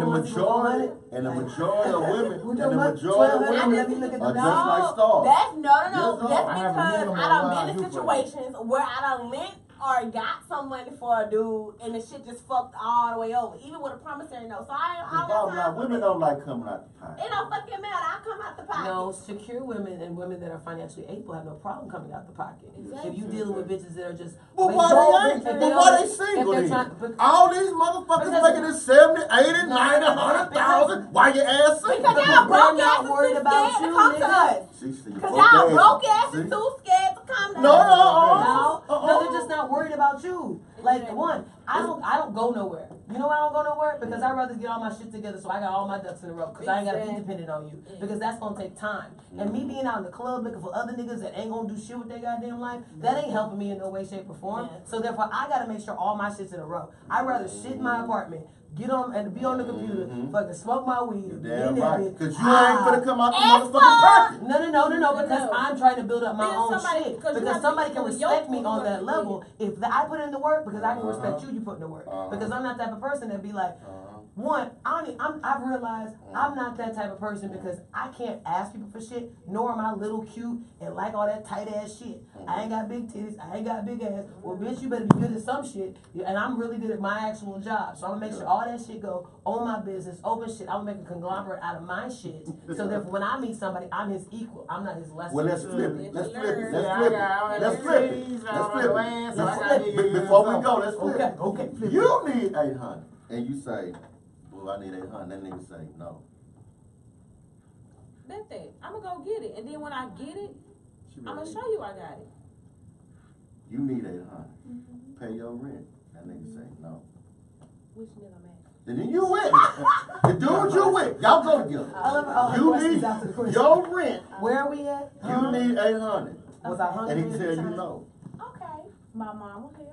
[SPEAKER 4] majority of women, and the majority of
[SPEAKER 6] $1,200,
[SPEAKER 4] women
[SPEAKER 6] let me look at the
[SPEAKER 4] are just like stars.
[SPEAKER 2] That's no.
[SPEAKER 4] Yes,
[SPEAKER 2] That's
[SPEAKER 1] I have a
[SPEAKER 2] because
[SPEAKER 1] minimum
[SPEAKER 2] I done
[SPEAKER 1] of what I
[SPEAKER 2] been in
[SPEAKER 1] do for you.
[SPEAKER 2] situations where I done lent or got some money for a dude and the shit just fucked all the way over, even with a promissory note. So I
[SPEAKER 4] The bottom line, women don't like coming out the
[SPEAKER 2] It
[SPEAKER 4] pot.
[SPEAKER 2] don't fucking matter. I come out the pocket.
[SPEAKER 6] No, secure women and women that are financially able have no problem coming out the pocket.
[SPEAKER 2] Exactly.
[SPEAKER 6] If you dealing with bitches that are just
[SPEAKER 4] But why they ain't? But why they
[SPEAKER 6] if
[SPEAKER 4] single
[SPEAKER 6] they're
[SPEAKER 4] then?
[SPEAKER 6] trying-
[SPEAKER 4] All these motherfuckers
[SPEAKER 6] Because-
[SPEAKER 4] making this 70, 80,
[SPEAKER 6] No,
[SPEAKER 4] 90,
[SPEAKER 6] because-
[SPEAKER 4] 100,000. Why your ass single?
[SPEAKER 2] Because y'all broke
[SPEAKER 6] They're not
[SPEAKER 2] asses
[SPEAKER 6] worried
[SPEAKER 2] too
[SPEAKER 6] about
[SPEAKER 2] scared
[SPEAKER 6] you,
[SPEAKER 2] to come to
[SPEAKER 6] nigga.
[SPEAKER 2] us.
[SPEAKER 4] See,
[SPEAKER 2] Because y'all broke asses too scared to come to
[SPEAKER 4] No,
[SPEAKER 2] us.
[SPEAKER 6] No, they're just not worried about you. Like one, I don't go nowhere. You know why I don't go nowhere? Because I'd rather get all my shit together so I got all my ducks in a row. Because I ain't gotta be dependent on you. Because that's gonna take time. And me being out in the club looking for other niggas that ain't gonna do shit with their goddamn life, that ain't helping me in no way, shape, or form. So therefore I gotta make sure all my shit's in a row. I'd rather sit in my apartment, get on and be on the computer, fucking smoke my weed,
[SPEAKER 4] You're
[SPEAKER 6] get in
[SPEAKER 4] damn
[SPEAKER 6] that
[SPEAKER 4] right.
[SPEAKER 6] bitch.
[SPEAKER 4] Because you ain't finna come out the
[SPEAKER 2] Asshole.
[SPEAKER 4] motherfucking pocket.
[SPEAKER 6] No, because I'm trying to build up my
[SPEAKER 5] Then
[SPEAKER 6] own
[SPEAKER 5] somebody-
[SPEAKER 6] shit.
[SPEAKER 5] because you
[SPEAKER 6] Because
[SPEAKER 5] have
[SPEAKER 6] somebody
[SPEAKER 5] to
[SPEAKER 6] can
[SPEAKER 5] do
[SPEAKER 6] respect
[SPEAKER 5] your
[SPEAKER 6] me on that
[SPEAKER 5] work.
[SPEAKER 6] level if I put in the work, because I can respect you put in the work. Because I'm not that type of person that be like, one, I've realized I'm not that type of person because I can't ask people for shit, nor am I little cute and like all that tight ass shit. I ain't got big titties, I ain't got big ass. Well, bitch, you better be good at some shit, and I'm really good at my actual job. So I'm gonna make sure all that shit go on my business, open shit. I'm gonna make a conglomerate out of my shit. So therefore, when I meet somebody, I'm his equal. I'm not his lesser.
[SPEAKER 4] Well, let's flip it. Let's flip it.
[SPEAKER 1] Yeah,
[SPEAKER 4] Let's
[SPEAKER 1] I
[SPEAKER 4] flip
[SPEAKER 1] got-
[SPEAKER 4] it. Let's flip it. Let's flip it.
[SPEAKER 1] Land, so I
[SPEAKER 4] Let's
[SPEAKER 1] got
[SPEAKER 4] flip it.
[SPEAKER 1] niggas
[SPEAKER 4] Before we
[SPEAKER 1] in
[SPEAKER 4] go, let's flip
[SPEAKER 6] Okay,
[SPEAKER 4] it.
[SPEAKER 6] okay, flip it.
[SPEAKER 4] You need 800, and you say, "Well, I need 800." That nigga say, "No."
[SPEAKER 5] Bet that. I'm gonna go get it. And then when I get it, I'm gonna show you I got it.
[SPEAKER 4] You need 800. Pay your rent. That nigga say, "No."
[SPEAKER 2] Which nigga man?
[SPEAKER 4] And then you with the dude you with. Y'all go together.
[SPEAKER 6] I love all the
[SPEAKER 4] You
[SPEAKER 6] questions
[SPEAKER 4] need
[SPEAKER 6] after the question.
[SPEAKER 4] your rent.
[SPEAKER 6] Where are we at?
[SPEAKER 4] You need 800,
[SPEAKER 6] Was I hungry?
[SPEAKER 4] and he
[SPEAKER 6] at the
[SPEAKER 4] tell you
[SPEAKER 6] time?
[SPEAKER 4] no.
[SPEAKER 2] Okay. My mama here.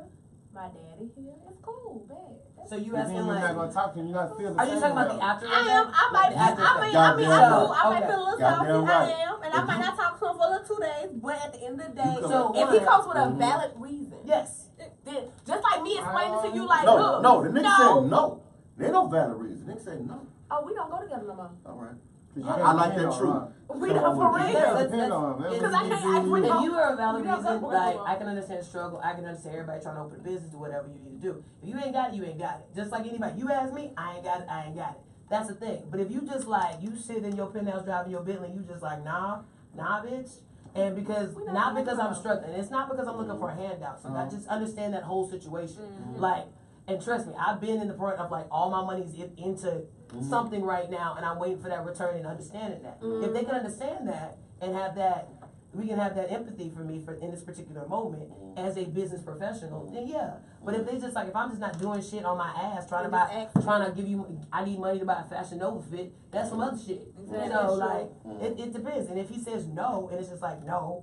[SPEAKER 2] My daddy here. It's cool, bad.
[SPEAKER 6] So you
[SPEAKER 1] Then
[SPEAKER 6] asking
[SPEAKER 1] you're
[SPEAKER 6] like,
[SPEAKER 1] not gonna talk to him. You're not feel the
[SPEAKER 6] are you
[SPEAKER 1] same
[SPEAKER 6] talking about
[SPEAKER 1] way.
[SPEAKER 6] the after?
[SPEAKER 2] I am. I might be.
[SPEAKER 6] After-
[SPEAKER 2] I mean,
[SPEAKER 4] Goddamn
[SPEAKER 2] I do.
[SPEAKER 4] right.
[SPEAKER 2] I might
[SPEAKER 6] Okay.
[SPEAKER 2] feel a little
[SPEAKER 4] Goddamn
[SPEAKER 2] selfish.
[SPEAKER 4] right.
[SPEAKER 2] I am, and I might not talk to him for the 2 days. But at the end of the day,
[SPEAKER 4] You
[SPEAKER 6] So
[SPEAKER 2] if he
[SPEAKER 6] one-
[SPEAKER 2] comes with a valid reason,
[SPEAKER 6] Yes.
[SPEAKER 2] then just like me explaining to you, like,
[SPEAKER 4] No,
[SPEAKER 2] look,
[SPEAKER 4] no. The nigga said no. There ain't no valid reason. The nigga said no.
[SPEAKER 2] oh, we don't go together no more.
[SPEAKER 4] All right.
[SPEAKER 1] 'Cause you
[SPEAKER 4] I
[SPEAKER 1] can't
[SPEAKER 4] like
[SPEAKER 1] depend
[SPEAKER 4] that
[SPEAKER 1] on
[SPEAKER 4] truth.
[SPEAKER 1] her.
[SPEAKER 2] We
[SPEAKER 4] Come
[SPEAKER 2] don't
[SPEAKER 4] on
[SPEAKER 2] for
[SPEAKER 4] with it.
[SPEAKER 2] real.
[SPEAKER 1] You can't
[SPEAKER 6] That's-
[SPEAKER 1] depend on him.
[SPEAKER 2] Because
[SPEAKER 1] That's
[SPEAKER 2] I
[SPEAKER 1] what
[SPEAKER 2] can't.
[SPEAKER 1] you do.
[SPEAKER 6] If you are a valid
[SPEAKER 2] We don't
[SPEAKER 6] reason,
[SPEAKER 2] go
[SPEAKER 6] like
[SPEAKER 2] for
[SPEAKER 6] I can understand struggle, I can understand everybody trying to open a business, do whatever you need to do. If you ain't got it, you ain't got it. Just like anybody, you ask me, I ain't got it, I ain't got it. That's the thing. But if you just like you sit in your penthouse driving your Bentley, you just like nah, bitch. And because
[SPEAKER 2] We not
[SPEAKER 6] not
[SPEAKER 2] talking
[SPEAKER 6] because I'm
[SPEAKER 2] about-
[SPEAKER 6] struggling, it's not because I'm looking for a handout. So I just understand that whole situation.
[SPEAKER 2] Mm-hmm.
[SPEAKER 6] Like, and trust me, I've been in the point of like all my money's into something right now, and I'm waiting for that return and understanding that. If they can understand that and have that, we can have that empathy for me for in this particular moment as a business professional. Then yeah, but if they just like if I'm just not doing shit on my ass trying to
[SPEAKER 2] Just
[SPEAKER 6] buy,
[SPEAKER 2] ask.
[SPEAKER 6] trying to give you, I need money to buy a Fashion Nova fit. That's some other shit.
[SPEAKER 2] Exactly.
[SPEAKER 6] So
[SPEAKER 2] Sure.
[SPEAKER 6] like it depends. And if he says no, and it's just like no.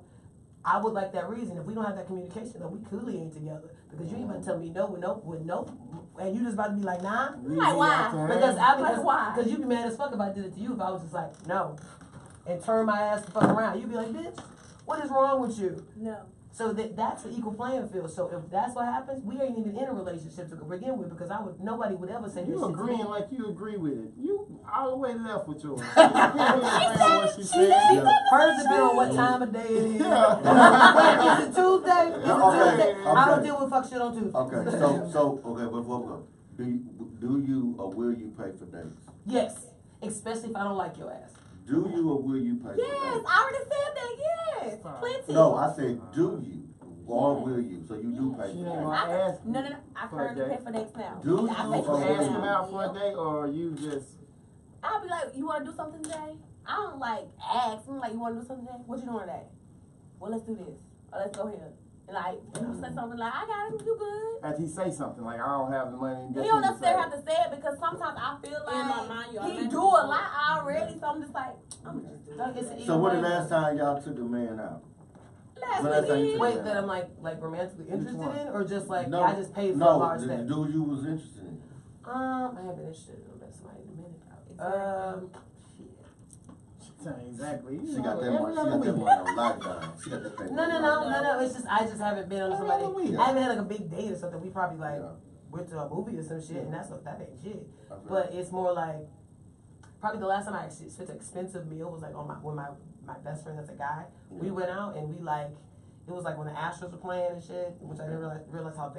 [SPEAKER 6] I would like that reason. If we don't have that communication, then we clearly ain't together. Because you ain't about to tell me no with no, and you just about to be like, nah.
[SPEAKER 2] Like, why?
[SPEAKER 6] Because
[SPEAKER 2] Like, why?
[SPEAKER 6] because you'd be mad as fuck if I did it to you if I was just like, no. And turn my ass the fuck around. You'd be like, bitch, what is wrong with you?
[SPEAKER 2] No.
[SPEAKER 6] So that's the equal playing field. So if that's what happens, we ain't even in a relationship to begin with because nobody would ever say this
[SPEAKER 1] You
[SPEAKER 6] shit to
[SPEAKER 1] agreeing
[SPEAKER 6] me.
[SPEAKER 1] like you agree with it. You all the way left with yours. You can't understand what she said.
[SPEAKER 6] Hers depend on what time of day it is.
[SPEAKER 1] Yeah.
[SPEAKER 6] Is it Tuesday? Is it
[SPEAKER 4] Okay,
[SPEAKER 6] Tuesday? I don't
[SPEAKER 4] okay.
[SPEAKER 6] deal with fuck shit on Tuesday.
[SPEAKER 4] Okay. Okay. Before we go, do you or will you pay for dates?
[SPEAKER 6] Yes, especially if I don't like your ass.
[SPEAKER 4] Do you or will you pay
[SPEAKER 2] Yes,
[SPEAKER 4] for dates?
[SPEAKER 2] I already said that. Yes, plenty.
[SPEAKER 4] No, I said do you or will you? So you do pay
[SPEAKER 1] She
[SPEAKER 4] for
[SPEAKER 1] ain't
[SPEAKER 4] dates.
[SPEAKER 1] gonna ask.
[SPEAKER 2] No. I
[SPEAKER 1] for a
[SPEAKER 2] currently
[SPEAKER 1] date.
[SPEAKER 2] pay for dates now.
[SPEAKER 4] Do
[SPEAKER 2] I
[SPEAKER 4] you
[SPEAKER 2] pay
[SPEAKER 1] You
[SPEAKER 2] for
[SPEAKER 4] or
[SPEAKER 1] ask
[SPEAKER 2] dates
[SPEAKER 1] him
[SPEAKER 2] now.
[SPEAKER 1] out for a date, or you just
[SPEAKER 2] I'll be like, you want to do something today? I don't like ask. I'm like, you want to do something today? What you doing today? Well, let's do this. Or let's go here. And like, you say something like, I got it, you good.
[SPEAKER 1] after he say something like, I don't have the money.
[SPEAKER 2] He don't necessarily have to say it because sometimes I feel
[SPEAKER 5] In my
[SPEAKER 2] like
[SPEAKER 5] mind, you
[SPEAKER 2] he
[SPEAKER 5] automatically
[SPEAKER 2] do a lot already. So I'm just like, I'm gonna just do
[SPEAKER 6] So it's an
[SPEAKER 4] So
[SPEAKER 6] equal
[SPEAKER 4] when the
[SPEAKER 6] playing
[SPEAKER 4] last time y'all took a man out?
[SPEAKER 2] last
[SPEAKER 4] Well, that's how you
[SPEAKER 2] weekend.
[SPEAKER 6] Wait, that I'm like romantically interested
[SPEAKER 1] one?
[SPEAKER 6] in, or just like
[SPEAKER 4] No,
[SPEAKER 6] I just paid for a
[SPEAKER 4] no,
[SPEAKER 6] large
[SPEAKER 4] the
[SPEAKER 6] thing?
[SPEAKER 4] dude you was interested in.
[SPEAKER 6] I have been interested in somebody in a minute.
[SPEAKER 1] Exactly.
[SPEAKER 4] She got that one. She got that one on lockdown. She got that paper.
[SPEAKER 6] No. It's just I just haven't been on somebody.
[SPEAKER 1] Every week.
[SPEAKER 6] I haven't had like a big date or something. We probably like
[SPEAKER 4] Yeah.
[SPEAKER 6] went to a movie or some shit, and that ain't shit.
[SPEAKER 4] Okay.
[SPEAKER 6] But it's more like probably the last time I actually spent an expensive meal was like on with my best friend that's a guy. We went out and we like It was like when the Astros were playing and shit, which I didn't realize how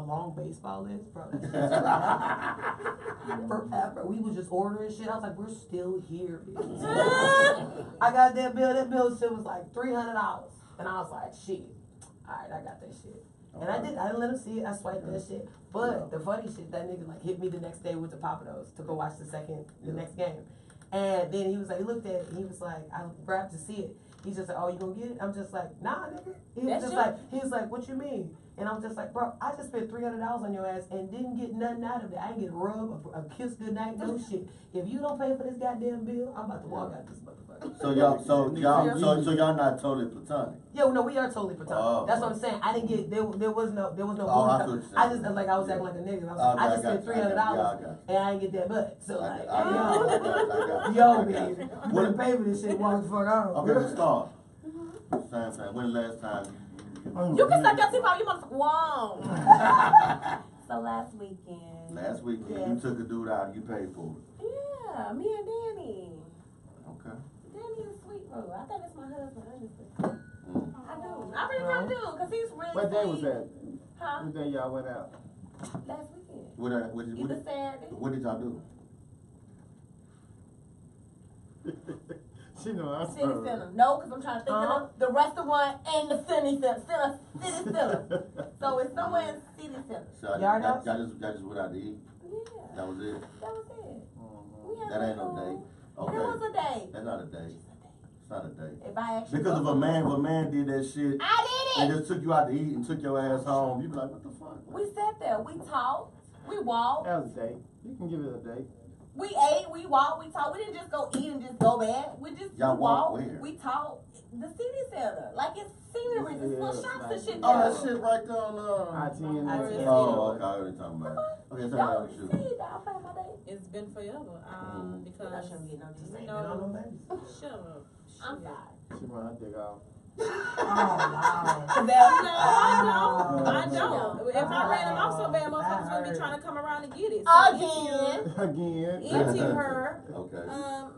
[SPEAKER 6] long baseball is, bro. That shit's forever. We was just ordering shit. I was like, we're still here, bitch. I got that bill. That bill shit was like $300, and I was like, shit. All right, I got that shit. And I didn't let him see it. I swiped that shit. But the funny shit, that nigga like hit me the next day with the Papados to go watch the next game. And then he was like, he looked at it, and he was like, I grabbed to see it. He's just like, oh, you gonna get it? I'm just like, nah, nigga. He was like, what you mean? And I'm just like, bro, I just spent $300 on your ass and didn't get nothing out of it. I didn't get a rub, a kiss goodnight, no shit. If you don't pay for this goddamn bill, I'm about to walk out this motherfucker.
[SPEAKER 4] So y'all not totally platonic.
[SPEAKER 6] Yeah, no, we are totally platonic.
[SPEAKER 4] Oh,
[SPEAKER 6] that's what I'm saying. I didn't get there was no.
[SPEAKER 4] I
[SPEAKER 6] just like I was acting like a nigga. I just spent $300 and I didn't get that butt. So yo, man, you didn't pay for this shit. Walk the fuck out.
[SPEAKER 4] Okay, let's start. Same thing. When the last time
[SPEAKER 2] You can suck your teeth out, you motherfucker. Whoa. So last weekend.
[SPEAKER 4] Last weekend, you took a dude out and you paid for it.
[SPEAKER 2] Yeah, me and Danny.
[SPEAKER 4] Okay.
[SPEAKER 2] Danny is sweet, bro. I think that's my husband, honestly. I do. I really do, because he's really
[SPEAKER 1] What day was
[SPEAKER 2] sweet.
[SPEAKER 1] that?
[SPEAKER 2] Huh?
[SPEAKER 1] What day y'all went out?
[SPEAKER 2] Last weekend. Either Saturday.
[SPEAKER 4] What did y'all do?
[SPEAKER 1] She know I'm
[SPEAKER 2] City Center. No, because I'm trying to think of the restaurant and the City Center. City Center. So it's somewhere in City Center.
[SPEAKER 4] So
[SPEAKER 6] Yard
[SPEAKER 4] y'all
[SPEAKER 6] house?
[SPEAKER 4] just went out to eat?
[SPEAKER 2] Yeah.
[SPEAKER 4] That was it?
[SPEAKER 2] That was it. We had
[SPEAKER 4] That ain't no
[SPEAKER 2] food.
[SPEAKER 4] date. Okay.
[SPEAKER 2] It was a date.
[SPEAKER 4] That's not a date. It's not a date.
[SPEAKER 2] If I actually
[SPEAKER 4] Because if a man did that shit
[SPEAKER 2] I did
[SPEAKER 4] and
[SPEAKER 2] it.
[SPEAKER 4] just took you out to eat and took your ass home, you'd be like, what the fuck?
[SPEAKER 2] We sat there. We talked. We walked.
[SPEAKER 1] That was a date. You can give it a date.
[SPEAKER 2] We ate. We walked. We talked. We didn't just go eat and just go back. We just
[SPEAKER 4] Y'all walked
[SPEAKER 2] walked.
[SPEAKER 4] where?
[SPEAKER 2] We talked. The City Center. Like it's scenery. It's little shops and shit
[SPEAKER 4] Oh,
[SPEAKER 2] there.
[SPEAKER 4] that shit right there on
[SPEAKER 1] I-10.
[SPEAKER 4] Oh, okay, I already talking about it. Okay, so that was
[SPEAKER 2] Don't
[SPEAKER 4] you.
[SPEAKER 2] see, I'll find my day.
[SPEAKER 5] It's been forever. Because
[SPEAKER 2] I shouldn't get no
[SPEAKER 6] Just
[SPEAKER 2] dick.
[SPEAKER 6] ain't been on no babies.
[SPEAKER 5] shut up.
[SPEAKER 2] I'm
[SPEAKER 5] Shit.
[SPEAKER 2] sorry.
[SPEAKER 1] She run her dick off.
[SPEAKER 6] Oh, wow.
[SPEAKER 5] No, I don't. If I ran them off so bad, motherfuckers gonna be trying to come around and get it. So
[SPEAKER 2] Again.
[SPEAKER 5] empty her.
[SPEAKER 4] Okay.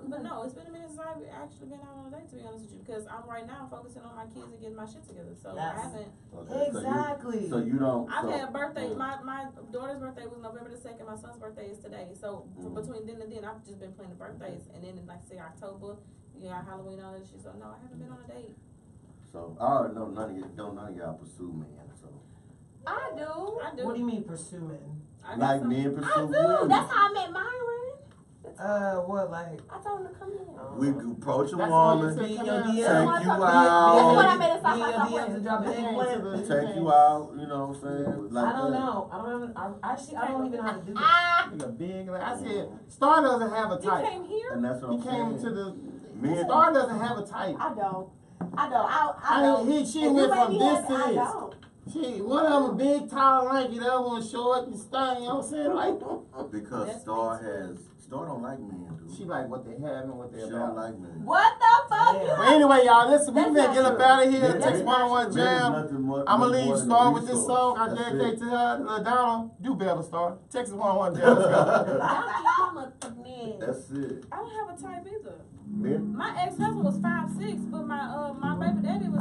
[SPEAKER 5] But no, it's been a minute since I've actually been out on a date, to be honest with you, because I'm right now focusing on my kids and getting my shit together. So
[SPEAKER 6] Yes.
[SPEAKER 5] I haven't.
[SPEAKER 4] Okay,
[SPEAKER 6] Exactly.
[SPEAKER 4] So you don't.
[SPEAKER 5] I've
[SPEAKER 4] so-
[SPEAKER 5] had birthdays. My daughter's birthday was November the 2nd. My son's birthday is today. So between then and then, I've just been planning birthdays. And then in like say October, you got Halloween, all that shit. So no, I haven't been on a date.
[SPEAKER 4] So I already know none of y'all pursue men. So
[SPEAKER 2] I do.
[SPEAKER 5] I do.
[SPEAKER 6] What do you mean pursue men?
[SPEAKER 5] I got
[SPEAKER 4] like
[SPEAKER 5] some-
[SPEAKER 4] men
[SPEAKER 2] I
[SPEAKER 4] pursue
[SPEAKER 2] do.
[SPEAKER 4] women.
[SPEAKER 2] That's how I met Myron.
[SPEAKER 6] What, like?
[SPEAKER 2] I told him to come in.
[SPEAKER 4] We approach a
[SPEAKER 1] That's why you
[SPEAKER 4] woman,
[SPEAKER 1] said
[SPEAKER 6] Be in
[SPEAKER 1] come
[SPEAKER 6] your
[SPEAKER 1] out.
[SPEAKER 6] DMs.
[SPEAKER 4] take you
[SPEAKER 2] That's what
[SPEAKER 4] out,
[SPEAKER 2] I made it
[SPEAKER 6] Be in your DMs and drop an eggplant.
[SPEAKER 4] take you out. You know what I'm saying? Like
[SPEAKER 6] I don't
[SPEAKER 4] that.
[SPEAKER 6] know. I don't even know how to do that.
[SPEAKER 2] Ah,
[SPEAKER 1] Nigga big. Like I said, Star doesn't have a
[SPEAKER 5] You
[SPEAKER 1] type.
[SPEAKER 5] came here?
[SPEAKER 4] And that's what
[SPEAKER 1] He
[SPEAKER 4] I'm
[SPEAKER 1] came
[SPEAKER 4] saying.
[SPEAKER 1] to the.
[SPEAKER 4] Men.
[SPEAKER 1] Star doesn't have a type.
[SPEAKER 2] I don't. I don't.
[SPEAKER 1] She
[SPEAKER 2] If you
[SPEAKER 1] went
[SPEAKER 2] make
[SPEAKER 1] from
[SPEAKER 2] me
[SPEAKER 1] this
[SPEAKER 2] happy,
[SPEAKER 1] to
[SPEAKER 2] I
[SPEAKER 1] this.
[SPEAKER 2] don't.
[SPEAKER 1] One of them big, tall, lanky, the other one short and stunning. You know what I'm saying? Like,
[SPEAKER 4] Because
[SPEAKER 5] That's
[SPEAKER 4] Star don't like men, dude.
[SPEAKER 1] she like what they have and what
[SPEAKER 4] She
[SPEAKER 1] they're
[SPEAKER 4] don't
[SPEAKER 1] about.
[SPEAKER 4] like men.
[SPEAKER 2] What the fuck?
[SPEAKER 6] Yeah.
[SPEAKER 1] But anyway, y'all, listen, we
[SPEAKER 2] That's
[SPEAKER 1] better
[SPEAKER 2] not
[SPEAKER 1] get up
[SPEAKER 2] true.
[SPEAKER 1] out of here.
[SPEAKER 4] Men-
[SPEAKER 1] Text
[SPEAKER 4] men-
[SPEAKER 1] 101
[SPEAKER 4] men is
[SPEAKER 1] Jam.
[SPEAKER 4] nothing more-
[SPEAKER 1] I'm going to
[SPEAKER 4] nothing
[SPEAKER 1] leave
[SPEAKER 4] more than
[SPEAKER 1] Star
[SPEAKER 4] a
[SPEAKER 1] with this
[SPEAKER 4] resource.
[SPEAKER 1] song. I
[SPEAKER 4] That's
[SPEAKER 1] dedicate
[SPEAKER 4] it.
[SPEAKER 1] to her. Donald, do better, Star. Texas 101 Jam. Let's go.
[SPEAKER 2] Y'all keep my motherfucking name.
[SPEAKER 4] That's it.
[SPEAKER 5] I don't have a type either.
[SPEAKER 4] Men.
[SPEAKER 5] My ex-husband was 5'6", but my baby daddy was